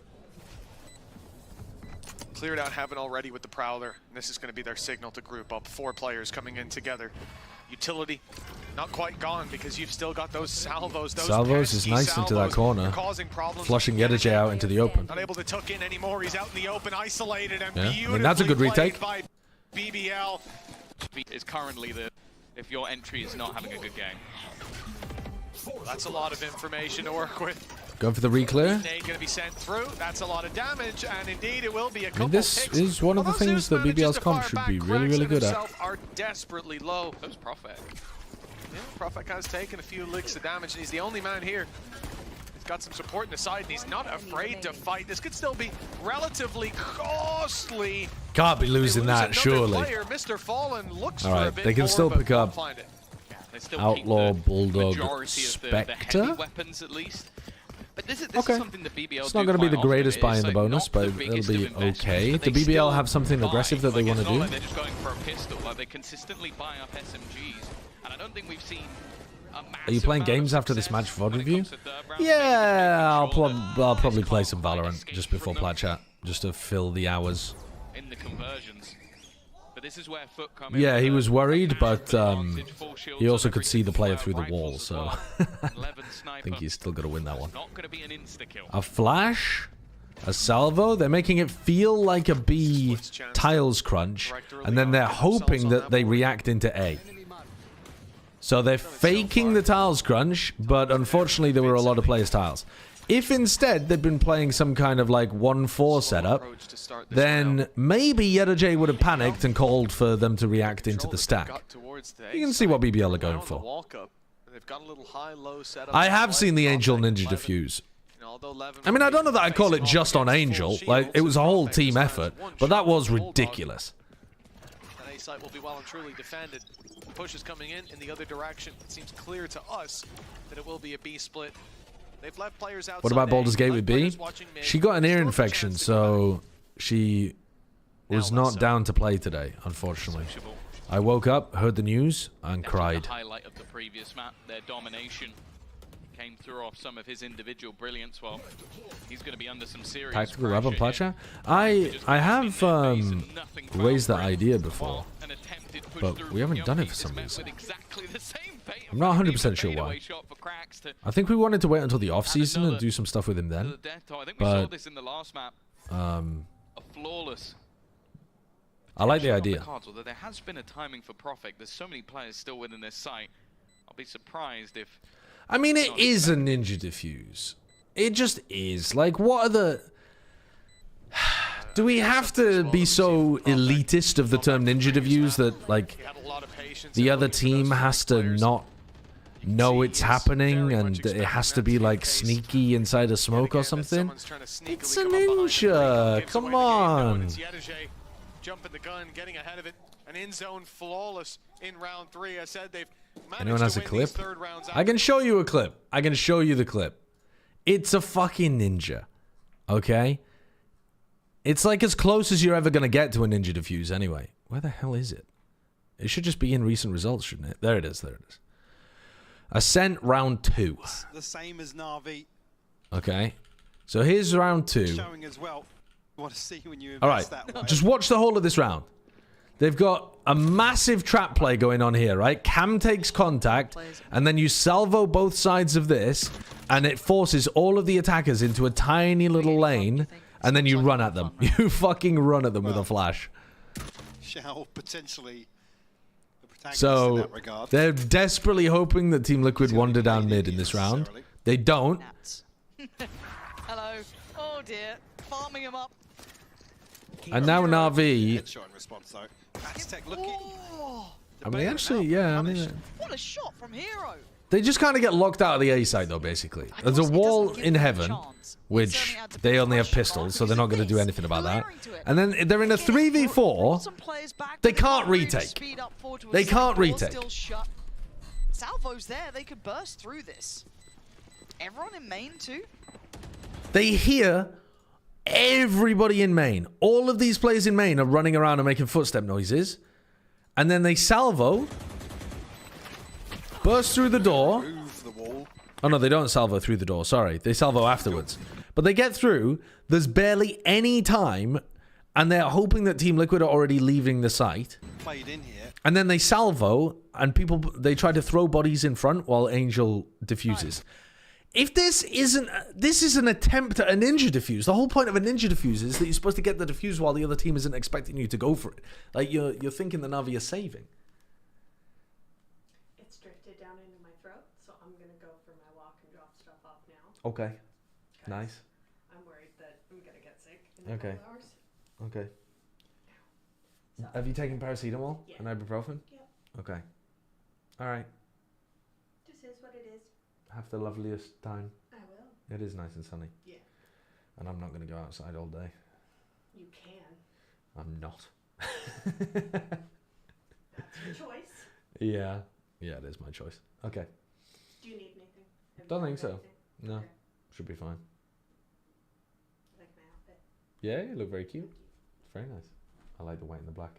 Cleared out Heaven already with the Prowler. And this is going to be their signal to group up. 4 players coming in together. Utility not quite gone because you've still got those salvos. Those salvos is nice into that corner, flushing Yedajay out into the open. Not able to tuck in anymore. He's out in the open, isolated, and I mean, that's a good retake. By BBL. Is currently the if your entry is not having a good game. That's a lot of information to work with. Going for the re-clear. Going to be sent through. That's a lot of damage, and indeed it will be a couple. I mean, this is one of the things that BBL's comp should be really, really good at. Are desperately low. Those Profek. Yeah, Profek has taken a few licks of damage, and he's the only man here. He's got some support in the side, and he's not afraid to fight. This could still be relatively costly. Can't be losing that, surely. Player, Mr. Fallen looks all for right, a bit they can more, still pick up Outlaw, Bulldog, Spectre. Weapons at least. But this is okay. Something that BBL it's not going to be the greatest buy in the bonus, but it'll be okay. Do BBL have something aggressive that they want to do? Like they're just going for a pistol. Like they consistently buy up SMGs, and I don't think we've seen. Are you playing games after this match VOD review? Yeah, I'll probably play some Valorant just before Plat Chat, just to fill the hours. In the conversions. But this is where FUT come yeah, he was worried, but he also could see the player through the wall, so I think he's still going to win that one. A flash, a salvo. They're making it feel like a B tiles crunch, and then they're hoping that they react into A. So they're faking the tiles crunch, but unfortunately there were a lot of players' tiles. If instead they'd been playing some kind of like 1-4 setup, then maybe Yedajay would have panicked and called for them to react into the stack. You can see what BBL are going for. I have seen the Angel Ninja defuse. I mean, I don't know that I'd call it just on Angel. Like, it was a whole team effort, but that was ridiculous. That A site will be well and truly defended. Push is coming in the other direction. It seems clear to us that it will be a B split. They've left players outside. What about Baldur's Gate with B? She got an ear infection, so she was not down to play today, unfortunately. I woke up, heard the news, and cried. The highlight of the previous map, their domination came through off some of his individual brilliance. Well, he's going to be under some serious tactical lab on Plat Chat. I have raised that idea before, but we haven't done it for some reason. I'm not 100% sure why. I think we wanted to wait until the off-season and do some stuff with him then. But I like the idea. Although there has been a timing for Profek, there's so many players still within this site. I'll be surprised if... I mean, it is a ninja defuse. It just is. Like, what are the... Do we have to be so elitist of the term ninja defuse that, like, the other team has to not know it's happening and it has to be, like, sneaky inside a smoke or something? It's a ninja. Come on. Jumping the gun, getting ahead of it, an in-zone flawless in round 3. I said they've Anyone has a clip? I can show you a clip. I can show you the clip. It's a fucking ninja. Okay? It's like as close as you're ever going to get to a ninja defuse anyway. Where the hell is it? It should just be in recent results, shouldn't it? There it is. There it is. Ascent round 2. The same as Na'Vi. Okay. So here's round 2. Showing as well. Want to see when you all right, just watch the whole of this round. They've got a massive trap play going on here, right? Cam takes contact, and then you salvo both sides of this, and it forces all of the attackers into a tiny little lane, and then you run at them. You fucking run at them with a flash. Shall potentially the protagonist so in that regard. They're desperately hoping that Team Liquid wander down mid in this round. They don't. Hello. Oh dear. Farming him up. And now Na'Vi. Oh. I mean, actually, yeah. I mean, what a shot from Hero. They just kind of get locked out of the A side, though, basically. There's a wall in heaven, which they only have pistols, so they're not going to do anything about that. And then they're in a 3v4. They can't retake. They can't retake. Salvo's there. They could burst through this. Everyone in main, too? They hear everybody in main. All of these players in main are running around and making footstep noises. And then they salvo. Burst through the door. Oh, no, they don't salvo through the door. Sorry. They salvo afterwards. But they get through. There's barely any time. And they're hoping that Team Liquid are already leaving the site. Played in here. And then they salvo. And they try to throw bodies in front while Angel defuses. If this is an attempt at a ninja defuse. The whole point of a ninja defuse is that you're supposed to get the defuse while the other team isn't expecting you to go for it. Like, you're thinking the Na'Vi are saving. It's drifted down into my throat, so I'm going to go for my walk and drop stuff off now. Okay. Nice. I'm worried that I'm going to get sick in a couple hours. Okay. So, Have you taken paracetamol and ibuprofen? Yep. Okay. All right. This is what it is. Have the loveliest time. I will. It is nice and sunny. Yeah. And I'm not going to go outside all day. You can. I'm not. That's your choice. Yeah. Yeah, it is my choice. Okay. Do you need anything? Don't think so. Anything? No. Okay. Should be fine. Like my outfit. Yeah, you look very cute. It's very nice. I like the white and the black.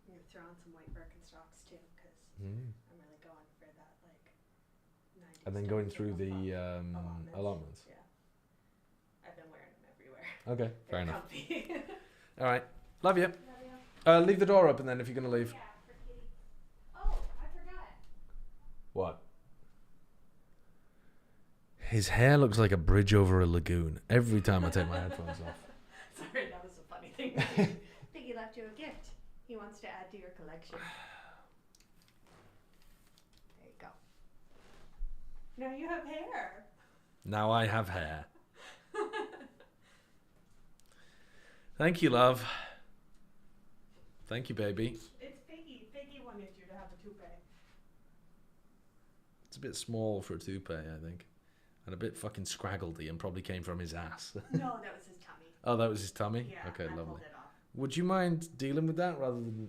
I'm going to throw on some white Birkenstocks too, because Mm. I'm really going for that, like, 90s And then going style through the allotments. allotments. Yeah. I've been wearing them everywhere. Okay, fair They're enough. comfy. All right. Love you. Love you. Leave the door open then if you're going to leave. Yeah, for kitty. Oh, I forgot. What? His hair looks like a bridge over a lagoon every time I take my headphones off. Sorry, that was a funny thing. Piggy left you a gift. He wants to add to your collection. There you go. Now you have hair. Now I have hair. Thank you, love. Thank you, baby. It's Piggy. Piggy wanted you to have a toupee. It's a bit small for a toupee, I think. And a bit fucking scraggledy and probably came from his ass. No, that was his tummy. Oh, that was his tummy? Yeah, Okay, I lovely. pulled it off. Would you mind dealing with that rather than,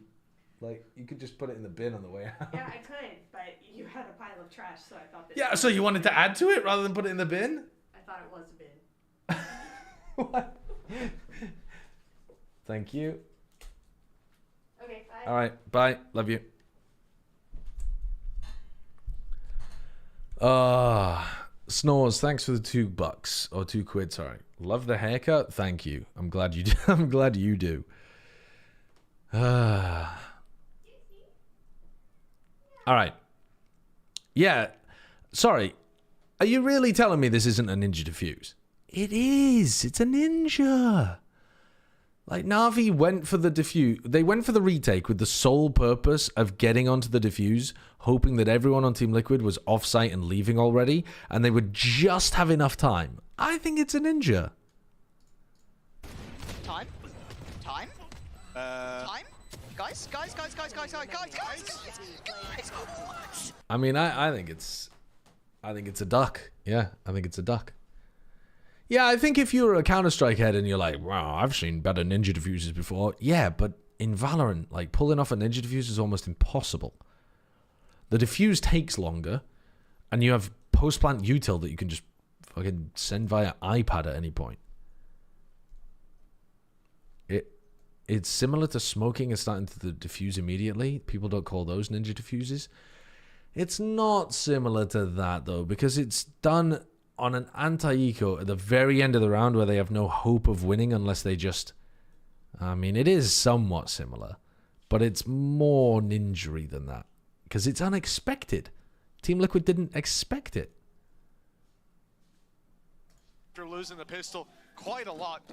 like, you could just put it in the bin on the way out? Yeah, I could, but you had a pile of trash, so I thought that. Yeah, so you wanted to add to it rather than put it in the bin? I thought it was a bin. What? Thank you. Okay, bye. All right, bye. Love you. Snores, thanks for the $2 or £2, sorry. Love the haircut. Thank you. I'm glad you do. I'm glad you do. All right. Yeah. Sorry. Are you really telling me this isn't a ninja defuse? It is. It's a ninja. Like, Na'Vi went for the defuse. They went for the retake with the sole purpose of getting onto the defuse, hoping that everyone on Team Liquid was off-site and leaving already, and they would just have enough time. I think it's a ninja. Time? Time? Time? Guys? What? I mean, I think it's a duck. Yeah, I think it's a duck. Yeah, I think if you're a Counter-Strike head and you're like, wow, I've seen better ninja diffusers before. Yeah, but in Valorant, like, pulling off a ninja diffuser is almost impossible. The diffuse takes longer, and you have post-plant util that you can just fucking send via iPad at any point. It's similar to smoking and starting to diffuse immediately. People don't call those ninja diffuses. It's not similar to that, though, because it's done on an anti-eco at the very end of the round where they have no hope of winning unless they just... I mean, it is somewhat similar, but it's more ninja-y than that because it's unexpected. Team Liquid didn't expect it. After losing the pistol quite a lot,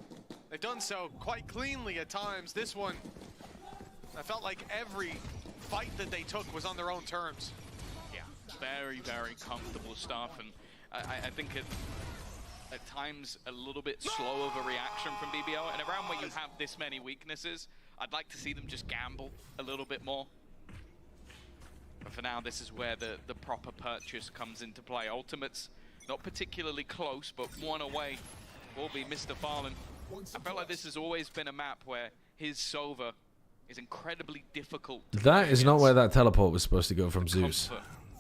they've done so quite cleanly at times. This one, I felt like every fight that they took was on their own terms. Yeah, very, very comfortable stuff, and I think at times a little bit slow of a reaction from BBL. And around where you have this many weaknesses, I'd like to see them just gamble a little bit more. But for now, this is where the proper purchase comes into play. Ultimate's not particularly close, but one away will be Mr. Farland. I felt like this has always been a map where his Sova is incredibly difficult. That is not where that teleport was supposed to go from Zeus.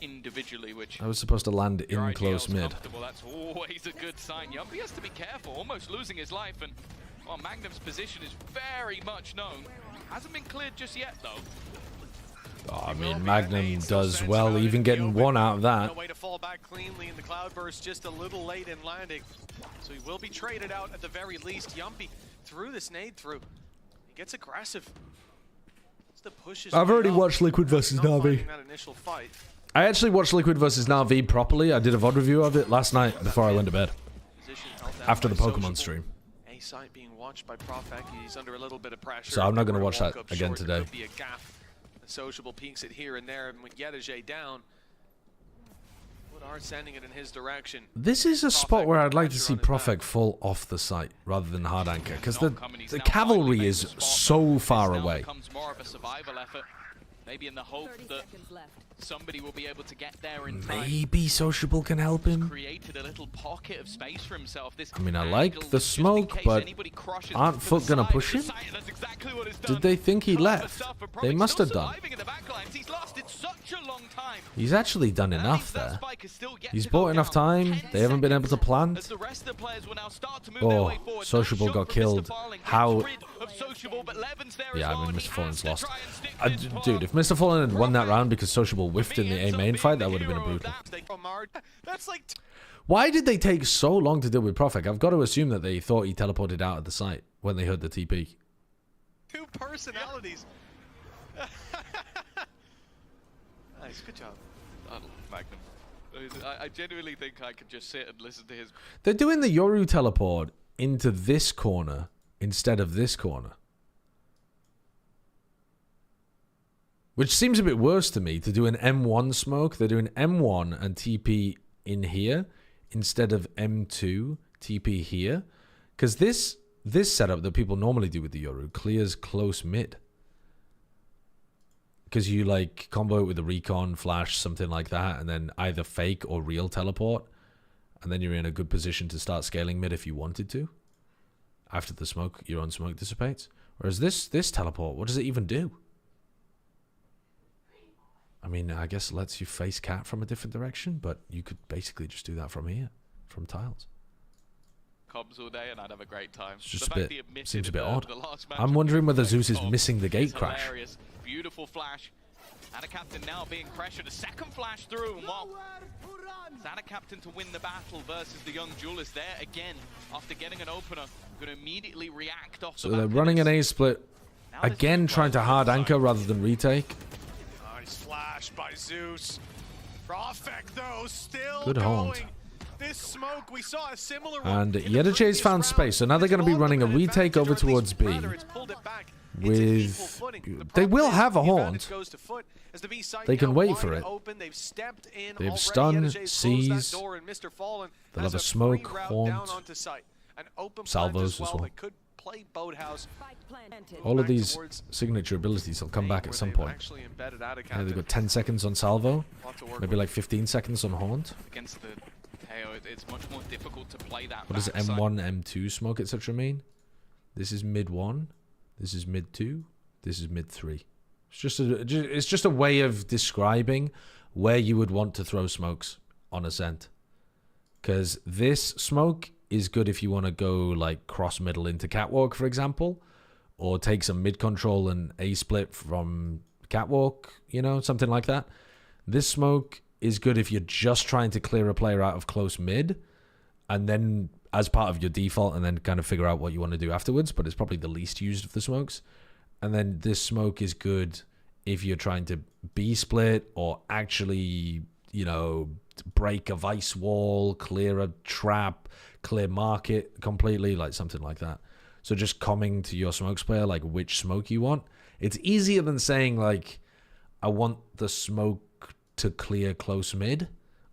Individually, which I was supposed to land in close mid. That's always a good sign. Yumpy has to be careful, almost losing his life, and well, Magnum's position is very much known. Hasn't been cleared just yet, though. Oh, I mean, Magnum does well, even getting one out of that. No way to fall back cleanly in the cloudburst, just a little late in landing. So he will be traded out at the very least. Yumpy threw this nade through. He gets aggressive. The push I've already watched Liquid versus Na'Vi. I actually watched Liquid versus Na'Vi properly. I did a VOD review of it last night before I went to bed. After the Pokemon stream. A site being watched by Profek. He's under a little bit of pressure. So I'm not going to watch that again today. Be a gaff. Sociable peeks it here and there, and with Yedajay down, what are sending it in his direction. This is a spot where I'd like to see Profek fall off the site rather than hard anchor, because the cavalry is so far away. More of a survival effort, maybe in the hope that somebody will be able to get there in time. Maybe Sociable can help him. Created a little pocket of space for himself. This I mean, I like the smoke, but aren't FUT gonna push him? Did they think he left? They must have done. He's actually done enough there. He's bought enough time. They haven't been able to plant. Oh, Sociable got killed. How? Yeah, I mean, Mr. Fallen's lost. Dude, if Mr. Fallen had won that round because Sociable whiffed in the A main fight, that would have been a brutal. Why did they take so long to deal with Profek? I've got to assume that they thought he teleported out of the site when they heard the TP. Two personalities. Nice, good job. I love Magnum. I genuinely think I could just sit and listen to his... They're doing the Yoru teleport into this corner instead of this corner. Which seems a bit worse to me, to do an M1 smoke. They're doing M1 and TP in here instead of M2, TP here. Because this setup that people normally do with the Yoru clears close mid. Because you like combo it with a recon, flash, something like that, and then either fake or real teleport. And then you're in a good position to start scaling mid if you wanted to. After the smoke, your own smoke dissipates. Whereas this teleport, what does it even do? I mean, I guess it lets you face cat from a different direction, but you could basically just do that from here, from tiles. Comms all day and I'd have a great time. It's just a bit, seems a bit odd. I'm wondering whether Zeus is missing the gate crash. Beautiful flash. And a captain now being pressured. A second flash through. And well, Zana captain to win the battle versus the young duelist there again. After getting an opener, going to immediately react off. So they're running an A split. Again, trying to hard anchor rather than retake. Nice flash by Zeus. Profek though still good haunt. This smoke, we saw a similar and Yedajay's found space, so now they're going to be running a retake over towards B. With they will have a haunt. They can wait for it. They have stun, seize. They'll have a smoke, haunt, salvos as well. All of these signature abilities will come back at some point. Yeah, they've got 10 seconds on salvo, maybe like 15 seconds on haunt. Against the Teo, it's much more difficult to play that. What does M1, M2 smoke, etc. mean? This is mid 1. This is mid 2. This is mid 3. It's just a way of describing where you would want to throw smokes on Ascent. Because this smoke is good if you want to go like cross middle into Catwalk, for example, or take some mid control and A split from Catwalk, you know, something like that. This smoke is good if you're just trying to clear a player out of close mid, and then as part of your default, and then kind of figure out what you want to do afterwards, but it's probably the least used of the smokes. And then this smoke is good if you're trying to B split or actually, you know, break a vice wall, clear a trap, clear market completely, like something like that. So just coming to your smokes player, like which smoke you want. It's easier than saying like, I want the smoke to clear close mid,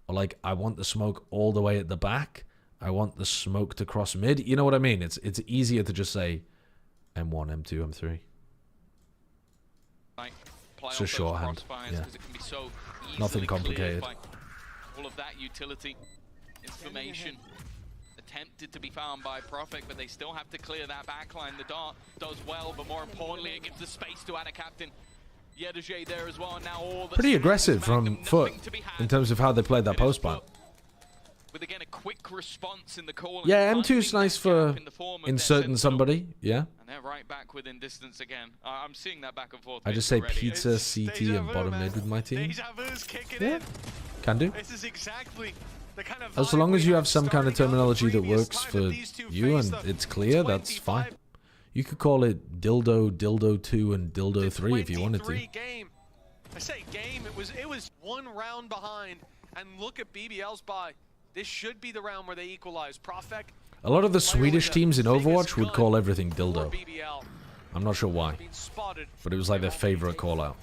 or like I want the smoke all the way at the back. I want the smoke to cross mid. You know what I mean? It's easier to just say M1, M2, M3. identify It's all just those shorthand, crossfires yeah. because it can be so easily Nothing cleared complicated. by all of that utility information attempted to be found by Prophet, but they still have to clear that backline. The dart does well, but more importantly, it gives the space to Anna Captain. Yedeje there as well. Now all Pretty aggressive from FUT in terms of how they played that post plant. With again a quick response in the call. Yeah, M2's nice for inserting somebody. Yeah. And they're right back within distance again. I'm seeing that back and forth. I just say already. pizza, CT, and bottom mid with my team. Deja vu's kicking Yeah, in. can do. This is exactly the kind of As vibe long as we you had have some kind of starting out the terminology that previous works time for that these two you and faced it's clear, that's 25 fine. You could call it dildo, dildo 2, and dildo 3 if you wanted to. 23 game. I say game, it was one round behind, and look at BBL's buy. This should be the round where they equalize. Profek, A lot of the Swedish teams in biggest Overwatch would gun call everything for dildo. BBL. I'm not sure why, Being spotted. but it was like their favorite call out.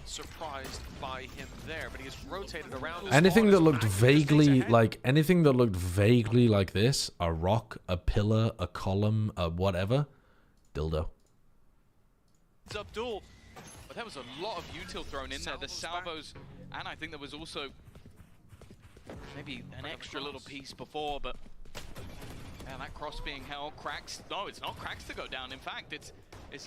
Surprised by him there, but he has rotated around. Anything that looked Back, vaguely ahead. like anything that looked vaguely like this, a rock, a pillar, a column, a whatever, dildo. It's Abdul. But there was a lot of util thrown in there. The salvos, and I think there was also maybe an extra little piece before, but yeah, that cross being held. Cracks. No, it's not Cracks to go down. In fact, it's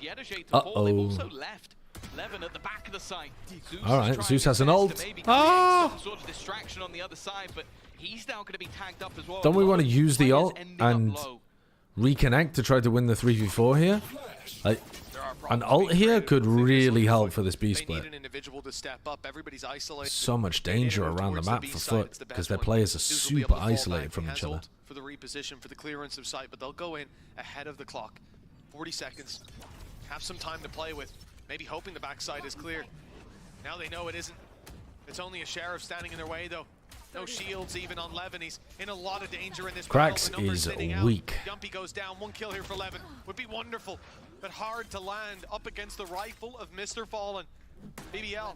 Yedeje to fall. They've also left Levin at the back of the site. Zeus All right, is trying Zeus his has an best ult. to maybe create Ah! some sort of distraction on the other side, but he's now going to be tagged up as well. Don't we want to use the Players ult ending up and low. reconnect to try to win the 3v4 here? Like, There are an problems ult being here created could with this really one. help for this B They split. need an individual to step up. Everybody's isolated. So much They need to danger move around the towards map B for side. FUT It's the because best their one. players are Zeus will be super able to fall isolated back. from He each has other. ult for the reposition, for the clearance of sight, but they'll go in ahead of the clock. 40 seconds. Have some time to play with. Maybe hoping the backside is clear. Now they know it isn't. It's only a sheriff standing in their way, though. No shields even on Levin. He's in a lot of danger in this Cracks battle. The numbers is thinning out. weak. Yumpy goes down. 1 kill here for Levin. Would be wonderful, but hard to land up against the rifle of Mr. Fallen. BBL.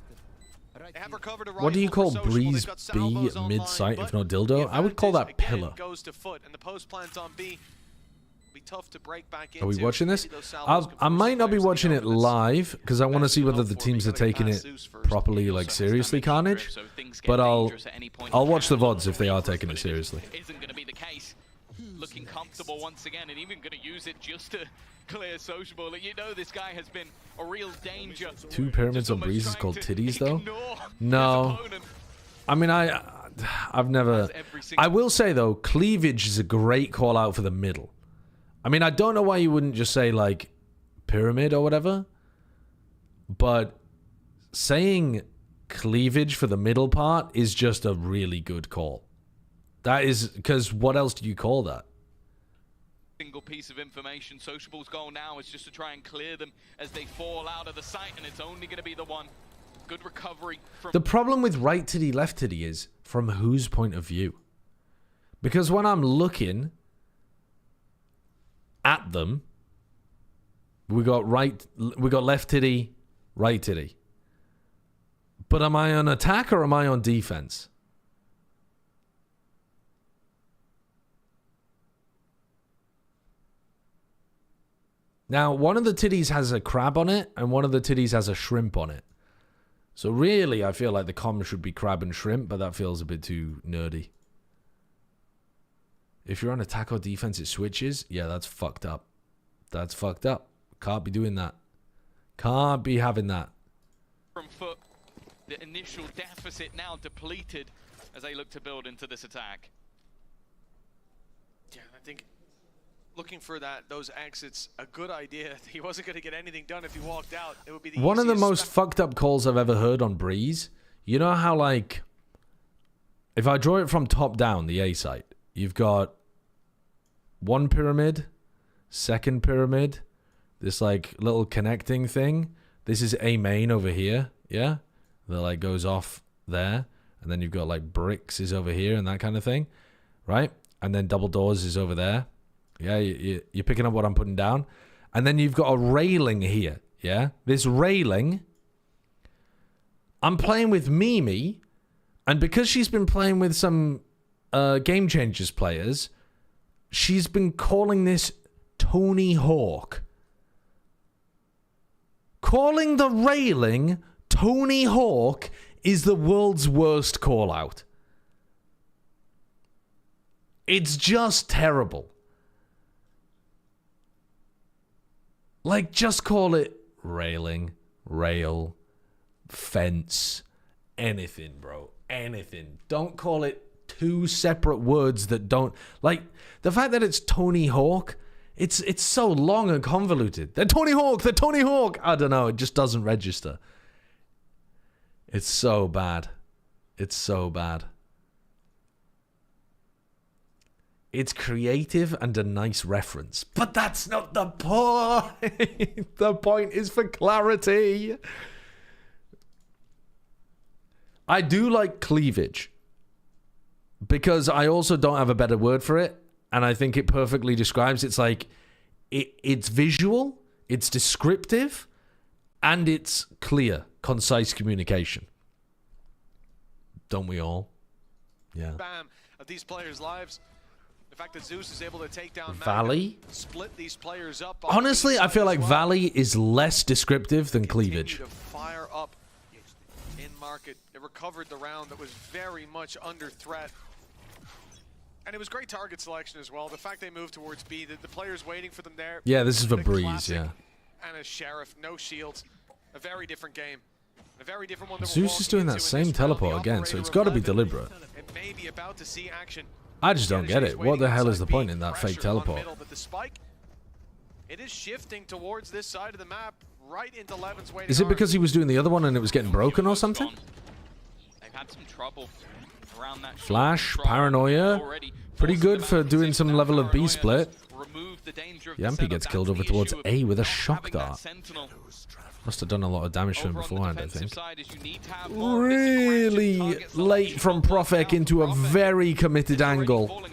They have recovered a What do you rifle call for Sociable. They've Breeze got B salvos online, mid-sight if but no dildo? the I would call that advantage, again, pillar. goes to FUT, and the post plant on B. Be tough to break back Are we into. watching this? Maybe those salvos can I force might not be players to watching go it with this. live because I want to see whether the Before teams we are gotta taking pass it Zeus first. properly, like seriously, Carnage. But I'll watch the VODs if they are taking it seriously. Isn't going to be the case. Looking comfortable once again, and even going to use it just to clear Sociable. You know, this guy has been a real danger. 2 pyramids Just on Breeze is almost called trying to titties, though. ignore No. his opponent. I mean, I've never. I will say though, cleavage is a great call out for the middle. I mean, I don't know why you wouldn't just say like pyramid or whatever, but saying cleavage for the middle part is just a really good call. That is because what else do you call that? Single piece of information. Sociable's goal now is just to try and clear them as they fall out of the site, and it's only going to be the one. Good recovery from The problem with right titty, left titty is from whose point of view? Because when I'm looking at them, we got left titty, right titty. But am I on attack or am I on defense? Now, one of the titties has a crab on it and one of the titties has a shrimp on it. So really, I feel like the comm should be crab and shrimp, but that feels a bit too nerdy. If you're on attack or defense, it switches. Yeah, that's fucked up. That's fucked up. Can't be doing that. Can't be having that. from FUT. The initial deficit now depleted as they look to build into this attack. Yeah, I think looking for those exits, a good idea. He wasn't going to get anything done if he walked out. It would be the One of the easiest most fucked up calls I've ever heard on Breeze. You know how, like, if I draw it from top down, the A site, you've got one pyramid, second pyramid, this, like, little connecting thing. This is A main over here, yeah? That, like, goes off there. And then you've got, like, bricks is over here and that kind of thing, right? And then double doors is over there. Yeah, you're picking up what I'm putting down. And then you've got a railing here, yeah? This railing, I'm playing with Mimi, and because she's been playing with some Game Changers players, she's been calling this Tony Hawk. Calling the railing Tony Hawk is the world's worst call-out. It's just terrible. Like, just call it railing, rail, fence, anything, bro. Anything. Don't call it two separate words that don't... Like, the fact that it's Tony Hawk, it's so long and convoluted. They're Tony Hawk! They're Tony Hawk! I don't know. It just doesn't register. It's so bad. It's so bad. It's creative and a nice reference. But that's not the point. The point is for clarity. I do like cleavage. Because I also don't have a better word for it. And I think it perfectly describes. It's like, it's visual, it's descriptive, and it's clear, concise communication. Don't we all? Yeah. Bam of these players' lives. The fact that Zeus is able to take down Valley. Split these players up. Honestly, I feel like Valley is less descriptive than cleavage. To fire up in market. It recovered the round that was very much under threat. And it was great target selection as well. The fact they moved towards B, the players waiting for them there. Yeah, this is for Breeze, classic, yeah. And a Sheriff, no shields. A very different game. A very different one. Zeus is doing that same teleport again, so it's got to be deliberate. It may be about to see action. I just don't get it. What the hell is the point in that fake teleport? But the spike, it is shifting towards this side of the map, right into Levin's waiting. Is it because he was doing the other one and it was getting broken or something? They've had some trouble around that. Flash, Paranoia, pretty good for doing some level of B split. Yampy gets killed over towards A with a shock dart. Must have done a lot of damage to him beforehand, I think. Really late from Profek into a very committed angle.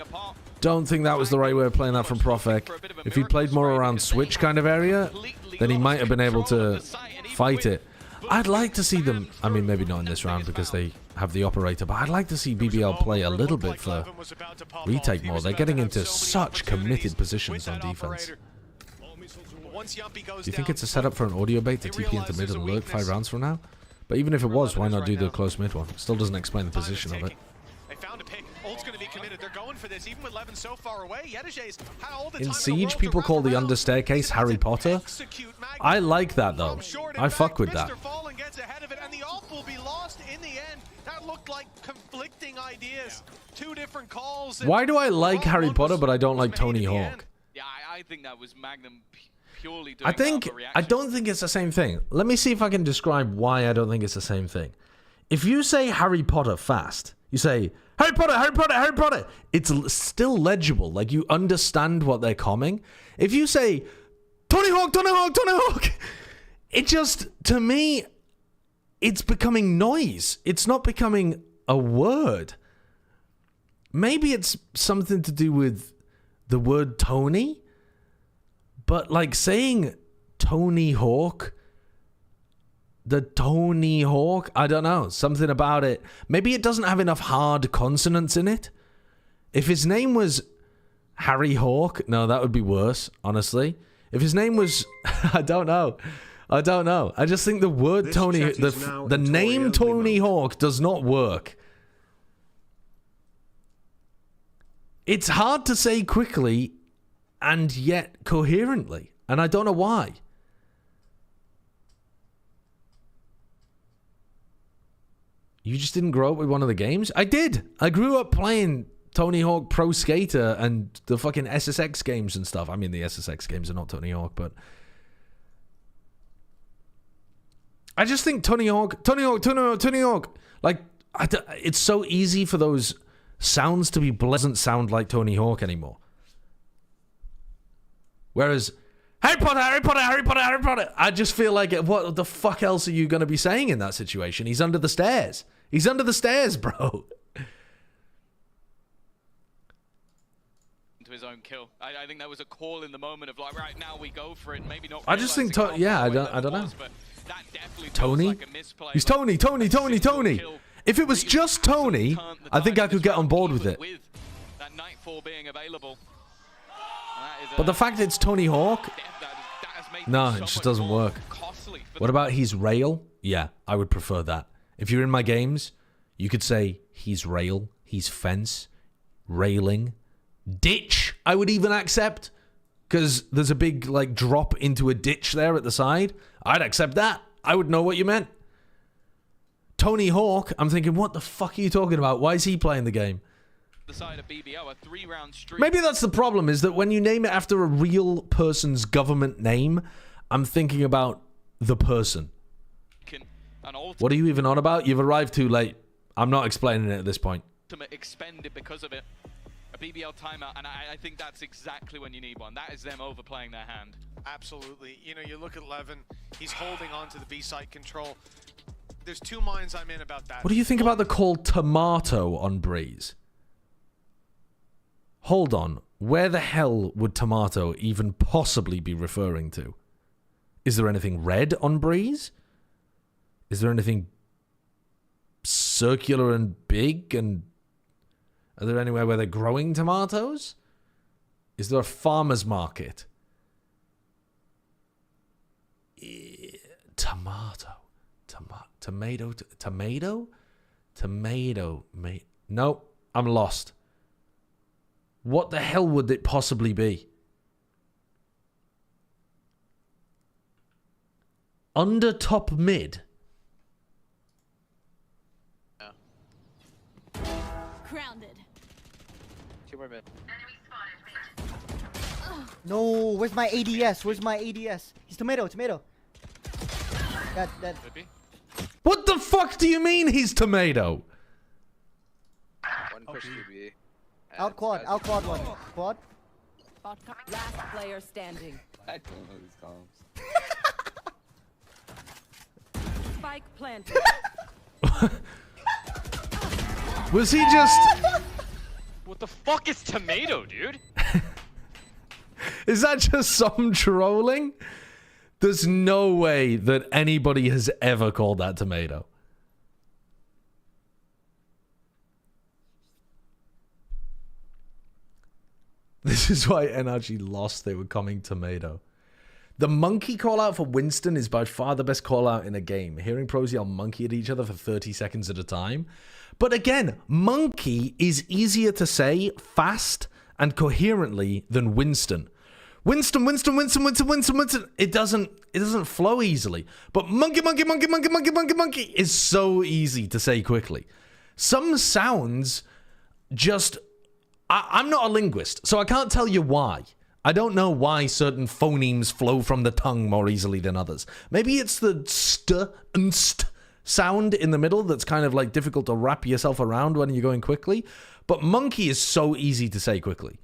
Don't think that was the right way of playing that from Profek. If he played more around switch kind of area, then he might have been able to fight it. I'd like to see them, I mean maybe not in this round because they have the operator, but I'd like to see BBL play a little bit for retake more. They're getting into such committed positions on defense. Do you think it's a setup for an audio bait to TP into mid and lurk 5 rounds from now? But even if it was, why not do the close mid one? Still doesn't explain the position of it. They found a pick. Ult's going to be committed. They're going for this, even with Levin so far away. In Siege, people call the under staircase Harry Potter. I like that though. I fuck with that. And the ult will be lost in the end. That looked like conflicting ideas. Two different calls. Why do I like Harry Potter but I don't like Tony Hawk? Yeah, I think that was Magnum purely doing I don't think it's the same thing. Let me see if I can describe why I don't think it's the same thing. If you say Harry Potter fast, you say Harry Potter, Harry Potter, Harry Potter, it's still legible. Like you understand what they're coming. If you say Tony Hawk, Tony Hawk, Tony Hawk, it just, to me, it's becoming noise. It's not becoming a word. Maybe it's something to do with the word Tony. But like saying Tony Hawk, the Tony Hawk, I don't know, something about it. Maybe it doesn't have enough hard consonants in it. If his name was Harry Hawk, no, that would be worse, honestly. If his name was, I don't know. I just think the word this Tony, the name Tony Hawk does not work. It's hard to say quickly and yet coherently, and I don't know why. You just didn't grow up with one of the games? I did. I grew up playing Tony Hawk Pro Skater and the fucking SSX games and stuff. I mean, the SSX games are not Tony Hawk, but I just think Tony Hawk. Like, it's so easy for those sounds to be doesn't sound like Tony Hawk anymore. Whereas Harry Potter, Harry Potter, Harry Potter, Harry Potter, I just feel like, what the fuck else are you going to be saying in that situation? He's under the stairs. He's under the stairs, bro. To his own kill. I think that was a call in the moment of like, right now we go for it. Maybe not. I just think, yeah, I don't know. Tony? Like a misplay. He's Tony. If it was just Tony, I think I could get on board with it. That Nightfall being available. But the fact that it's Tony Hawk, that has made No, things it so just much doesn't more work. costly for What the about he's rail? Yeah, I would prefer that. If you're in my games, you could say he's rail, he's fence, railing, ditch. I would even accept, because there's a big like drop into a ditch there at the side. I'd accept that. I would know what you meant. Tony Hawk, I'm thinking, what the fuck are you talking about? Why is he playing the game? the side of BBL, a 3-round streak. Maybe that's the problem, is that when you name it after a real person's government name, I'm thinking about the person. What are you even on about? You've arrived too late. I'm not explaining it at this point. Expended because of it. A BBL timeout, and I think that's exactly when you need one. That is them overplaying their hand. Absolutely. You know, you look at Levin, he's holding on to the B-side control. There's two minds I'm in about that. What do you think about the call tomato on Breeze? Hold on. Where the hell would tomato even possibly be referring to? Is there anything red on Breeze? Is there anything circular and big? And are there anywhere where they're growing tomatoes? Is there a farmer's market? Tomato. No, I'm lost. What the hell would it possibly be? Under top mid? Grounded. Two more mid. No, where's my ADS? Where's my ADS? He's tomato. That. What the fuck do you mean he's tomato? One push QB. Out quad one. Quad? Last player standing. I don't know these comms. Spike planted. Was he just... What the fuck is tomato, dude? Is that just some trolling? There's no way that anybody has ever called that tomato. This is why NRG lost. They were coming tomato. The monkey call out for Winston is by far the best call out in a game. Hearing pros yell monkey at each other for 30 seconds at a time. But again, monkey is easier to say fast and coherently than Winston. Winston. It doesn't flow easily. But monkey is so easy to say quickly. Some sounds just... I'm not a linguist, so I can't tell you why. I don't know why certain phonemes flow from the tongue more easily than others. Maybe it's the st and st sound in the middle that's kind of like difficult to wrap yourself around when you're going quickly. But monkey is so easy to say quickly.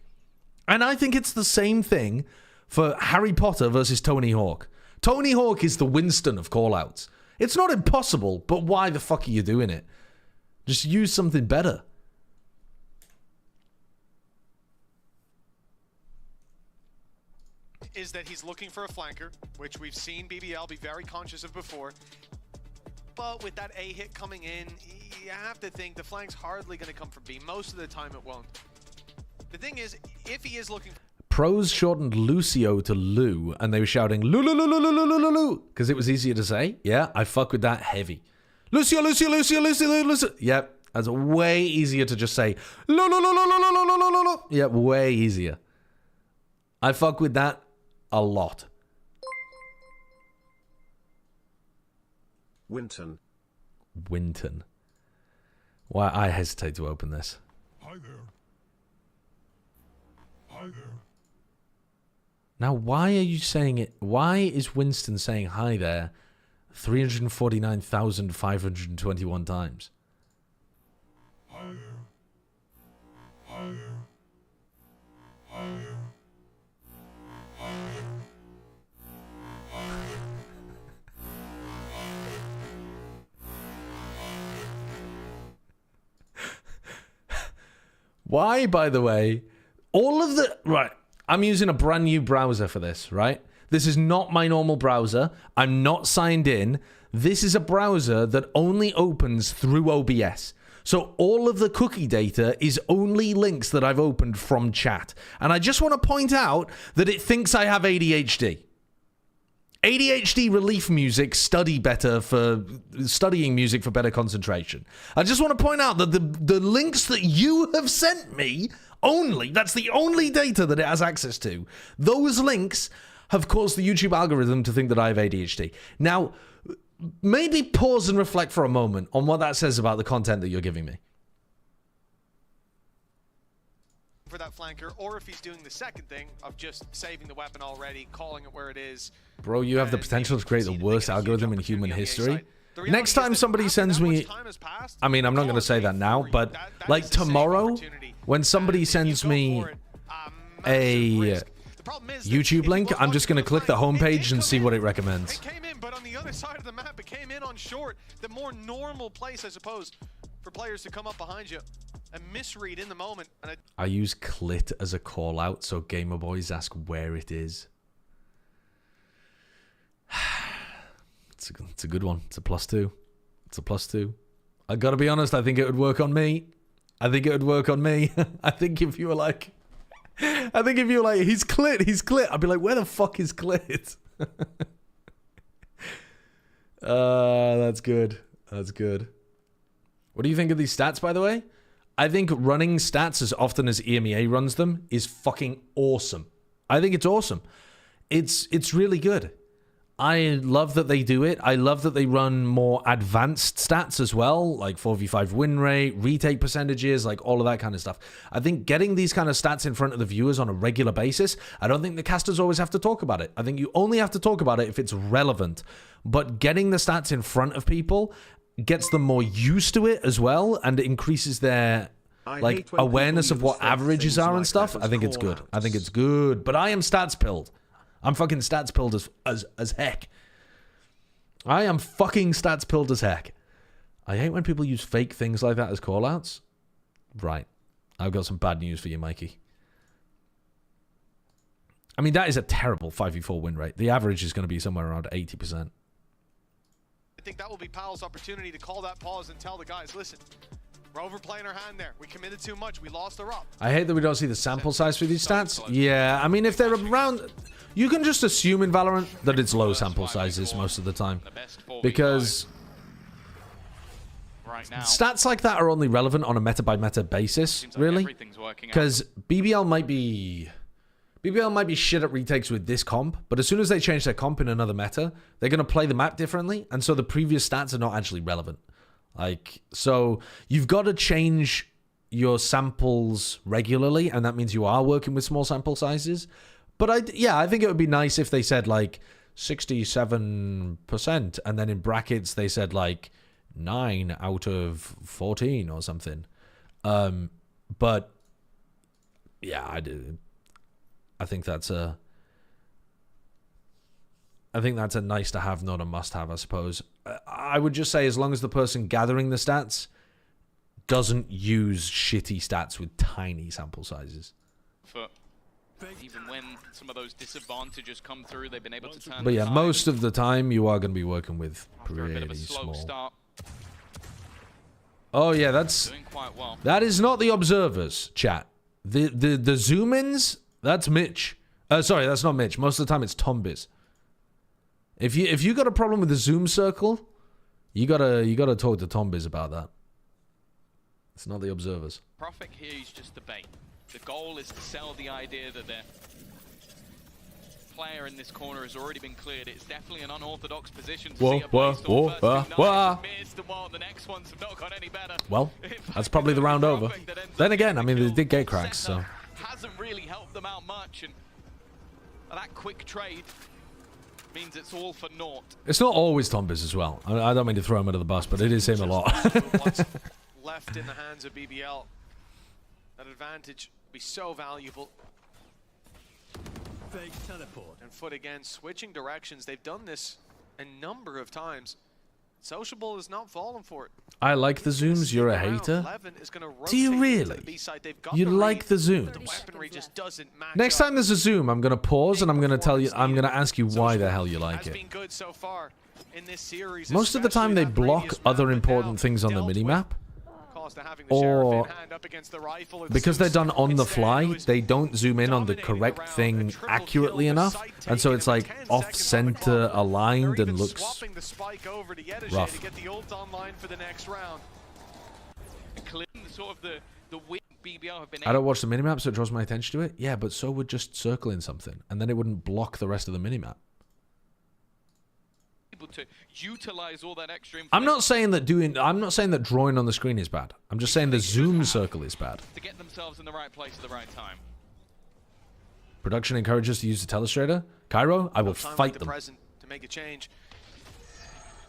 And I think it's the same thing for Harry Potter versus Tony Hawk. Tony Hawk is the Winston of callouts. It's not impossible, but why the fuck are you doing it? Just use something better. Is that he's looking for a flanker, which we've seen BBL be very conscious of before. But with that A hit coming in, you have to think the flank's hardly going to come from B. Most of the time it won't. The thing is, if he is looking... Pros shortened Lucio to Lou, and they were shouting Lu, because it was easier to say. Yeah, I fuck with that heavy. Lucio. Yep, that's way easier to just say Lu. Yep, way easier. I fuck with that a lot. Winton. Why I hesitate to open this. Hi there. Now, why are you saying it? Why is Winston saying hi there 349,521 times? Hi there. Why, by the way, all of the... Right, I'm using a brand new browser for this, right? This is not my normal browser. I'm not signed in. This is a browser that only opens through OBS. So all of the cookie data is only links that I've opened from chat. And I just want to point out that it thinks I have ADHD. ADHD relief music, studying music for better concentration. I just want to point out that the links that you have sent me, that's the only data that it has access to. Those links have caused the YouTube algorithm to think that I have ADHD. Now, maybe pause and reflect for a moment on what that says about the content that you're giving me. For that flanker, or if he's doing the second thing of just saving the weapon already, calling it where it is. Bro, you have the potential to create the worst algorithm in human history. Next time somebody sends me, I mean, I'm not going to say that now, but like tomorrow, when somebody sends me a YouTube link, I'm just going to click the homepage and see what it recommends. It came in, but on the other side of the map, it came in on short. The more normal place, I suppose, for players to come up behind you. A misread in the moment. And I use clit as a call out, so gamer boys ask where it is. It's a good one. It's a +2. It's a +2. I gotta be honest, I think it would work on me. I think if you were like, he's clit. I'd be like, where the fuck is clit? That's good. That's good. What do you think of these stats, by the way? I think running stats as often as EMEA runs them is fucking awesome. I think it's awesome. It's really good. I love that they do it. I love that they run more advanced stats as well, like 4v5 win rate, retake percentages, like all of that kind of stuff. I think getting these kind of stats in front of the viewers on a regular basis, I don't think the casters always have to talk about it. I think you only have to talk about it if it's relevant. But getting the stats in front of people gets them more used to it as well, and it increases their like awareness of what averages are and stuff. I think it's good. I think it's good. But I am stats pilled. I'm fucking stats pilled as heck. I am fucking stats pilled as heck. I hate when people use fake things like that as callouts. Right. I've got some bad news for you, Mikey. I mean, that is a terrible 5v4 win rate. The average is going to be somewhere around 80%. I think that will be Powell's opportunity to call that pause and tell the guys, listen, we're overplaying our hand there. We committed too much. We lost the up. I hate that we don't see the sample size for these stats. Yeah, I mean, if they're around... You can just assume in Valorant that it's low sample sizes most of the time. Because stats like that are only relevant on a meta-by-meta basis, really. Because BBL might be shit at retakes with this comp, but as soon as they change their comp in another meta, they're going to play the map differently, and so the previous stats are not actually relevant. Like, so you've got to change your samples regularly, and that means you are working with small sample sizes. But I think it would be nice if they said like 67%, and then in brackets they said like 9 out of 14 or something. But yeah, I think that's a nice to have, not a must have, I suppose. I would just say as long as the person gathering the stats doesn't use shitty stats with tiny sample sizes. Even when some of those disadvantages come through, they've been able to turn. But yeah, most of the time you are going to be working with pretty small. Oh yeah, that's doing quite well. That is not the observers, chat. The zoom-ins, that's Mitch. Sorry, that's not Mitch. Most of the time it's Tombiz. If you got a problem with the zoom circle, you gotta talk to Tombiz about that. It's not the observers. Prophet here is just the bait. The goal is to sell the idea that the player in this corner has already been cleared. It's definitely an unorthodox position to see a the next ones have not got any better. Well, that's probably the round over. Then again, I mean, they did get cracks, so hasn't really helped them out much, and that quick trade means it's all for naught. It's not always Tombiz as well. I don't mean to throw him under the bus, but it is him a lot. What's left in the hands of BBL, that advantage be so valuable. Fake teleport. And FUT again switching directions. They've done this a number of times. Sociable is not falling for it. I like the zooms. You're a hater. Do you really? You like the zooms? The weaponry just doesn't match Next time there's a zoom, I'm gonna pause and I'm gonna ask you why the hell you like it. Been good so far in this series, most of the time they block other important things on the minimap. or because they're done on the fly, they don't zoom in on the correct thing accurately enough, and so it's like off-center aligned and looks rough. I don't watch the minimap, so it draws my attention to it. Yeah, but so would just circling something, and then it wouldn't block the rest of the minimap. To utilize all that extra I'm not saying that drawing on the screen is bad. I'm just saying the zoom circle is bad. to get themselves in the right place at the right time. Production encourages to use the telestrator. Cairo, I will fight them. To make a change.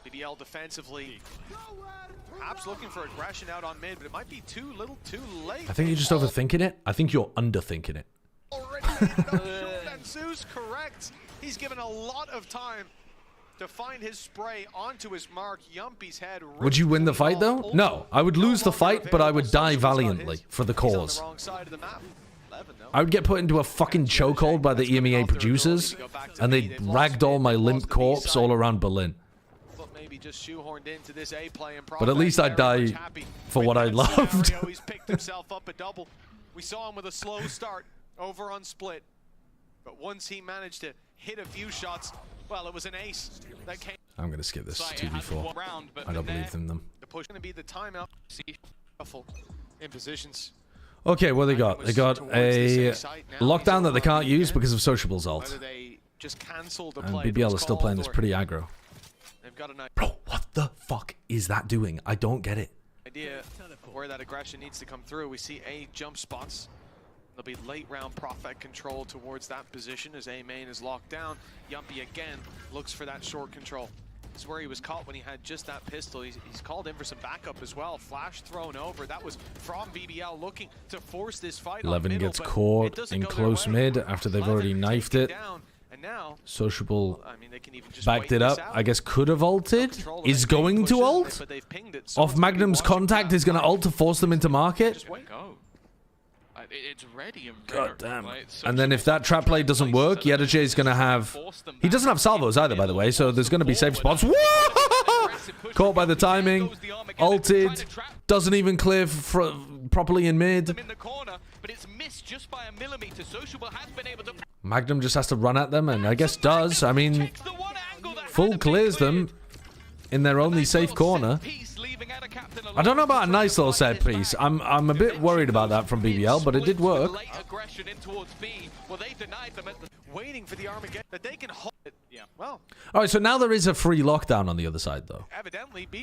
BBL defensively. Perhaps looking for aggression out on mid, but it might be too little too late. I think you're just overthinking it. I think you're underthinking it. Already made enough shot, and Zeus correct. He's given a lot of time to find his spray onto his mark. Yumpy's head. Would you win the fight, though? No. I would lose the fight, but I would die valiantly for the cause. I would get put into a fucking chokehold by the EMEA producers, and they'd ragdoll my limp corpse all around Berlin. But at least I'd die for what I loved. He's picked himself up a double. We saw him with a slow start over on split, but once he managed to hit a few shots, well, it was an ace that came. I'm gonna skip this 2v4. I don't believe in them. The push going to be the timeout. In positions. Okay, what they got? They got a lockdown that they can't use because of Sociable's ult. And BBL is still playing this pretty aggro. Bro, what the fuck is that doing? I don't get it. Idea of where that aggression needs to come through. We see A jump spots. There'll be late round Prophet control towards that position as A main is locked down. Yumpy again looks for that short control. This is where he was caught when he had just that pistol. He's called in for some backup as well. Flash thrown over. That was from BBL looking to force this fight. 11 gets caught in close mid after they've already knifed it. Sociable backed it up. I guess could have ulted. Is going to ult. Off Magnum's contact is going to ult to force them into market. It's ready and God damn. And then if that trap play doesn't work, Yedajay is going to have... He doesn't have salvos either, by the way, so there's going to be safe spots. Caught by the timing. Ulted. Doesn't even clear properly in mid. Magnum just has to run at them, and I guess does. I mean, full clears them in their only safe corner. I don't know about a nice little set piece. I'm a bit worried about that from BBL, but it did work. Waiting for the Armageddon that they can hold it. Yeah. Well. All right, so now there is a free lockdown on the other side, though.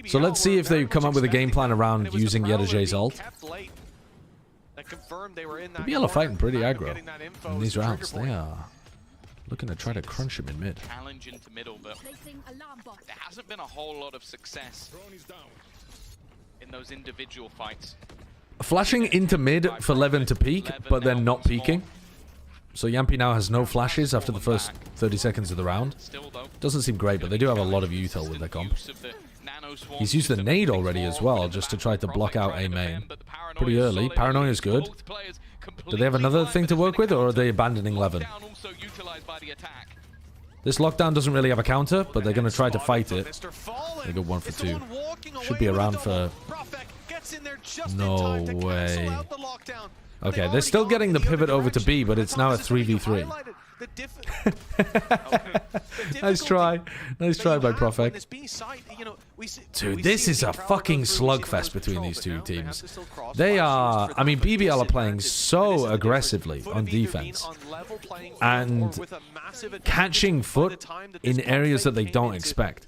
So let's see if they come up with a game plan around using Yedajay's ult. BBL are fighting pretty aggro in these rounds. They are looking to try to crunch him in mid. Challenge into middle, but there hasn't been a whole lot of success in those individual fights. Flashing into mid for Levin to peek, but then not peeking. So Yampy now has no flashes after the first 30 seconds of the round. Doesn't seem great, but they do have a lot of util with their comp. He's used the nade already as well, just to try to block out A main. Pretty early. Paranoia is good. Do they have another thing to work with, or are they abandoning Levin? This lockdown doesn't really have a counter, but they're going to try to fight it. They go 1 for 2. Should be around for... No way. Okay, they're still getting the pivot over to B, but it's now a 3v3. Nice try. Nice try by Profek. Dude, this is a fucking slugfest between these two teams. They are... I mean, BBL are playing so aggressively on defense. And catching FUT in areas that they don't expect.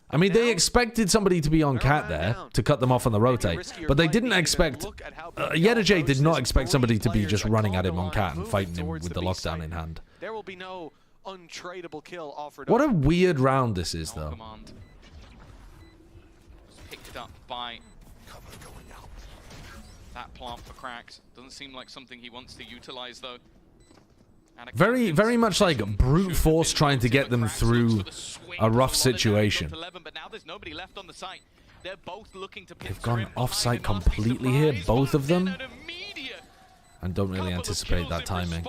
I mean, they expected somebody to be on Cat there to cut them off on the rotate. But they didn't expect... Yedajay did not expect somebody to be just running at him on Cat and fighting him with the lockdown in hand. There will be no untradeable kill offered. What a weird round this is, though. Picked up by that plant for cracks. Doesn't seem like something he wants to utilize, though. Very, very much like brute force trying to get them through a rough situation. They've gone off-site completely here, both of them. And don't really anticipate that timing.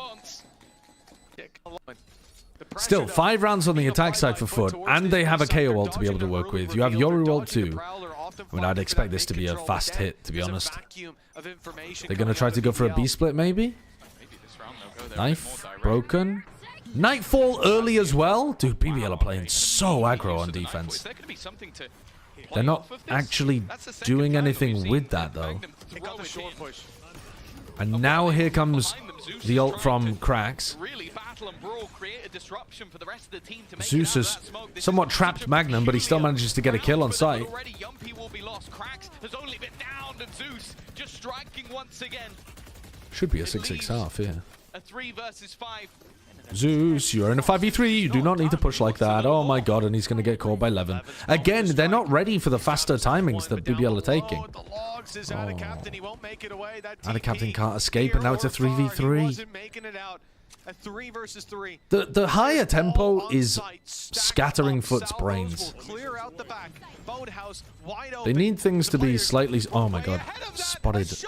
Still, 5 rounds on the attack side for FUT, and they have a KO ult to be able to work with. You have Yoru ult too. I mean, I'd expect this to be a fast hit, to be honest. They're going to try to go for a B split, maybe? Knife, broken. Nightfall early as well? Dude, BBL are playing so aggro on defense. They're not actually doing anything with that, though. And now here comes the ult from Cracks. Zeus has somewhat trapped Magnum, but he still manages to get a kill on sight. Should be a 6-6 half, yeah. A 3 versus 5. Zeus, you're in a 5v3. You do not need to push like that. Oh my god, and he's going to get caught by 11. Again, they're not ready for the faster timings that BBL are taking. Adacaptain can't escape, and now it's a 3v3. A 3 versus 3. The higher tempo is scattering FUT's brains. They need things to be slightly... Oh my god. Spotted the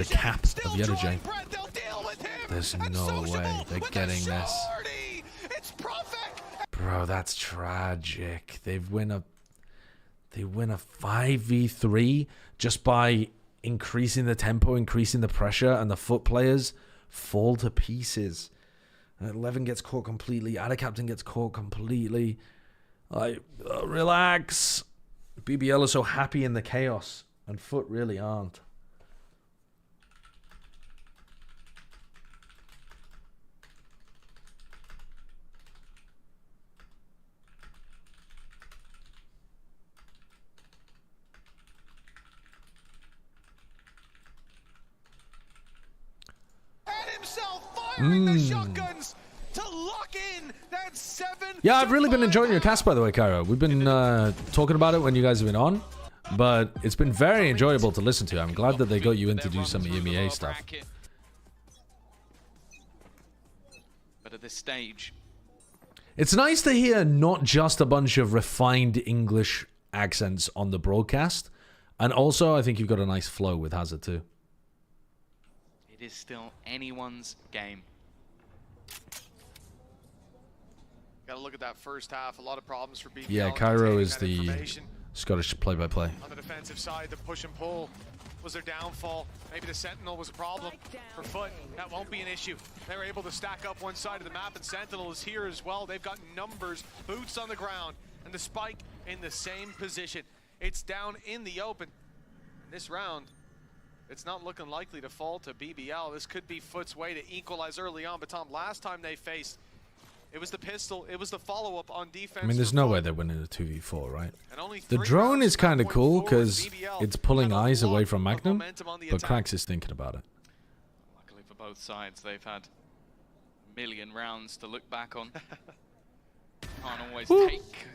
cap of Yedajay. There's no way they're getting this. Bro, that's tragic. They win a 5v3 just by increasing the tempo, increasing the pressure, and the FUT players fall to pieces. 11 gets caught completely. Adacaptain gets caught completely. Like, relax. BBL are so happy in the chaos, and FUT really aren't. Yeah, I've really been enjoying your cast, by the way, Cairo. We've been talking about it when you guys have been on, but it's been very enjoyable to listen to. I'm glad that they got you in to do some EMEA stuff. But at this stage, it's nice to hear not just a bunch of refined English accents on the broadcast, and also I think you've got a nice flow with Hazard too. it is still anyone's game. Got to look at that first half. A lot of problems for BBL. Yeah, Cairo is the Scottish play-by-play. On the defensive side, the push and pull was their downfall. Maybe the Sentinel was a problem for FUT. That won't be an issue. They were able to stack up one side of the map, and Sentinel is here as well. They've got numbers, boots on the ground, and the spike in the same position. It's down in the open. This round, it's not looking likely to fall to BBL. This could be FUT's way to equalize early on. But Tom, last time they faced, it was the pistol, it was the follow-up on defense. I mean, there's no way they're winning a 2v4, right? The drone is kind of cool because it's pulling eyes away from Magnum, but Cracks is thinking about it. Luckily for both sides, they've had a million rounds to look back on. Can't always take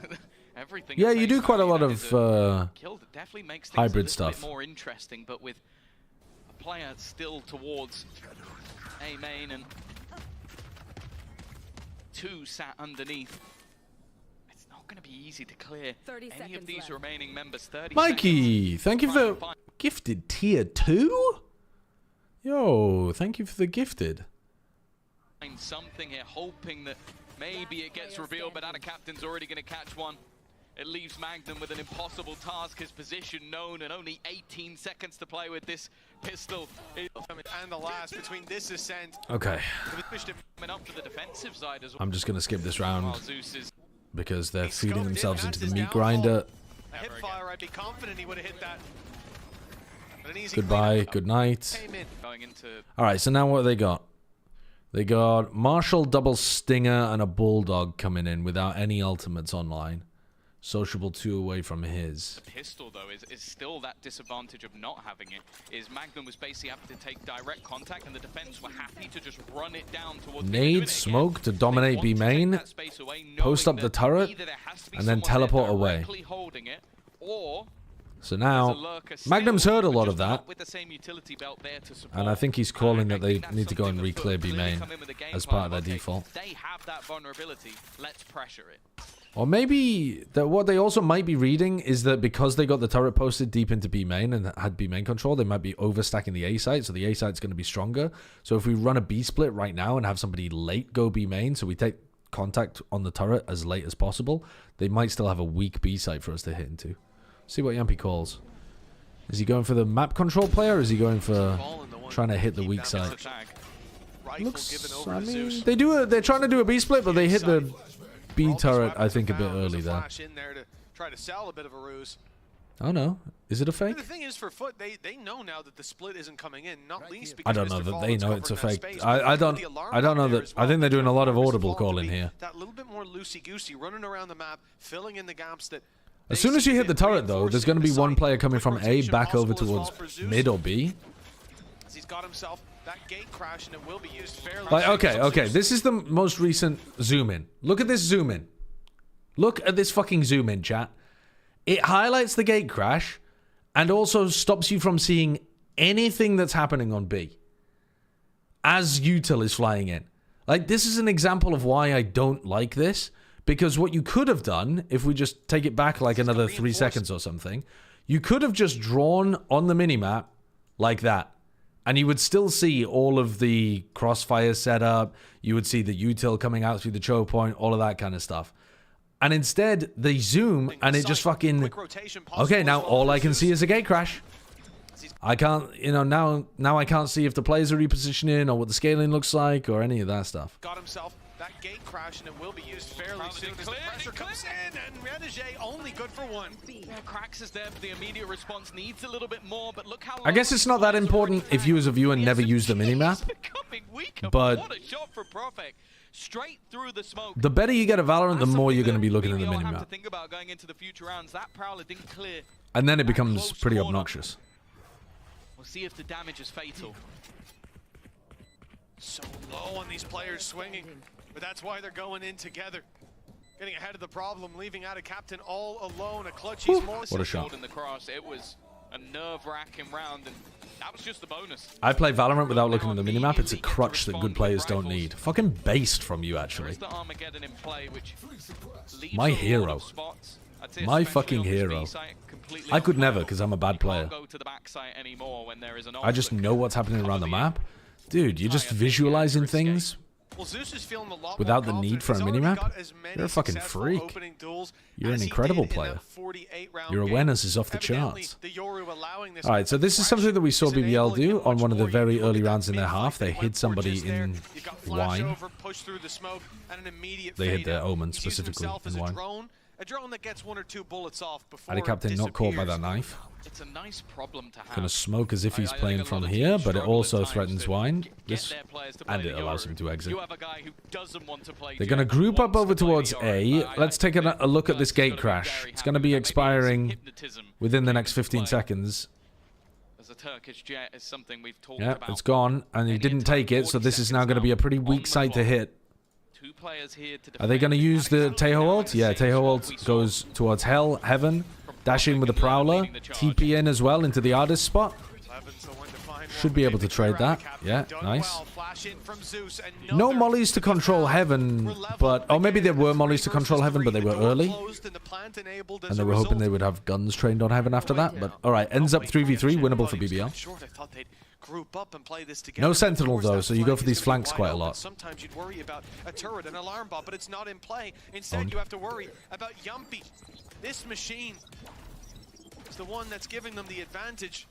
everything. Yeah, you do quite a lot of kill that definitely makes things hybrid a little stuff. bit more interesting, but with a player still towards A main and two sat underneath, it's not going to be easy to clear any of these remaining members. 30 Mikey, seconds. thank you for gifted tier 2. Yo, thank you for the gifted. Find something here, hoping that maybe it gets revealed, but Adacaptain's already going to catch one. It leaves Magnum with an impossible task, his position known, and only 18 seconds to play with this pistol. And the last between this ascent. Okay. Up to the defensive side as well. I'm just going to skip this round because they're feeding themselves into the meat grinder. Hipfire, I'd be confident he would have hit that. But an easy Goodbye, good night. Alright, so now what have they got? They got Marshall, double stinger, and a bulldog coming in without any ultimates online. Sociable 2 away from his. The pistol, though, is still that disadvantage of not having it. Is Magnum was basically able to take direct contact, and the defense were happy to just run it down towards Nade smoke to dominate B main, post up the turret, and then teleport away. So now, Magnum's heard a lot of that, and I think he's calling that they need to go and re-clear B main as part of their default. They have that vulnerability. Let's pressure it. Or maybe that what they also might be reading is that because they got the turret posted deep into B main and had B main control, they might be overstacking the A site, so the A site's going to be stronger. So if we run a B split right now and have somebody late go B main, so we take contact on the turret as late as possible, they might still have a weak B site for us to hit into. See what Yampy calls. Is he going for the map control player, or is he going for trying to hit the weak side? Looks, I mean, they're trying to do a B split, but they hit the B turret, I think, a bit early there. Try to sell a bit of a ruse. Oh no, is it a fake? The thing is, for FUT, they know now that the split isn't coming in, not least because I don't know Mr. that they know Fallen's it's a covering fake. that space, I don't know that. I think they're doing a lot of audible calling here. That little bit more loosey-goosey, running around the map, filling in the gaps that. As soon as you hit the turret, though, there's going to be one player coming from A back over towards mid or B. He's got himself that gate crash, and it will be used fairly. Like, okay, this is the most recent zoom in. Look at this zoom in. Look at this fucking zoom in, chat. It highlights the gate crash and also stops you from seeing anything that's happening on B as util is flying in. Like, this is an example of why I don't like this. Because what you could have done, if we just take it back like another 3 seconds or something, you could have just drawn on the minimap like that. And you would still see all of the crossfire setup. You would see the util coming out through the choke point, all of that kind of stuff. And instead, they zoom and it just fucking... Okay, now all I can see is a gate crash. I can't, you know, now I can't see if the players are repositioning or what the scaling looks like or any of that stuff. Got himself that gate crash, and it will be used fairly soon as the pressure comes in, and Renegade only good for one. Yeah, Cracks is there, but the immediate response needs a little bit more, but look how I guess it's not that important if you as a viewer never use the minimap, but what a shot for Profek. Straight through the smoke. The better you get at Valorant, the more you're going to be looking at the BBL have to minimap. think about going into the future rounds. That Prowler didn't clear. And then it becomes pretty obnoxious. We'll see if the damage is fatal. So low on these players swinging, but that's why they're going in together. Getting ahead of the problem, leaving out a captain all alone. A clutch, he's more... What a shot. In the cross. It was a nerve-wracking round, and that was just the bonus. I play Valorant without looking at the minimap. It's a crutch that good players don't need. Fucking based from you, actually. My hero. My fucking hero. I could never, because I'm a bad player. I just know what's happening around the map. Dude, you're just visualizing things without the need for a minimap. You're a fucking freak. You're an incredible player. Your awareness is off the charts. Alright, so this is something that we saw BBL do on one of the very early rounds in their half. They hit somebody in wine. They hit their Omen specifically in wine. A drone that gets 1 or 2 bullets off before Addy Captain not caught by that knife. It's a nice problem to have. Gonna smoke as if he's playing from here, but it also threatens wine. This, and it allows him to exit. They're gonna group up over towards A. Let's take a look at this gate crash. It's gonna be expiring within the next 15 seconds. As a Turkish jet is something we've talked Yeah, about. it's gone, and he didn't take it, so this is now gonna be a pretty weak site to hit. Are they going to use the Teho ult? Yeah, Teho ult goes towards Heaven. Dash in with the Prowler. TP in as well into the artist spot. Should be able to trade that. Yeah, nice. No mollies to control Heaven, but... Oh, maybe there were mollies to control Heaven, but they were early. And they were hoping they would have guns trained on Heaven after that. But, alright, ends up 3v3, winnable for BBL. Group up and play this together. No Sentinel though, so you go for these flanks quite a lot. Sometimes you'd worry about a turret, an alarm bot, but it's not in play. Instead, you have to worry about Yumpy. This machine is the one that's giving them the advantage.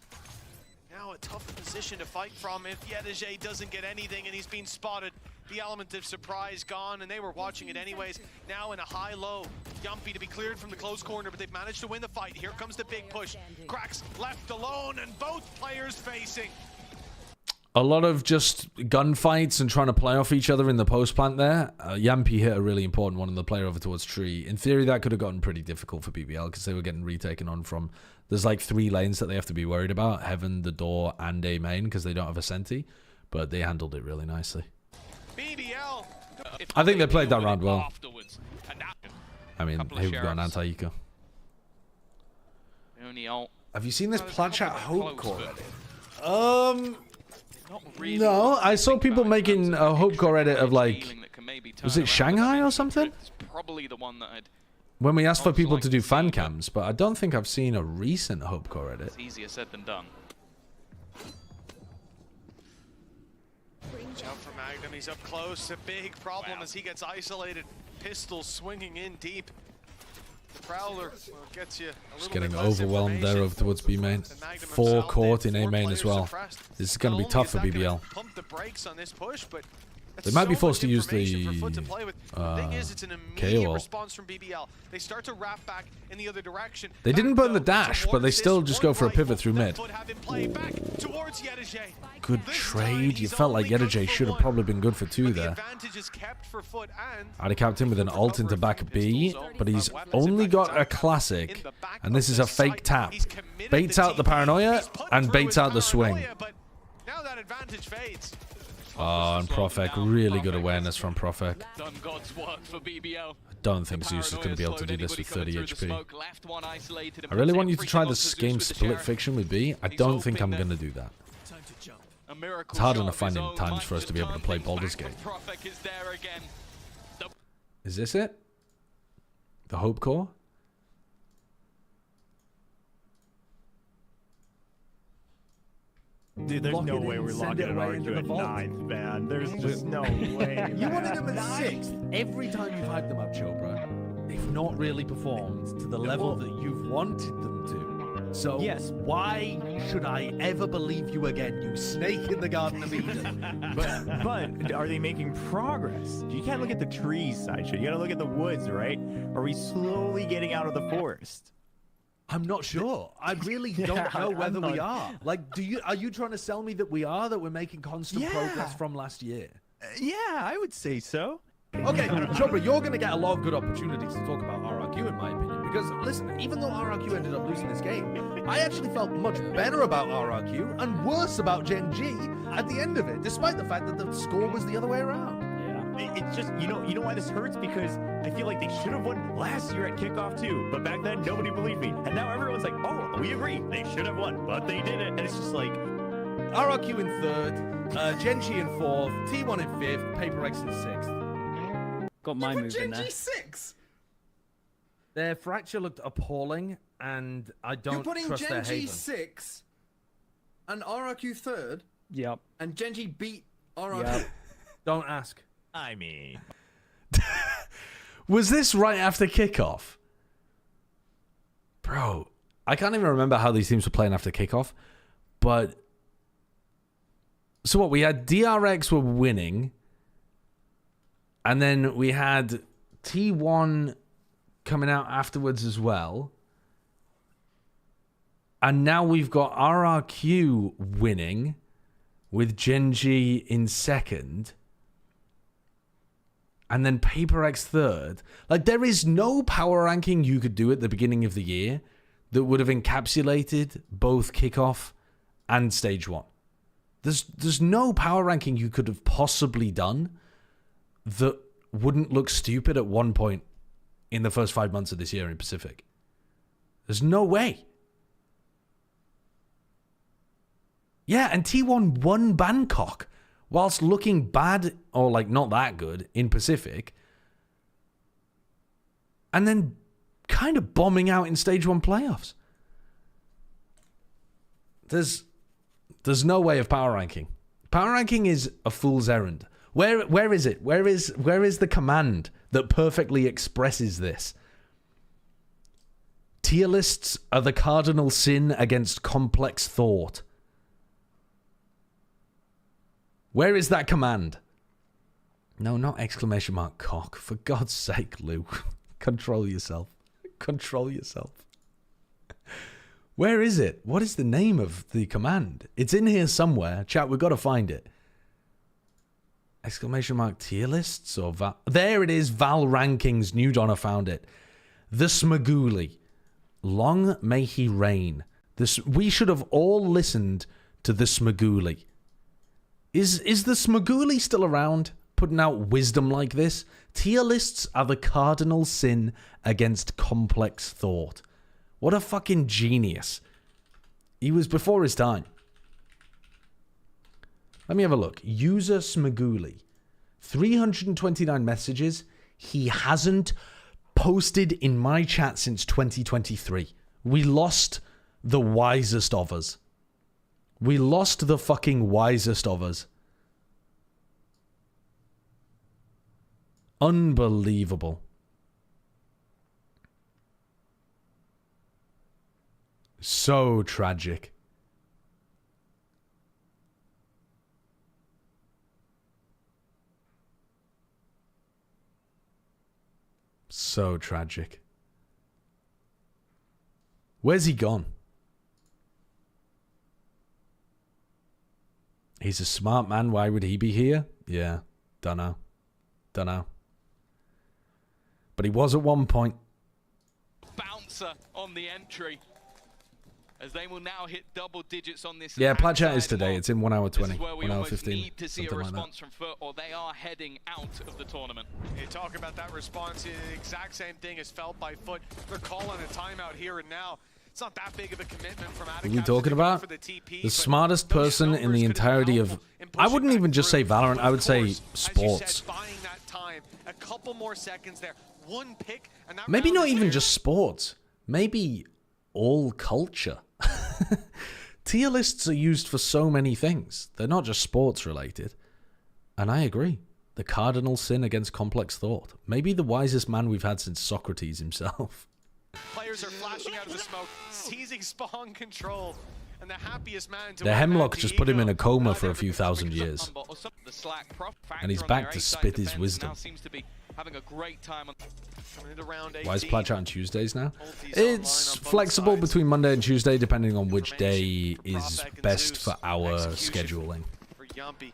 Now a tough position to fight from if Yedege doesn't get anything and he's been spotted. The element of surprise gone, and they were watching it anyways. Now in a high-low, Yumpy to be cleared from the close corner, but they've managed to win the fight. Here comes the big push. Cracks left alone, and both players facing. A lot of just gunfights and trying to play off each other in the post plant there. Yampy hit a really important one on the player over towards tree. In theory, that could have gotten pretty difficult for BBL because they were getting retaken on from... There's like 3 lanes that they have to be worried about. Heaven, the door, and A main because they don't have a Senti. But they handled it really nicely. BBL. I think they played that round well. I mean, hey, we've got an anti-eco. Have you seen this Plat Chat Hope Core edit? No, I saw people making a Hope Core edit of like, was it Shanghai or something? When we asked for people to do fan cams, but I don't think I've seen a recent Hope Core edit. It's easier said than done. Out for Magnum, he's up close. A big problem as he gets isolated. Pistol swinging in deep. Prowler gets you Just getting overwhelmed there over towards B main. 4 caught in A main as well. This is going to be tough for BBL. Pump the brakes on this push, but They might be forced to use the KO. response from BBL. They start to wrap back in the other direction. They didn't burn the dash, but they still just go for a pivot through mid. Good trade. You felt like Yedajay should have probably been good for 2 there. I'd have capped him with an ult into back B, but he's only got a classic, and this is a fake tap. Baits out the paranoia and baits out the swing. Now that advantage fades. Oh, and Profek, really good awareness from Profek. Done God's work for BBL. I don't think Zeus is going to be able to do this with 30 HP. I really want you to try this game split fiction with B. I don't think I'm going to do that. It's hard enough finding times for us to be able to play Baldur's Gate. Is this it? The Hope Core? Dude, there's no way we're locking an RQ at 9th, man. There's just no way. You wanted them at 6th. Every time you've had them up, Chopra, they've not really performed to the level that you've wanted them to. So, yes, why should I ever believe you again, you snake in the Garden of Eden? But are they making progress? You can't look at the trees, Sideshow. You gotta look at the woods, right? Are we slowly getting out of the forest? I'm not sure. I really don't know whether we are. Like, are you trying to sell me that we are, that we're making constant progress from last year? Yeah, I would say so. Okay, Chopra, you're going to get a lot of good opportunities to talk about RRQ, in my opinion. Because, listen, even though RRQ ended up losing this game, I actually felt much better about RRQ and worse about Gen G at the end of it, despite the fact that the score was the other way around. It's just, you know why this hurts? Because I feel like they should have won last year at kickoff too, but back then nobody believed me. And now everyone's like, oh, we agree, they should have won, but they did it. And it's just like... RRQ in 3rd, Gen G in 4th, T1 in 5th, Paper X in 6th. Got my move in there. Gen G 6? Their fracture looked appalling, and I don't trust their Haven. You're putting Gen G 6 and RRQ 3rd? Yep. And Gen G beat RRQ? Yep. Don't ask. I mean... Was this right after kickoff? Bro, I can't even remember how these teams were playing after kickoff, but... So what, we had DRX were winning, and then we had T1 coming out afterwards as well, and now we've got RRQ winning with Gen G in 2nd, and then Paper X 3rd. Like, there is no power ranking you could do at the beginning of the year that would have encapsulated both kickoff and stage 1. There's no power ranking you could have possibly done that wouldn't look stupid at one point in the first 5 months of this year in Pacific. There's no way. Yeah, and T1 won Bangkok whilst looking bad, or like not that good, in Pacific. And then kind of bombing out in stage 1 playoffs. There's no way of power ranking. Power ranking is a fool's errand. Where is it? Where is the command that perfectly expresses this? Tier lists are the cardinal sin against complex thought. Where is that command? No, not exclamation mark cock. For God's sake, Lou. Control yourself. Control yourself. Where is it? What is the name of the command? It's in here somewhere. Chat, we've got to find it. Exclamation mark tier lists or Val? There it is. Val rankings. New Donna found it. The Smaguli. Long may he reign. We should have all listened to the Smaguli. Is the Smaguli still around, putting out wisdom like this? Tier lists are the cardinal sin against complex thought. What a fucking genius. He was before his time. Let me have a look. User Smaguli. 329 messages. He hasn't posted in my chat since 2023. We lost the wisest of us. We lost the fucking wisest of us. Unbelievable. So tragic. So tragic. Where's he gone? He's a smart man. Why would he be here? Yeah, dunno. Dunno. But he was at one point. Bouncer on the entry. As they will now hit double digits on this. Yeah, Plat Chat is today. It's in 1 hour 20. This is where we 1 hour almost 15. need to see a Something like response that. from FUT, or they are heading out of the tournament. You talk about that response, the exact same thing is felt by FUT. They're calling a timeout here and now. It's not that big of a commitment from What are we talking about? The smartest person in the entirety of... I wouldn't even just say Valorant. I would say sports. A couple more seconds there. One pick, and that Maybe round not is even there. just sports. Maybe all culture. Tier lists are used for so many things. They're not just sports related. And I agree. The cardinal sin against complex thought. Maybe the wisest man we've had since Socrates himself. Players are flashing out of the smoke, seizing spawn control, and the happiest man to The win Hemlock that just put him in a Diego. coma for a few thousand years. And he's back to spit his wisdom. Having a great time on Coming into round Why is 18. Plat Chat on Tuesdays now? Multis It's online on both flexible sides. between Monday and Tuesday, depending on which day is best for our scheduling. For Yumpy.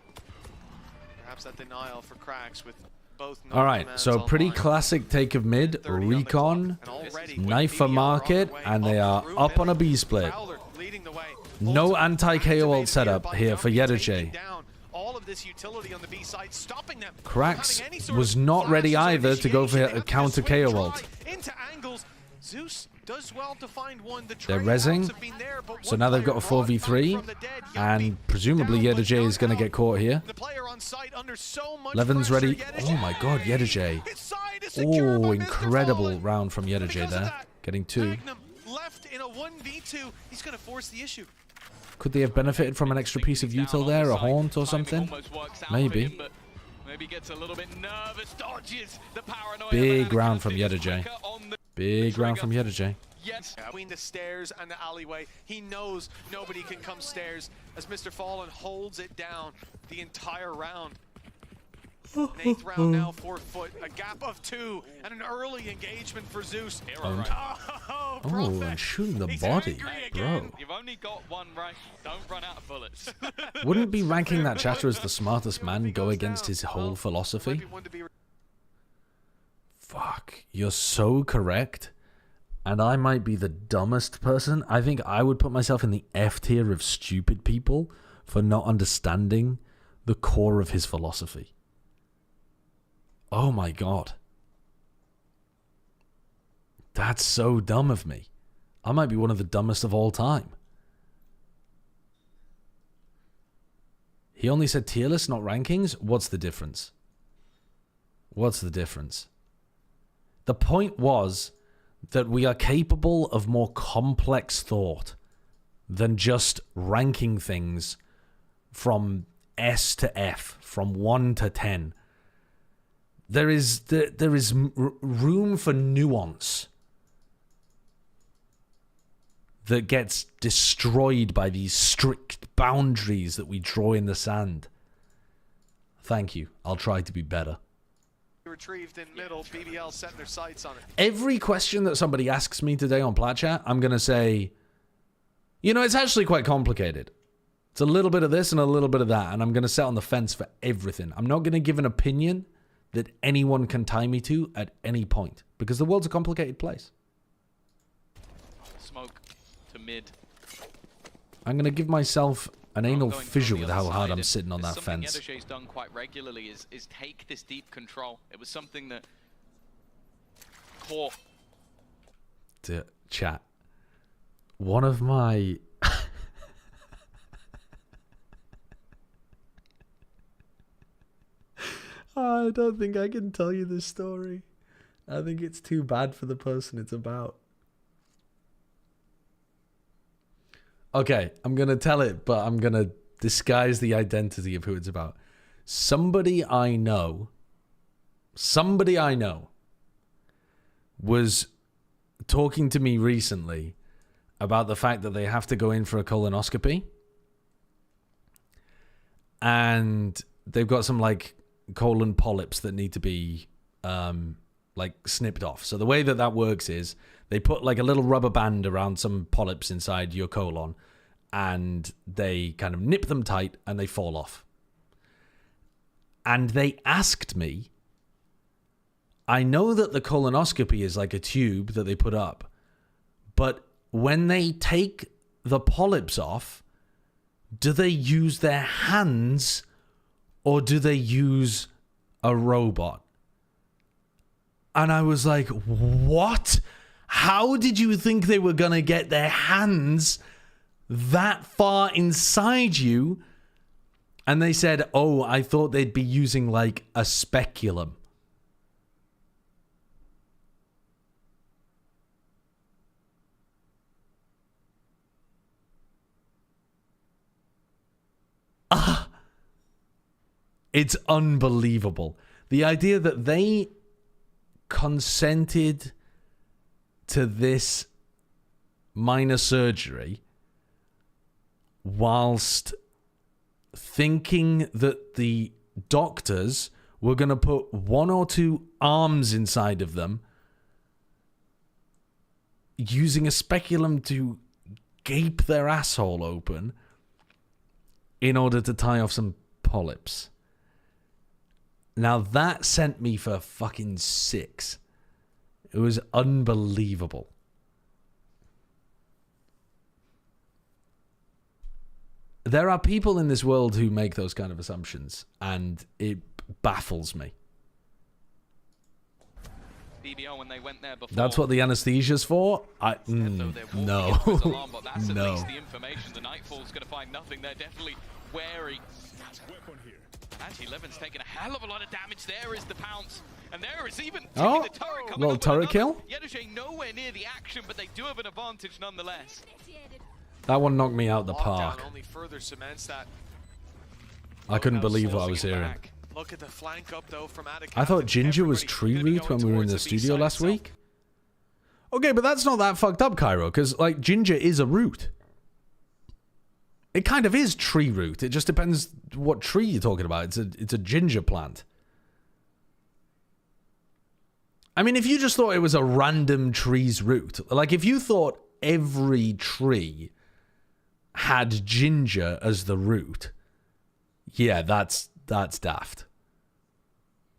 Perhaps that denial for cracks with both. All right, Nomad so Man's pretty online. classic take of mid, 30 on the recon, clock, and already knife for BBL market, on the way, and they are through up on a middle. B split. Fowler leading the way. No Ultimate anti-KO ult activated setup here for by Yumpy, Yedajay. taking down all of this utility on the B side, stopping them. Cracks Having any sort was of not ready flashes or either to go for initiation. They a have to counter just swing KO try ult. into angles. Zeus does well to find one. The They're trade rezzing, outs have been there, but so one now they've got a player brought back 4v3, from the dead. Yumpy and presumably down, but Yedajay is not going to out. get caught here. The player on site under so much Levin's pressure. ready. Yedajay. Oh my god, Yedajay. His side is secured by Oh, Mr. incredible Fallen. round from Yedajay Because of there. that, Getting 2. Magnum left in a 1v2. He's going to force the issue. Could they have benefited from an extra piece of util there, a haunt or something? Maybe. Maybe gets a little bit nervous, dodges the paranoia. Big round from Yedajay. Big round from Yedajay. Yes, between the stairs and the alleyway, he knows nobody can come stairs as Mr. Fallen holds it down the entire round. An 8th round now for FUT, a gap of 2, and an early engagement for Zeus. Owned. Oh, Oh, Prophet. and shooting the He's body, angry bro. again. You've only got one right. Don't run out of bullets. Wouldn't be ranking that chatter as the smartest man go against his whole philosophy? Might be one to be Fuck, you're so correct. And I might be the dumbest person. I think I would put myself in the F tier of stupid people for not understanding the core of his philosophy. Oh my god. That's so dumb of me. I might be one of the dumbest of all time. He only said tier list, not rankings? What's the difference? What's the difference? The point was that we are capable of more complex thought than just ranking things from S to F, from 1 to 10. There is room for nuance that gets destroyed by these strict boundaries that we draw in the sand. Thank you. I'll try to be better. retrieved in middle. BBL setting their sights on it. Every question that somebody asks me today on Plat Chat, I'm going to say, you know, it's actually quite complicated. It's a little bit of this and a little bit of that, and I'm going to sit on the fence for everything. I'm not going to give an opinion that anyone can tie me to at any point, because the world's a complicated place. Smoke to mid. I'm going to give myself an anal Going fissure from the with other how hard side, I'm and sitting on it's that something fence. Yedajay's done quite regularly is take this deep control. It was something that caught. Chat. One of my... I don't think I can tell you this story. I think it's too bad for the person it's about. Okay, I'm going to tell it, but I'm going to disguise the identity of who it's about. Somebody I know was talking to me recently, about the fact that they have to go in for a colonoscopy. And they've got some, like, colon polyps that need to be, like, snipped off. So the way that that works is they put, like, a little rubber band around some polyps inside your colon, and they kind of nip them tight, and they fall off. And they asked me, I know that the colonoscopy is like a tube that they put up, but when they take the polyps off, do they use their hands or do they use a robot? And I was like, what? How did you think they were going to get their hands that far inside you? And they said, oh, I thought they'd be using like a speculum. It's unbelievable. The idea that they consented to this minor surgery whilst thinking that the doctors were going to put 1 or 2 arms inside of them using a speculum to gape their asshole open in order to tie off some polyps. Now that sent me for fucking 6. It was unbelievable. There are people in this world who make those kind of assumptions, and it baffles me. BBL, when they went there before, that's what the anesthesia's for? No. No. That's at least the information. The Nightfall's going to find nothing. They're definitely wary. Anti-11's taking a hell of a lot of damage. There is the pounce. And there is even the turret coming little turret kill? Yedoje nowhere near the action, but they do have an advantage nonetheless. That one knocked me out the park. Only further cements that. I couldn't believe what I was hearing. Look at the flank up though from I thought Ginger was tree root when we were in the studio last week. Okay, but that's not that fucked up, Cairo, because like Ginger is a root. It kind of is tree root. It just depends what tree you're talking about. It's a ginger plant. I mean, if you just thought it was a random tree's root, like if you thought every tree had ginger as the root, yeah, that's daft.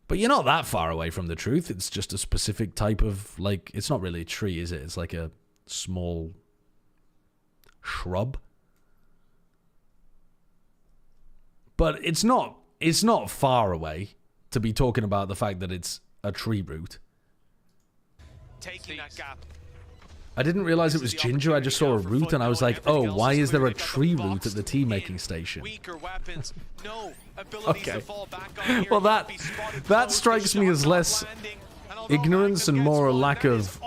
But you're not that far away from the truth. It's just a specific type of, like, it's not really a tree, is it? It's like a small shrub. But it's not far away to be talking about the fact that it's a tree root. Taking that gap. I didn't realize it was ginger. I just saw a root and I was like, oh, why is there a tree root at the tea making station? Okay. Well, that strikes me as less ignorance and more a lack of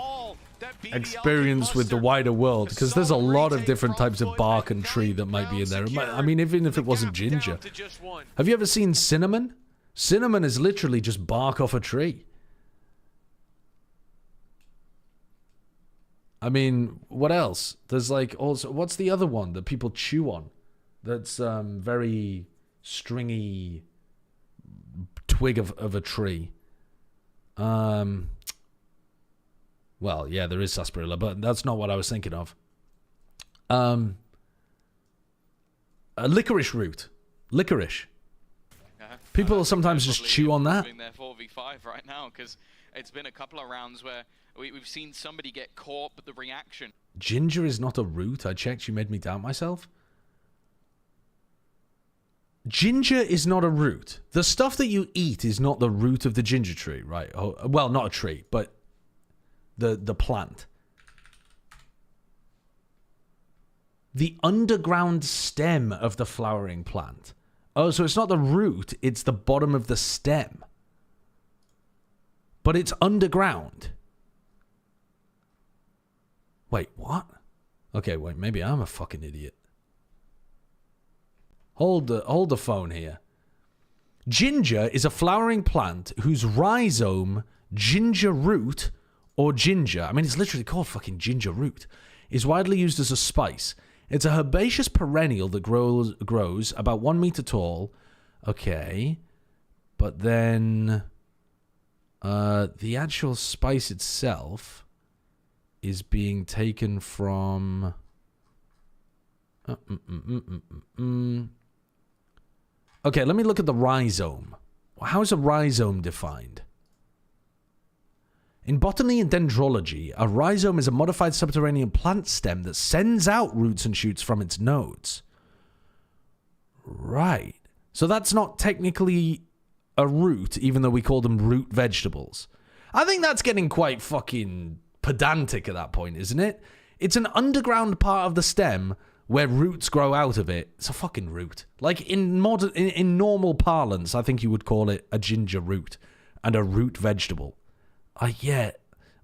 experience with the wider world, because there's a lot of different types of bark and tree that might be in there. I mean, even if it wasn't ginger. Have you ever seen cinnamon? Cinnamon is literally just bark off a tree. I mean, what else? There's like also, what's the other one that people chew on? That's very stringy twig of a tree. Well, yeah, there is sarsaparilla, but that's not what I was thinking of. A licorice root. Licorice. People sometimes just chew on that. Their 4v5 right now, because it's been a couple of rounds where we've seen somebody get caught, but the reaction. Ginger is not a root. I checked. You made me doubt myself. Ginger is not a root. The stuff that you eat is not the root of the ginger tree, right? Oh, well, not a tree, but the plant. The underground stem of the flowering plant. Oh, so it's not the root, it's the bottom of the stem. But it's underground. Wait, what? Okay, wait, maybe I'm a fucking idiot. Hold the phone here. Ginger is a flowering plant whose rhizome, ginger root, or ginger, I mean, it's literally called fucking ginger root, is widely used as a spice. It's a herbaceous perennial that grows about 1 meter tall. Okay. But then the actual spice itself is being taken from... Okay, let me look at the rhizome. How is a rhizome defined? In botany and dendrology, a rhizome is a modified subterranean plant stem that sends out roots and shoots from its nodes. Right. So that's not technically a root, even though we call them root vegetables. I think that's getting quite fucking pedantic at that point, isn't it? It's an underground part of the stem where roots grow out of it. It's a fucking root. Like in normal parlance, I think you would call it a ginger root and a root vegetable. Yeah.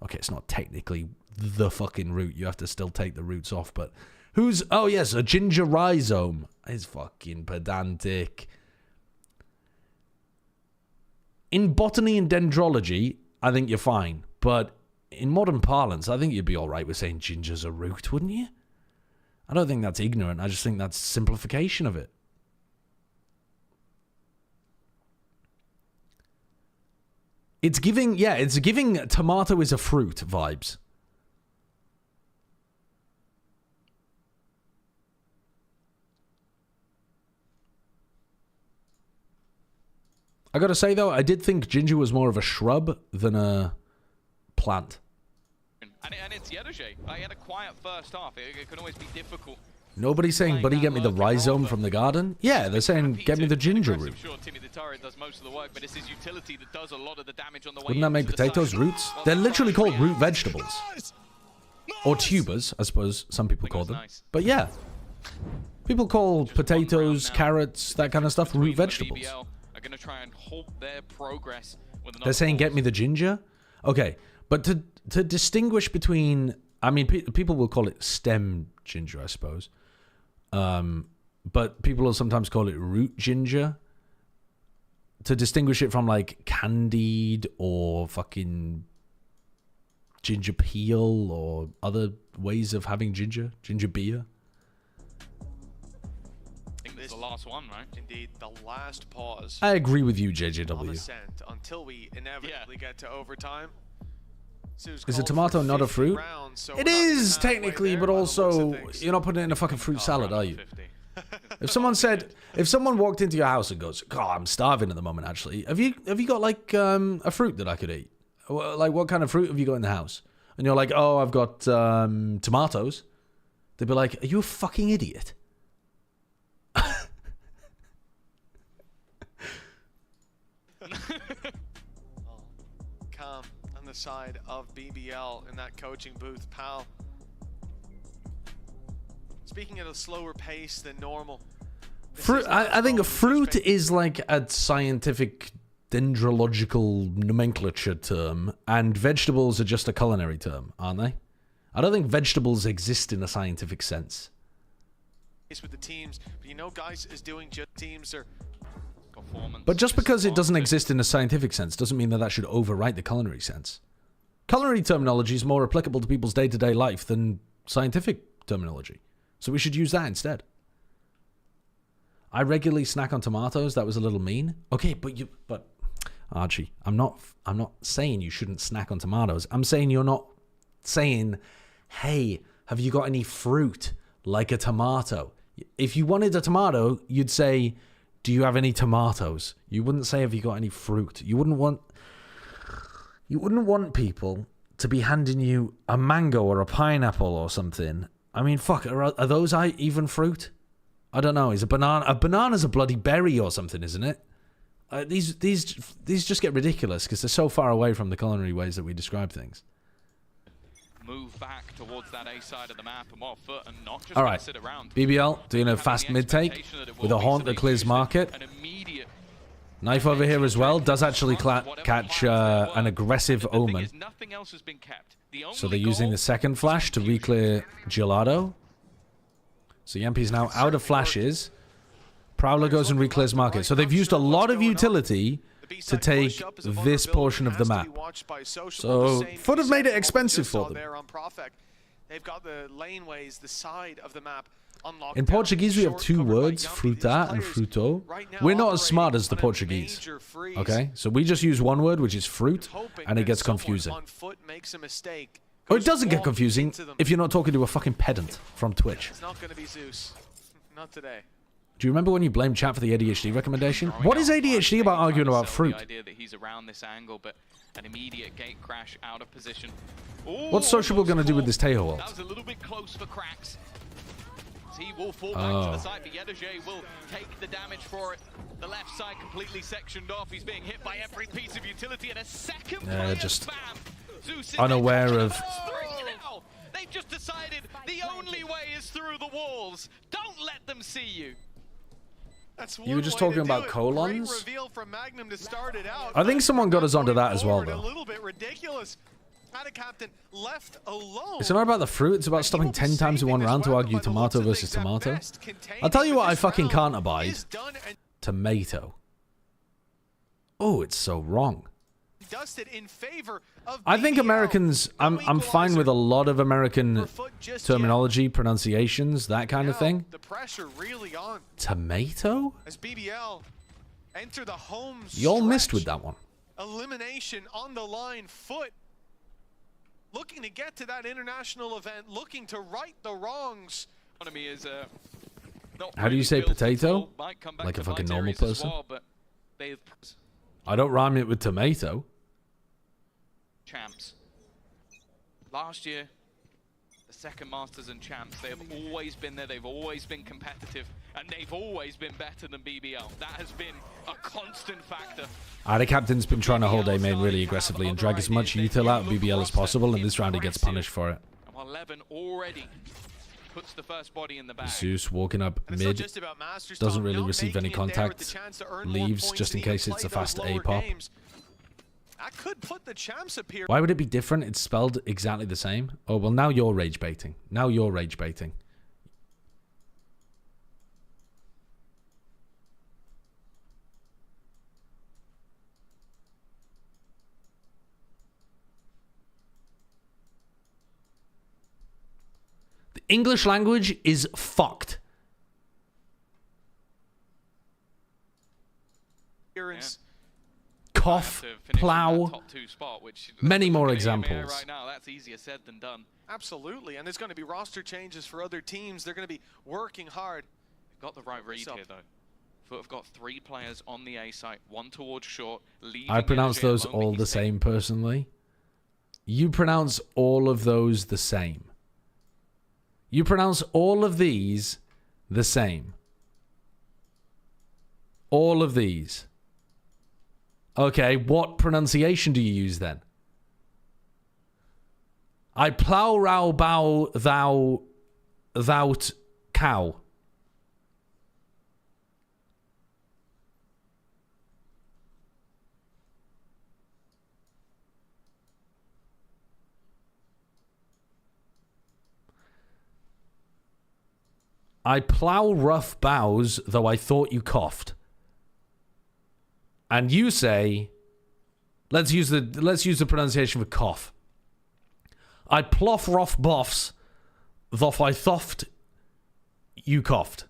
Okay, it's not technically the fucking root. You have to still take the roots off, but who's... Oh, yes, a ginger rhizome. It's fucking pedantic. In botany and dendrology, I think you're fine. But in modern parlance, I think you'd be all right with saying ginger's a root, wouldn't you? I don't think that's ignorant. I just think that's simplification of it. It's giving, yeah, it's giving tomato is a fruit vibes. I gotta say, though, I did think ginger was more of a shrub than a plant. And it's Yedoje. I had a quiet first half. It can always be difficult. Nobody's saying, buddy, get me the rhizome from the garden? Yeah, they're saying, get me the ginger root. Wouldn't that make potatoes roots? They're literally called root vegetables. Or tubers, I suppose some people call them. But yeah. People call potatoes, carrots, that kind of stuff, root vegetables. They're saying, get me the ginger? Okay, but to distinguish between... I mean, people will call it stem ginger, I suppose. But people will sometimes call it root ginger. To distinguish it from, like, candied or fucking ginger peel or other ways of having ginger beer. I think this is the last one, right? Indeed, the last pause. I agree with you, JJW. Until we inevitably get to overtime. Is a tomato not a fruit? It is, technically, but also, you're not putting it in a fucking fruit salad, are you? If someone walked into your house and goes, God, I'm starving at the moment, actually. Have you got, like, a fruit that I could eat? Like, what kind of fruit have you got in the house? And you're like, oh, I've got tomatoes. They'd be like, are you a fucking idiot? Calm on the side of BBL in that coaching booth, pal. Speaking at a slower pace than normal. Fruit. I think a fruit is like a scientific dendrological nomenclature term, and vegetables are just a culinary term, aren't they? I don't think vegetables exist in a scientific sense. With the teams, but you know, guys, is doing just teams or performance. But just because it doesn't exist in a scientific sense doesn't mean that that should overwrite the culinary sense. Culinary terminology is more applicable to people's day-to-day life than scientific terminology. So we should use that instead. I regularly snack on tomatoes. That was a little mean. Okay, but Archie, I'm not saying you shouldn't snack on tomatoes. I'm saying you're not saying, hey, have you got any fruit like a tomato? If you wanted a tomato, you'd say, do you have any tomatoes? You wouldn't say, have you got any fruit? You wouldn't want people to be handing you a mango or a pineapple or something. I mean, fuck, are those even fruit? I don't know. Is a banana's a bloody berry or something, isn't it? These just get ridiculous because they're so far away from the culinary ways that we describe things. Move back towards that A side of the map and more FUT and not just all right. sit around. BBL doing a fast mid take with a haunt that clears market. Knife over here as well does actually catch an aggressive omen. So they're using the second flash to reclear Gelato. So Yampi's now out of flashes. Prowler goes and reclears market. So they've used a lot of utility to take this portion of the map. So FUT have made it expensive for them. They've got the laneways, the side of the map unlocked. In Portuguese, we have two words, fruta and fruto. We're not as smart as the Portuguese. Okay? So we just use one word, which is fruit, and it gets confusing. Or it doesn't get confusing if you're not talking to a fucking pedant from Twitch. It's not going to be Zeus. Not today. Do you remember when you blamed chat for the ADHD recommendation? What is ADHD about arguing about fruit? The idea that he's around this angle, but an immediate gate crash out of position. What's Sociable going to do with this Tejo ult? That was a little bit close for cracks. He will fall back to the side, but Yedoje will take the damage for it. The left side completely sectioned off. He's being hit by every piece of utility, and a second player just spam. Zeus is unaware of... They've just decided the only way is through the walls. Don't let them see you. That's you were just talking about colons? To start it out, I think someone got us onto that as well, though. A little bit ridiculous. Captain left alone. It's not about the fruit, it's about stopping 10 times in one round to argue tomato versus tomato. I'll tell you what I fucking can't abide. Tomato. Oh, it's so wrong. I think Americans, I'm fine with a lot of American terminology, pronunciations, that kind of thing. The pressure really on. Tomato? As BBL enter the home stretch. Y'all missed with that one. Elimination on the line. FUT looking to get to that international event, looking to right the wrongs. How do you say potato? Like a fucking normal person? I don't rhyme it with tomato. Champs. Last year, the second Masters and Champs, they have always been there, they've always been competitive, and they've always been better than BBL. That has been a constant factor. The captain's been trying to hold A main really aggressively and drag as much util out of BBL as possible, and this round he gets punished for it. While Levin already puts the first body in the bag. Zeus walking up mid, doesn't really receive any contact, leaves just in case it's a fast A pop. That could put the champs up here. Why would it be different? It's spelled exactly the same. Oh, well, now you're rage baiting. Now you're rage baiting. The English language is fucked. Cough, plow, many more examples. Right now, that's easier said than done. Absolutely, and there's going to be roster changes for other teams. They're going to be working hard. They've got the right read here, though. FUT have got 3 players on the A site, 1 towards short. I pronounce those all the same, personally. You pronounce all of those the same. You pronounce all of these the same. All of these. Okay, what pronunciation do you use then? I plow, row, bow, thou, thou't, cow. I plow rough bows, though I thought you coughed. And you say, let's use the pronunciation for cough. I plough rough boffs, though I thoft you coughed.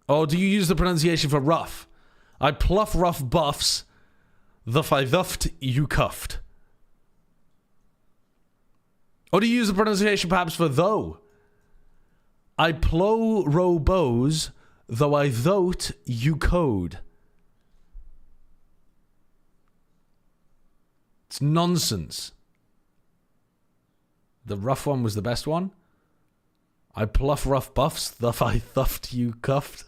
Or do you use the pronunciation for rough? I plough rough buffs, though I thuft you cuffed. Or do you use the pronunciation perhaps for though? I plow row bows, though I thote you code. It's nonsense. The rough one was the best one. I pluff rough buffs, though I thuffed you cuffed.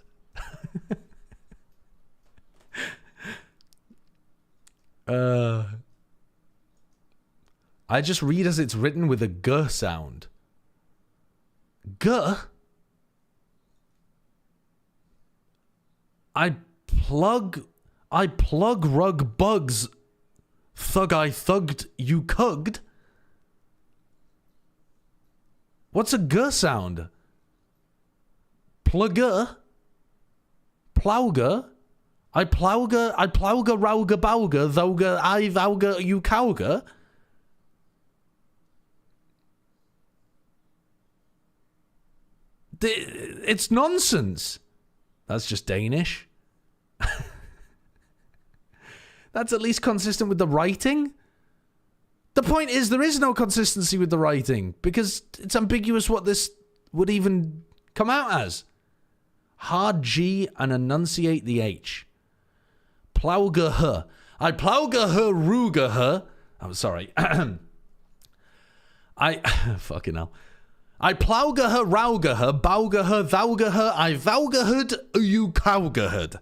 I just read as it's written with a g sound. G? I plug rug bugs. Thug I thugged you cugged. What's a g sound? Plugger? Plowger? I plauga, rauga, bauga, thauga, I, vauga, you cowga. It's nonsense. That's just Danish. That's at least consistent with the writing. The point is, there is no consistency with the writing because it's ambiguous what this would even come out as. Hard G and enunciate the H. Plauga her. I plauga her, ruga her. I'm sorry. Fucking hell. I plauga her, rauga her, bauga her, thauga her, I vauga hud, you cowga hud.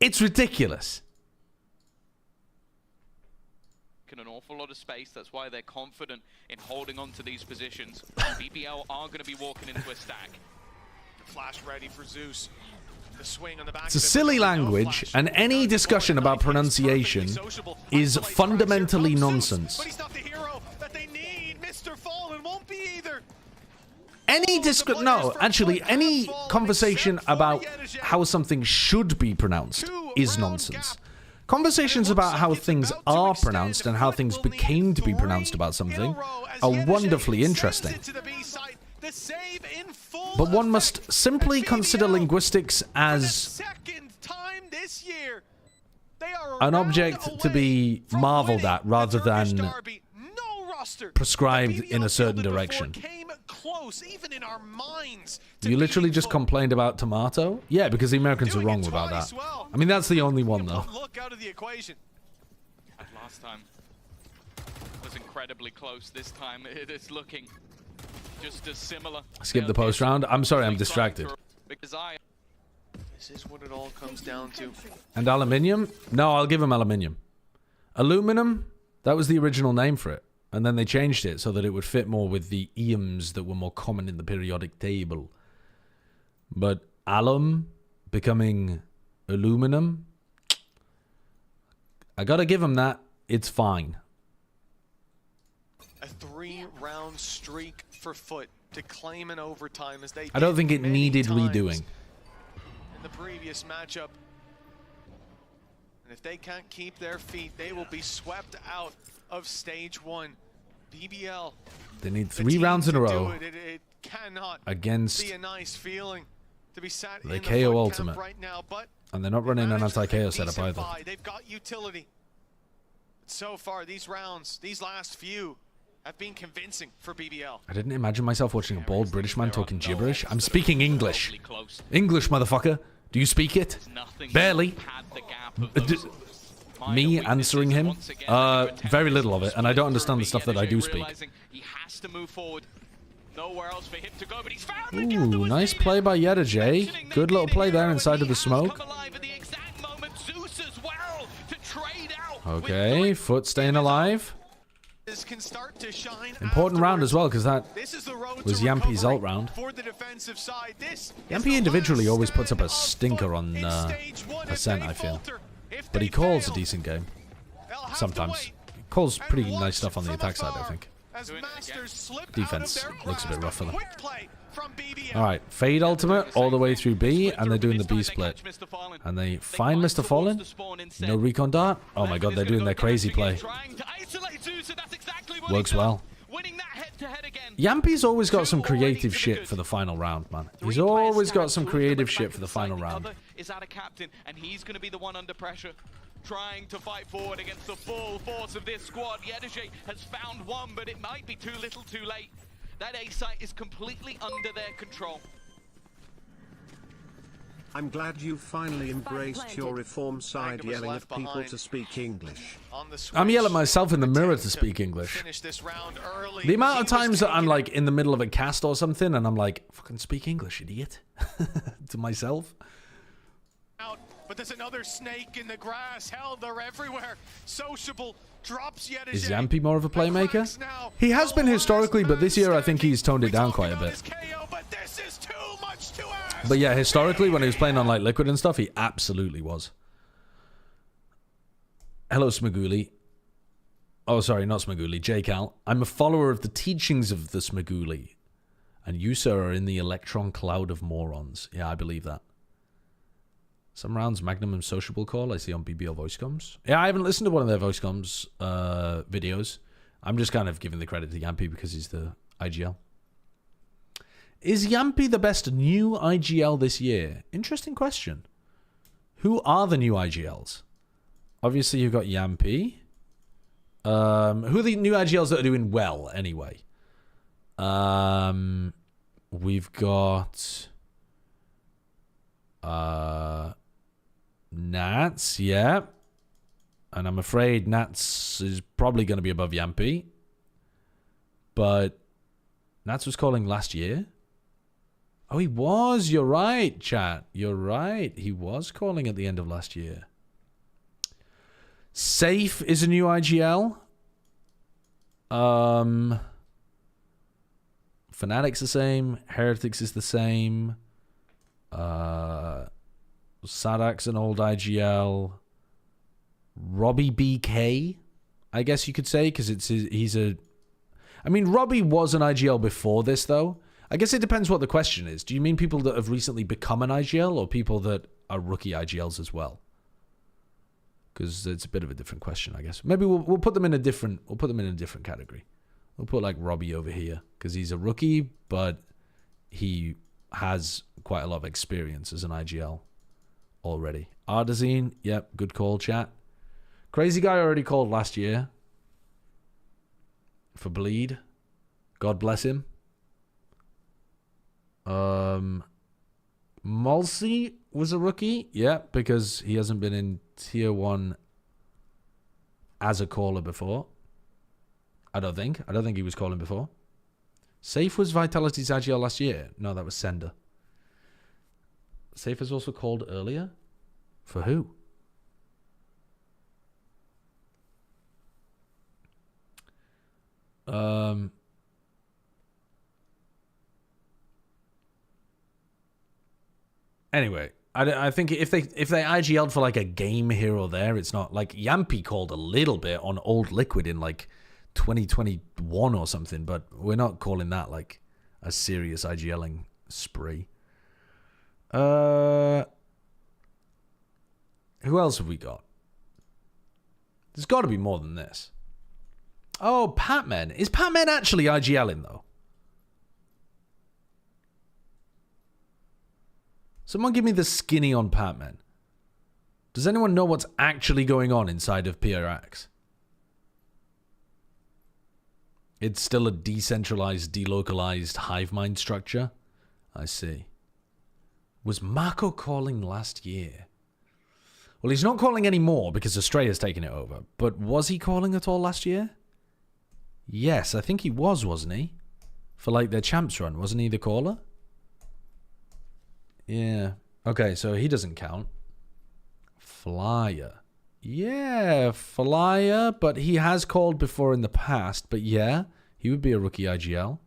It's ridiculous. An awful lot of space. That's why they're confident in holding on to these positions. BBL are going to be walking into a stack. The flash ready for Zeus. The swing on the back. It's a silly language, and any discussion about pronunciation is fundamentally nonsense. But he's not the hero that they need. Mr. Fallen won't be either. Any conversation about how something should be pronounced is nonsense. Conversations about how things are pronounced and how things became to be pronounced about something are wonderfully interesting. But one must simply consider linguistics as an object to be marveled at rather than prescribed in a certain direction. You literally just complained about tomato? Yeah, because the Americans are wrong about that. I mean, that's the only one, though. Last time was incredibly close. This time it is looking just as similar. Skip the post round. I'm sorry, I'm distracted. This is what it all comes down to. And aluminium? No, I'll give him aluminium. Aluminum? That was the original name for it. And then they changed it so that it would fit more with the ioms that were more common in the periodic table. But alum becoming aluminum, I gotta give him that. It's fine. A 3-round streak for FUT to claim an overtime as they I don't think it needed redoing. In the previous matchup. And if they can't keep their feet, they will be swept out of stage 1. BBL. They need 3 rounds in a row it cannot against be a nice feeling to be sat the in KO the Ultimate. right now, but and they're not running an anti-KO setup either. They've got utility. So far, these rounds, these last few, have been convincing for BBL. I didn't imagine myself watching a bald British man talking gibberish. I'm speaking English. English, motherfucker. Do you speak it? Barely. Me answering him? Very little of it, and I don't understand the stuff that I do speak. He has to move forward. Nowhere else for him to go, but he's found Ooh, nice play by Yedajay. Good little play there inside of the smoke. Okay, FUT staying alive. Important round as well, because that was Yampi's ult round. Yampi individually always puts up a stinker on Ascent, I feel. But he calls a decent game. Sometimes. He calls pretty nice stuff on the attack side, I think. Defense looks a bit rough for them. Alright, Fade ultimate all the way through B, and they're doing the B split. And they find Mr. Fallen. No recon dart. Oh my god, they're doing their crazy play. Works well. Yampi's always got some creative shit for the final round, man. He's always got some creative shit for the final round. Is out a captain, and he's going to be the one under pressure, trying to fight forward against the full force of this squad. Yedajay has found one, but it might be too little too late. That A site is completely under their control. I'm glad you finally embraced your reform side, yelling at people to speak English. I'm yelling at myself in the mirror to speak English. The amount of times that I'm like in the middle of a cast or something and I'm like, fucking speak English, idiot. To myself. But there's another snake in the grass. Hell, they're everywhere. Sociable drops Yedajay. Is Yampi more of a playmaker? He has been historically, but this year I think he's toned it down quite a bit. But yeah, historically, when he was playing on like Liquid and stuff, he absolutely was. Hello, Smaguli. Oh, sorry, not Smaguli. J-Cal. I'm a follower of the teachings of the Smaguli. And you, sir, are in the electron cloud of morons. Yeah, I believe that. Some rounds Magnum and Sociable call I see on BBL voice comms. Yeah, I haven't listened to one of their voice comms videos. I'm just kind of giving the credit to Yampy because he's the IGL. Is Yampy the best new IGL this year? Interesting question. Who are the new IGLs? Obviously, you've got Yampy. Who are the new IGLs that are doing well, anyway? We've got... Nats, yeah. And I'm afraid Nats is probably going to be above Yampy. But Nats was calling last year. Oh, he was. You're right, chat. You're right. He was calling at the end of last year. Safe is a new IGL. Fnatic's the same. Heretics is the same. Sadak's an old IGL. Robbie BK, I guess you could say, because he's a... I mean, Robbie was an IGL before this, though. I guess it depends what the question is. Do you mean people that have recently become an IGL or people that are rookie IGLs as well? Because it's a bit of a different question, I guess. Maybe we'll put them in a different... We'll put them in a different category. We'll put, like, Robbie over here because he's a rookie, but he has quite a lot of experience as an IGL already. Ardazine, yep, good call, chat. Crazy Guy already called last year for Bleed. God bless him. Mulsey was a rookie, yeah, because he hasn't been in tier 1 as a caller before. I don't think he was calling before. Safe was Vitality's IGL last year. No, that was Sender. Safe has also called earlier. For who? Anyway, I think if they IGL'd for like a game here or there, it's not like Yampy called a little bit on Old Liquid in like 2021 or something, but we're not calling that like a serious IGLing spree. Who else have we got? There's got to be more than this. Oh, Patman. Is Patman actually IGLing, though? Someone give me the skinny on Patman. Does anyone know what's actually going on inside of PRX? It's still a decentralized, delocalized hive mind structure? I see. Was Marco calling last year? Well, he's not calling anymore because Estrella's taken it over. But was he calling at all last year? Yes, I think he was, wasn't he? For like their champs run, wasn't he the caller? Yeah. Okay, so he doesn't count. Flyer. Yeah, Flyer, but he has called before in the past. But yeah, he would be a rookie IGL.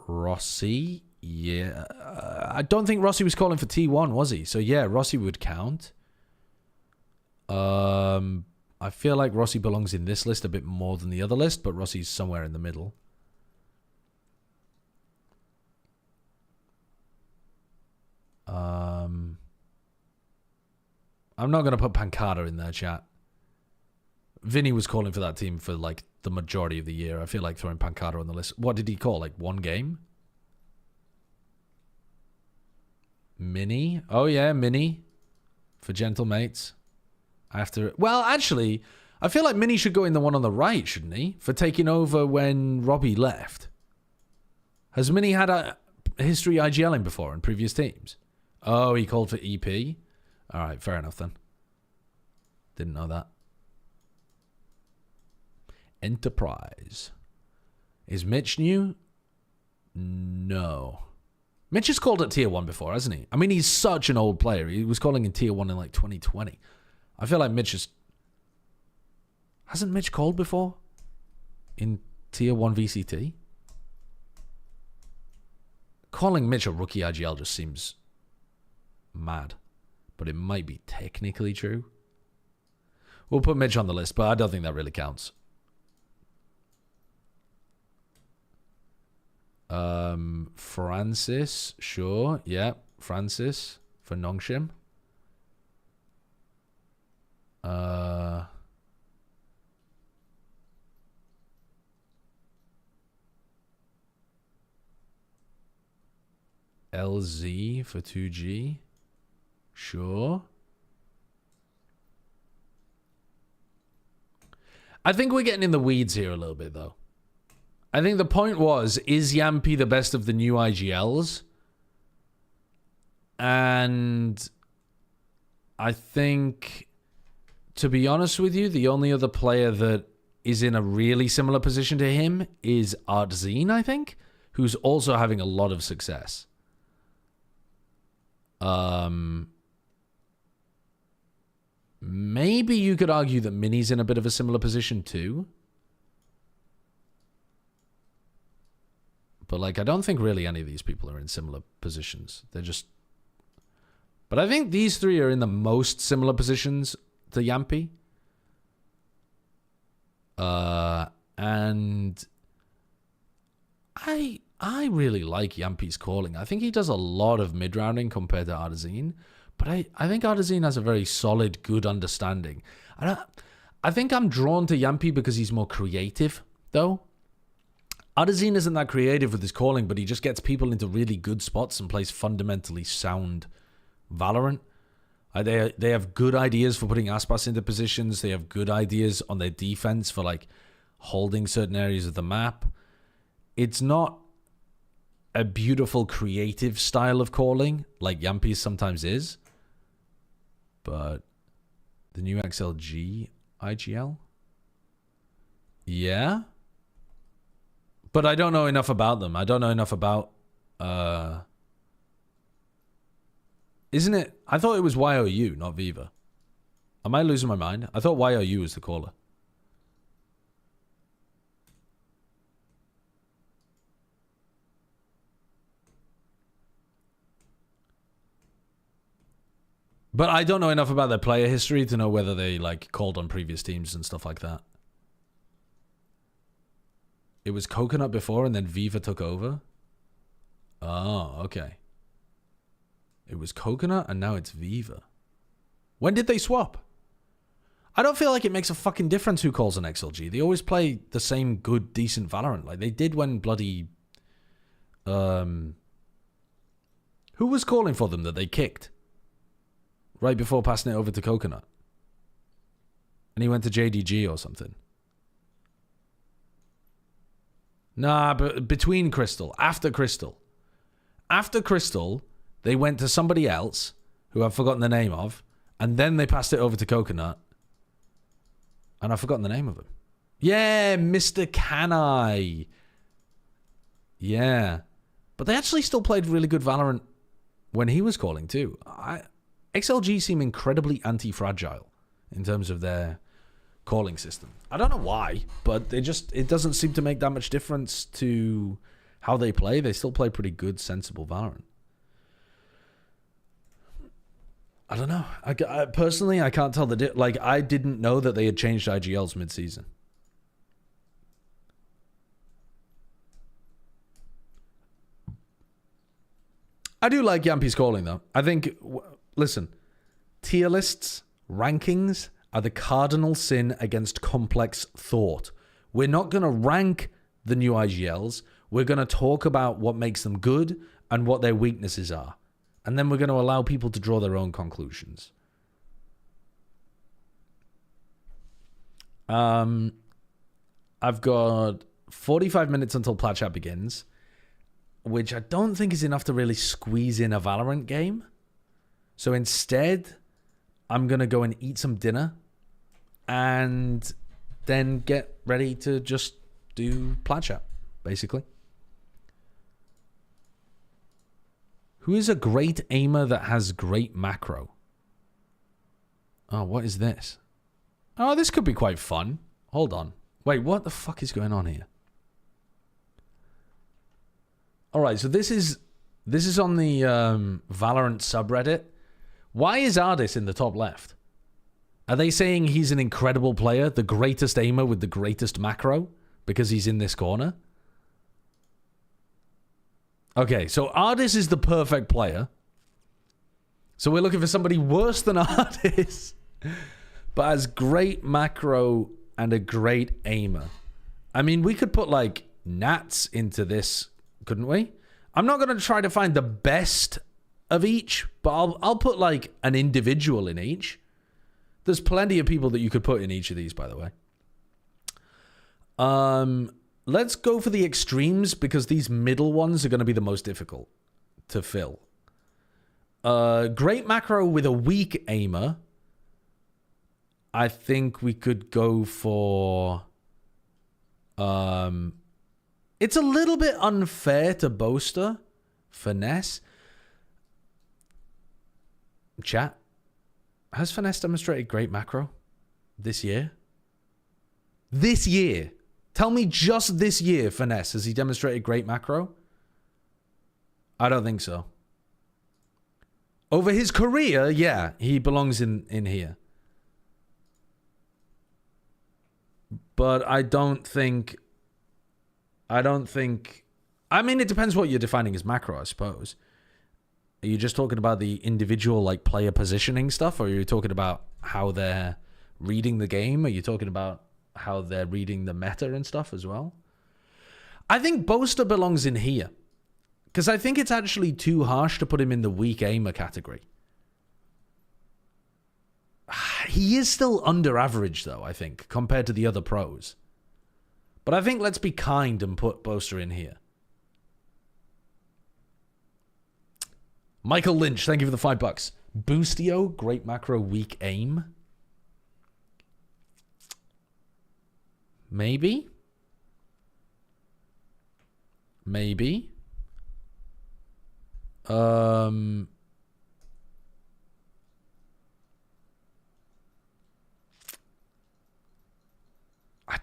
Rossi. Yeah, I don't think Rossi was calling for T1, was he? So yeah, Rossi would count. I feel like Rossi belongs in this list a bit more than the other list, but Rossi's somewhere in the middle. I'm not going to put Pancada in there, chat. Vinny was calling for that team for like the majority of the year. I feel like throwing Pancada on the list. What did he call? Like one game? Mini? Oh yeah, Mini. For gentle mates. After, well, actually, I feel like Mini should go in the one on the right, shouldn't he? For taking over when Robbie left. Has Mini had a history IGLing before in previous teams? Oh, he called for EP? Alright, fair enough then. Didn't know that. Enterprise. Is Mitch new? No. Mitch has called at tier 1 before, hasn't he? I mean, he's such an old player. He was calling in tier 1 in like 2020. I feel like Mitch has... Hasn't Mitch called before? In tier 1 VCT? Calling Mitch a rookie IGL just seems mad. But it might be technically true. We'll put Mitch on the list, but I don't think that really counts. Francis, sure. Yeah, Francis for Nongshim. LZ for 2G. Sure. I think we're getting in the weeds here a little bit, though. I think the point was, is Yampy the best of the new IGLs? And I think, to be honest with you, the only other player that is in a really similar position to him is Artzine, I think, who's also having a lot of success. Maybe you could argue that Mini's in a bit of a similar position too. But, like, I don't think really any of these people are in similar positions. They're just... But I think these three are in the most similar positions to Yampy. And I really like Yampy's calling. I think he does a lot of mid-rounding compared to Artzine. But I think Artzine has a very solid, good understanding. I think I'm drawn to Yampy because he's more creative, though. Artzine isn't that creative with his calling, but he just gets people into really good spots and plays fundamentally sound Valorant. They have good ideas for putting Aspas into positions. They have good ideas on their defense for, like, holding certain areas of the map. It's not a beautiful, creative style of calling like Yampy sometimes is. But the new XLG IGL? Yeah. But I don't know enough about them. I don't know enough about... Isn't it... I thought it was YOU, not Viva. Am I losing my mind? I thought YOU was the caller. But I don't know enough about their player history to know whether they, like, called on previous teams and stuff like that. It was Coconut before and then Viva took over? Oh, okay. It was Coconut and now it's Viva. When did they swap? I don't feel like it makes a fucking difference who calls an XLG. They always play the same good, decent Valorant. Like they did when bloody... Who was calling for them that they kicked? Right before passing it over to Coconut. And he went to JDG or something. Nah, but between Crystal. After Crystal. After Crystal, they went to somebody else, who I've forgotten the name of, and then they passed it over to Coconut. And I've forgotten the name of him. Yeah, Mr. Canai. Yeah. But they actually still played really good Valorant when he was calling too. XLG seem incredibly anti-fragile in terms of their calling system. I don't know why, but it doesn't seem to make that much difference to how they play. They still play pretty good, sensible Valorant. I don't know. I personally, I can't tell the like, I didn't know that they had changed IGLs mid-season. I do like Yampy's calling, though. I think, listen, tier lists, rankings are the cardinal sin against complex thought. We're not going to rank the new IGLs. We're going to talk about what makes them good and what their weaknesses are. And then we're going to allow people to draw their own conclusions. I've got 45 minutes until Plat Chat begins, which I don't think is enough to really squeeze in a Valorant game. So instead, I'm going to go and eat some dinner and then get ready to just do Plat Chat, basically. Who is a great aimer that has great macro? Oh, what is this? Oh, this could be quite fun. Hold on. Wait, what the fuck is going on here? All right, so this is on the Valorant subreddit. Why is Ardis in the top left? Are they saying he's an incredible player, the greatest aimer with the greatest macro, because he's in this corner? Okay, so Ardis is the perfect player. So we're looking for somebody worse than Ardis, but has great macro and a great aimer. I mean, we could put like Nats into this, couldn't we? I'm not going to try to find the best of each, but I'll put like an individual in each. There's plenty of people that you could put in each of these, by the way. Let's go for the extremes because these middle ones are going to be the most difficult to fill. Great macro with a weak aimer. I think we could go for... it's a little bit unfair to Boaster. Finesse. Chat. Has Finesse demonstrated great macro this year? This year. Tell me just this year, Finesse. Has he demonstrated great macro? I don't think so. Over his career, yeah, he belongs in here. But I don't think... I mean, it depends what you're defining as macro, I suppose. Are you just talking about the individual, like, player positioning stuff? Or are you talking about how they're reading the game? Are you talking about how they're reading the meta and stuff as well? I think Boaster belongs in here. Because I think it's actually too harsh to put him in the weak aimer category. He is still under average, though, I think, compared to the other pros. But I think let's be kind and put Boaster in here. Michael Lynch, thank you for the $5. Boostio, great macro, weak aim. Maybe. Maybe. I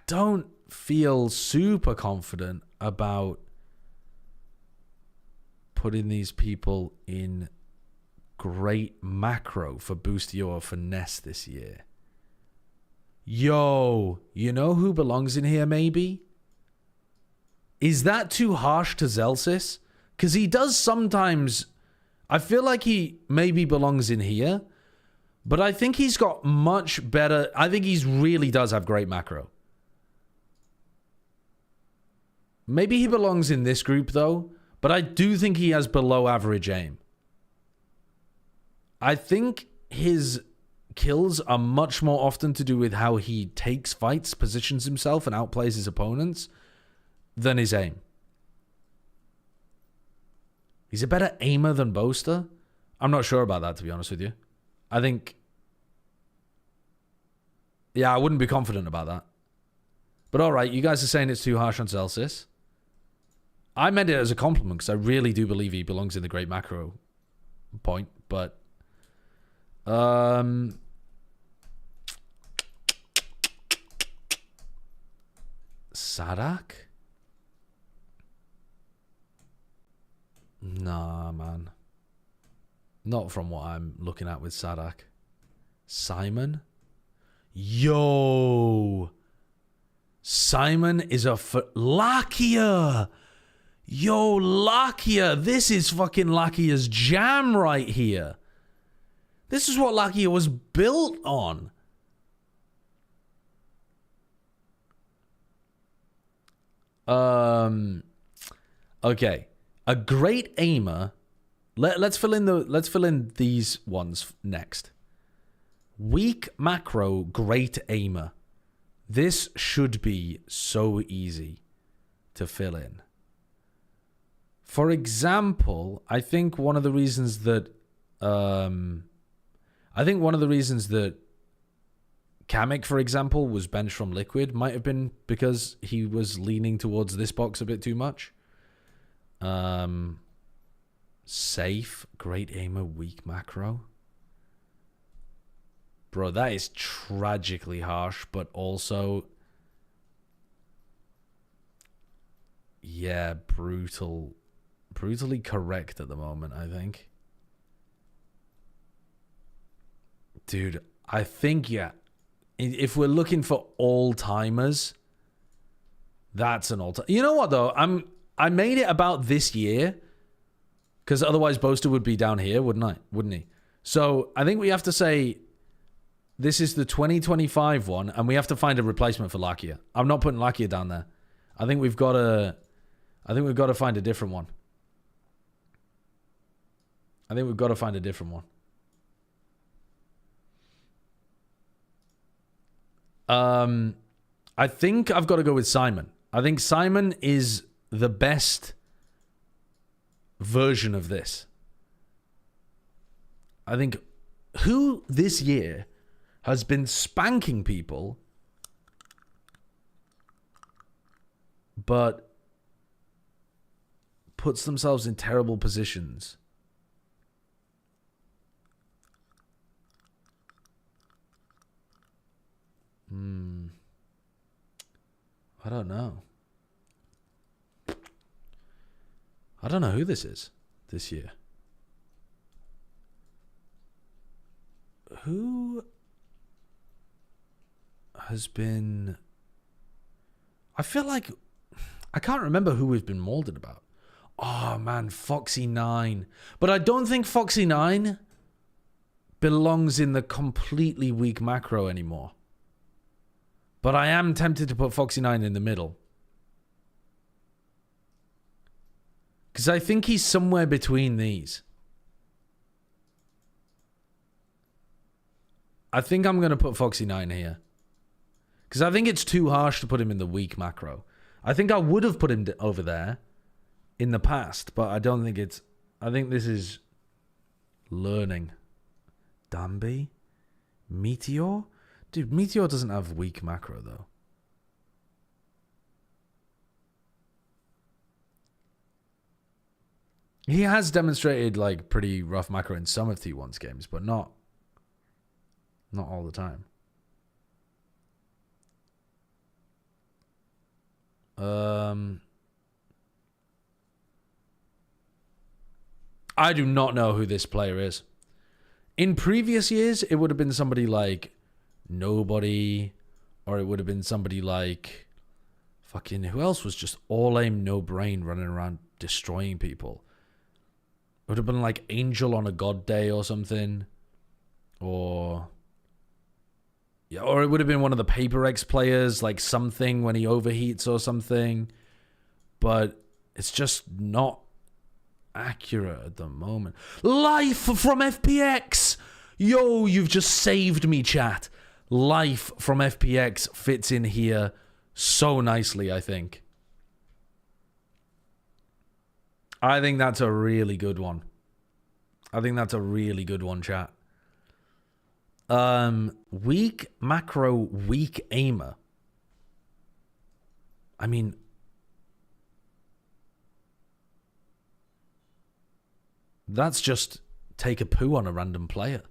don't feel super confident about putting these people in great macro for Boostio or Finesse this year. Yo, you know who belongs in here maybe? Is that too harsh to Zelsis? Because he does sometimes... I feel like he maybe belongs in here, but I think he's got much better... I think he really does have great macro. Maybe he belongs in this group, though, but I do think he has below average aim. I think his kills are much more often to do with how he takes fights, positions himself, and outplays his opponents than his aim. He's a better aimer than Boaster? I'm not sure about that, to be honest with you. I think... Yeah, I wouldn't be confident about that. But alright, you guys are saying it's too harsh on Celsius. I meant it as a compliment because I really do believe he belongs in the great macro point, but... Sadak? Nah, man. Not from what I'm looking at with Sadak. Simon? Yo! Simon is a... Lakia! Yo, Lakia! This is fucking Lakia's jam right here. This is what Lakia was built on. Okay. A great aimer. Let's fill in these ones next. Weak macro, great aimer. This should be so easy to fill in. For example, I think one of the reasons that Kamek, for example, was benched from Liquid might have been because he was leaning towards this box a bit too much. Safe, great aimer, weak macro. Bro, that is tragically harsh, but also... Yeah, brutally correct at the moment, I think. Dude, I think, yeah. If we're looking for all-timers, that's an all-time. You know what, though? I made it about this year Because otherwise Boaster would be down here, wouldn't he? So I think we have to say this is the 2025 one, and we have to find a replacement for Lakia. I'm not putting Lakia down there. I think we've got to find a different one. I think I've got to go with Simon. I think Simon is the best version of this. I think who this year has been spanking people, but puts themselves in terrible positions. I don't know. I don't know who this is this year. Who has been... I feel like... I can't remember who we've been molded about. Oh, man, Foxy9. But I don't think Foxy9 belongs in the completely weak macro anymore. But I am tempted to put Foxy9 in the middle. Because I think he's somewhere between these. I think I'm going to put Foxy9 here. Because I think it's too harsh to put him in the weak macro. I think I would have put him over there in the past, but I don't think it's... I think this is learning. Dambi? Meteor? Dude, Meteor doesn't have weak macro, though. He has demonstrated, like, pretty rough macro in some of T1's games, but not all the time. I do not know who this player is. In previous years, it would have been somebody like Nobody, or it would have been somebody like fucking who else was just all aim, no brain, running around destroying people. It would have been like Angel on a God Day or something, or yeah, or it would have been one of the Paper X players, like something when he overheats or something. But it's just not accurate at the moment. Life from FPX! Yo, you've just saved me, chat. Life from FPX fits in here so nicely, I think. I think that's a really good one. Chat. Weak macro, weak aimer. I mean... that's just take a poo on a random player.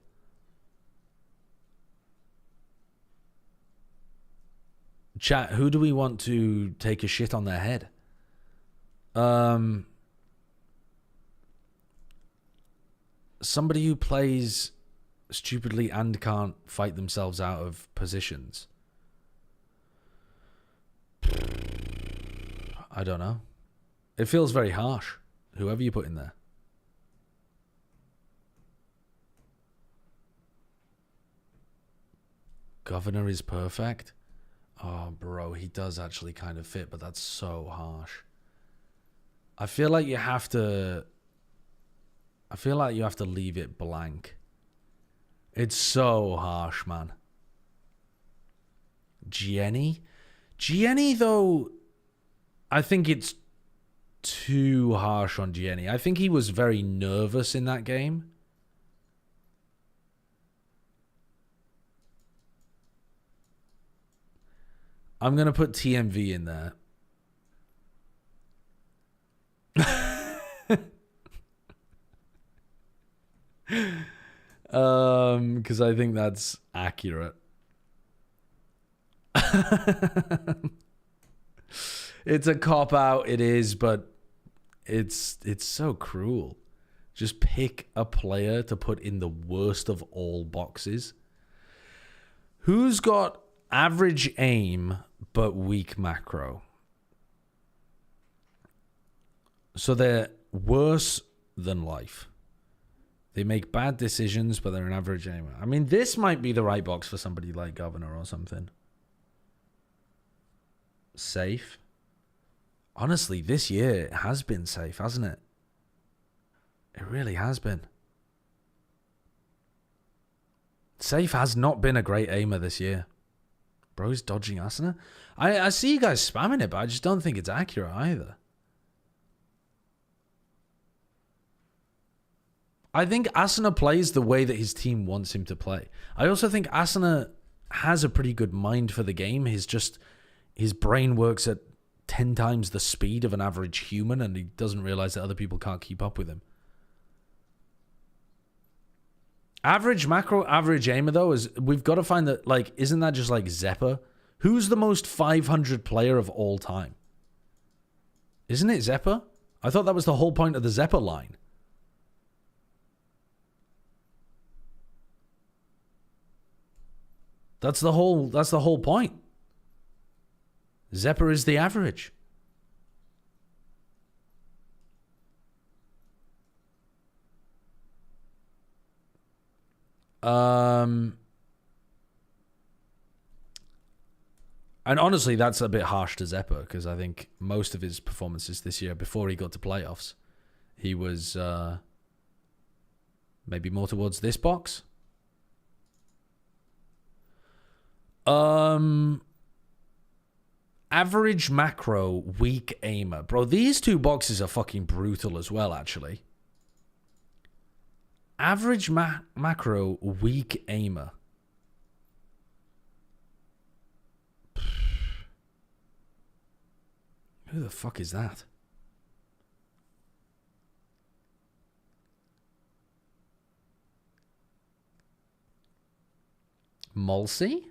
Chat, who do we want to take a shit on their head? Somebody who plays stupidly and can't fight themselves out of positions. I don't know. It feels very harsh, whoever you put in there. Governor is perfect. Oh, bro, he does actually kind of fit, but that's so harsh. I feel like you have to leave it blank. It's so harsh, man. Jenny, though, I think it's too harsh on Jenny. I think he was very nervous in that game. I'm going to put TMV in there. Because I think that's accurate. It's a cop-out, it is, but it's so cruel. Just pick a player to put in the worst of all boxes. Who's got average aim but weak macro? So they're worse than life. They make bad decisions, but they're an average aimer. I mean, this might be the right box for somebody like Governor or something. Safe. Honestly, this year has been safe, hasn't it? It really has been. Safe has not been a great aimer this year. Bro's dodging Asuna. I see you guys spamming it, but I just don't think it's accurate either. I think Asuna plays the way that his team wants him to play. I also think Asuna has a pretty good mind for the game. His brain works at 10 times the speed of an average human, and he doesn't realize that other people can't keep up with him. Average macro, average aimer, though, is we've got to find that, like, isn't that just like Zeppa? Who's the most 500 player of all time? Isn't it Zeppa? I thought that was the whole point of the Zeppa line. That's the whole point. Zeppa is the average. And honestly, that's a bit harsh to Zeppa, because I think most of his performances this year, before he got to playoffs, he was maybe more towards this box. Average macro, weak aimer. Bro, these two boxes are fucking brutal as well, actually. Average macro, weak aimer. Who the fuck is that? Mulsey?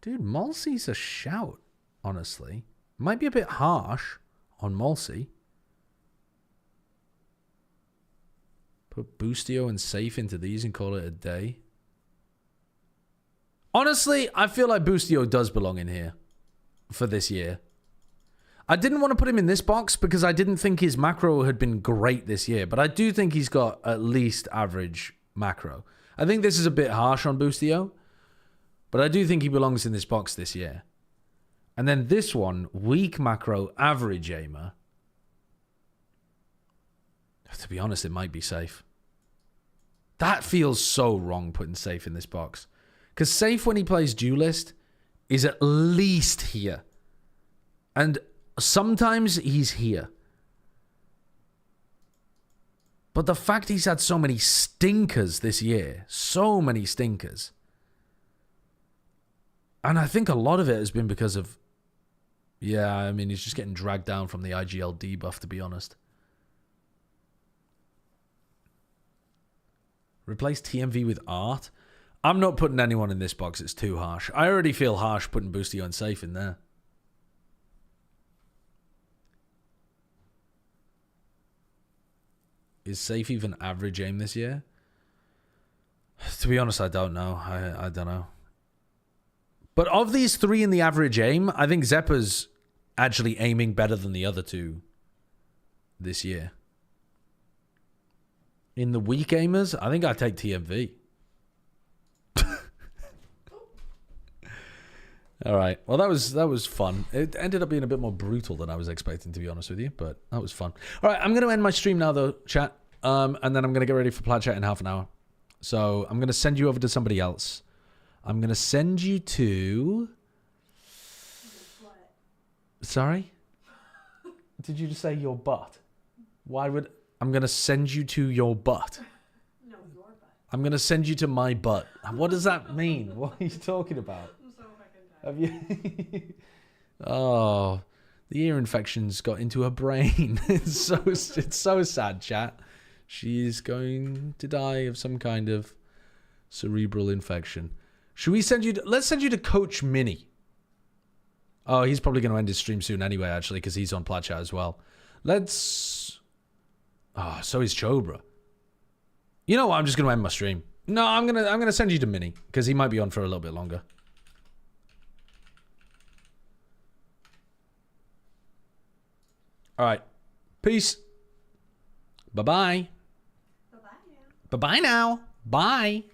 Dude, Mulsey's a shout, honestly. Might be a bit harsh on Mulsey. Put Boostio and Safe into these and call it a day. Honestly, I feel like Boostio does belong in here for this year. I didn't want to put him in this box because I didn't think his macro had been great this year, but I do think he's got at least average macro. I think this is a bit harsh on Boostio, but I do think he belongs in this box this year. And then this one, weak macro, average aimer. To be honest, it might be Safe. That feels so wrong, putting Safe in this box. Because Safe, when he plays Duelist, is at least here. And sometimes he's here. But the fact he's had so many stinkers this year, so many stinkers. And I think a lot of it has been because of, yeah, I mean, he's just getting dragged down from the IGL debuff, to be honest. Replace TMV with Art. I'm not putting anyone in this box. It's too harsh. I already feel harsh putting Boostio and Safe in there. Is Safe even average aim this year? To be honest, I don't know. I don't know. But of these three in the average aim, I think Zeppa's actually aiming better than the other two this year. In the weak aimers, I think I take TMV. All right. Well, that was fun. It ended up being a bit more brutal than I was expecting, to be honest with you, but that was fun. All right, I'm going to end my stream now, though, chat, and then I'm going to get ready for Plat Chat in half an hour. So I'm going to send you over to somebody else. I'm going to send you to... Sorry? Did you just say your butt? Why would... I'm going to send you to your butt. No, your butt. I'm going to send you to my butt. What does that mean? What are you talking about? I'm so fucking tired. Have you... Oh, the ear infection's got into her brain. It's so sad, chat. She's going to die of some kind of cerebral infection. Should we send you to... Let's send you to Coach Mini. Oh, he's probably going to end his stream soon anyway, actually, because he's on Plat Chat as well. Let's... Oh, so is Chobra. You know what? I'm just going to end my stream. No, I'm gonna send you to Mini, because he might be on for a little bit longer. All right. Peace. Bye-bye. Bye-bye now. Bye.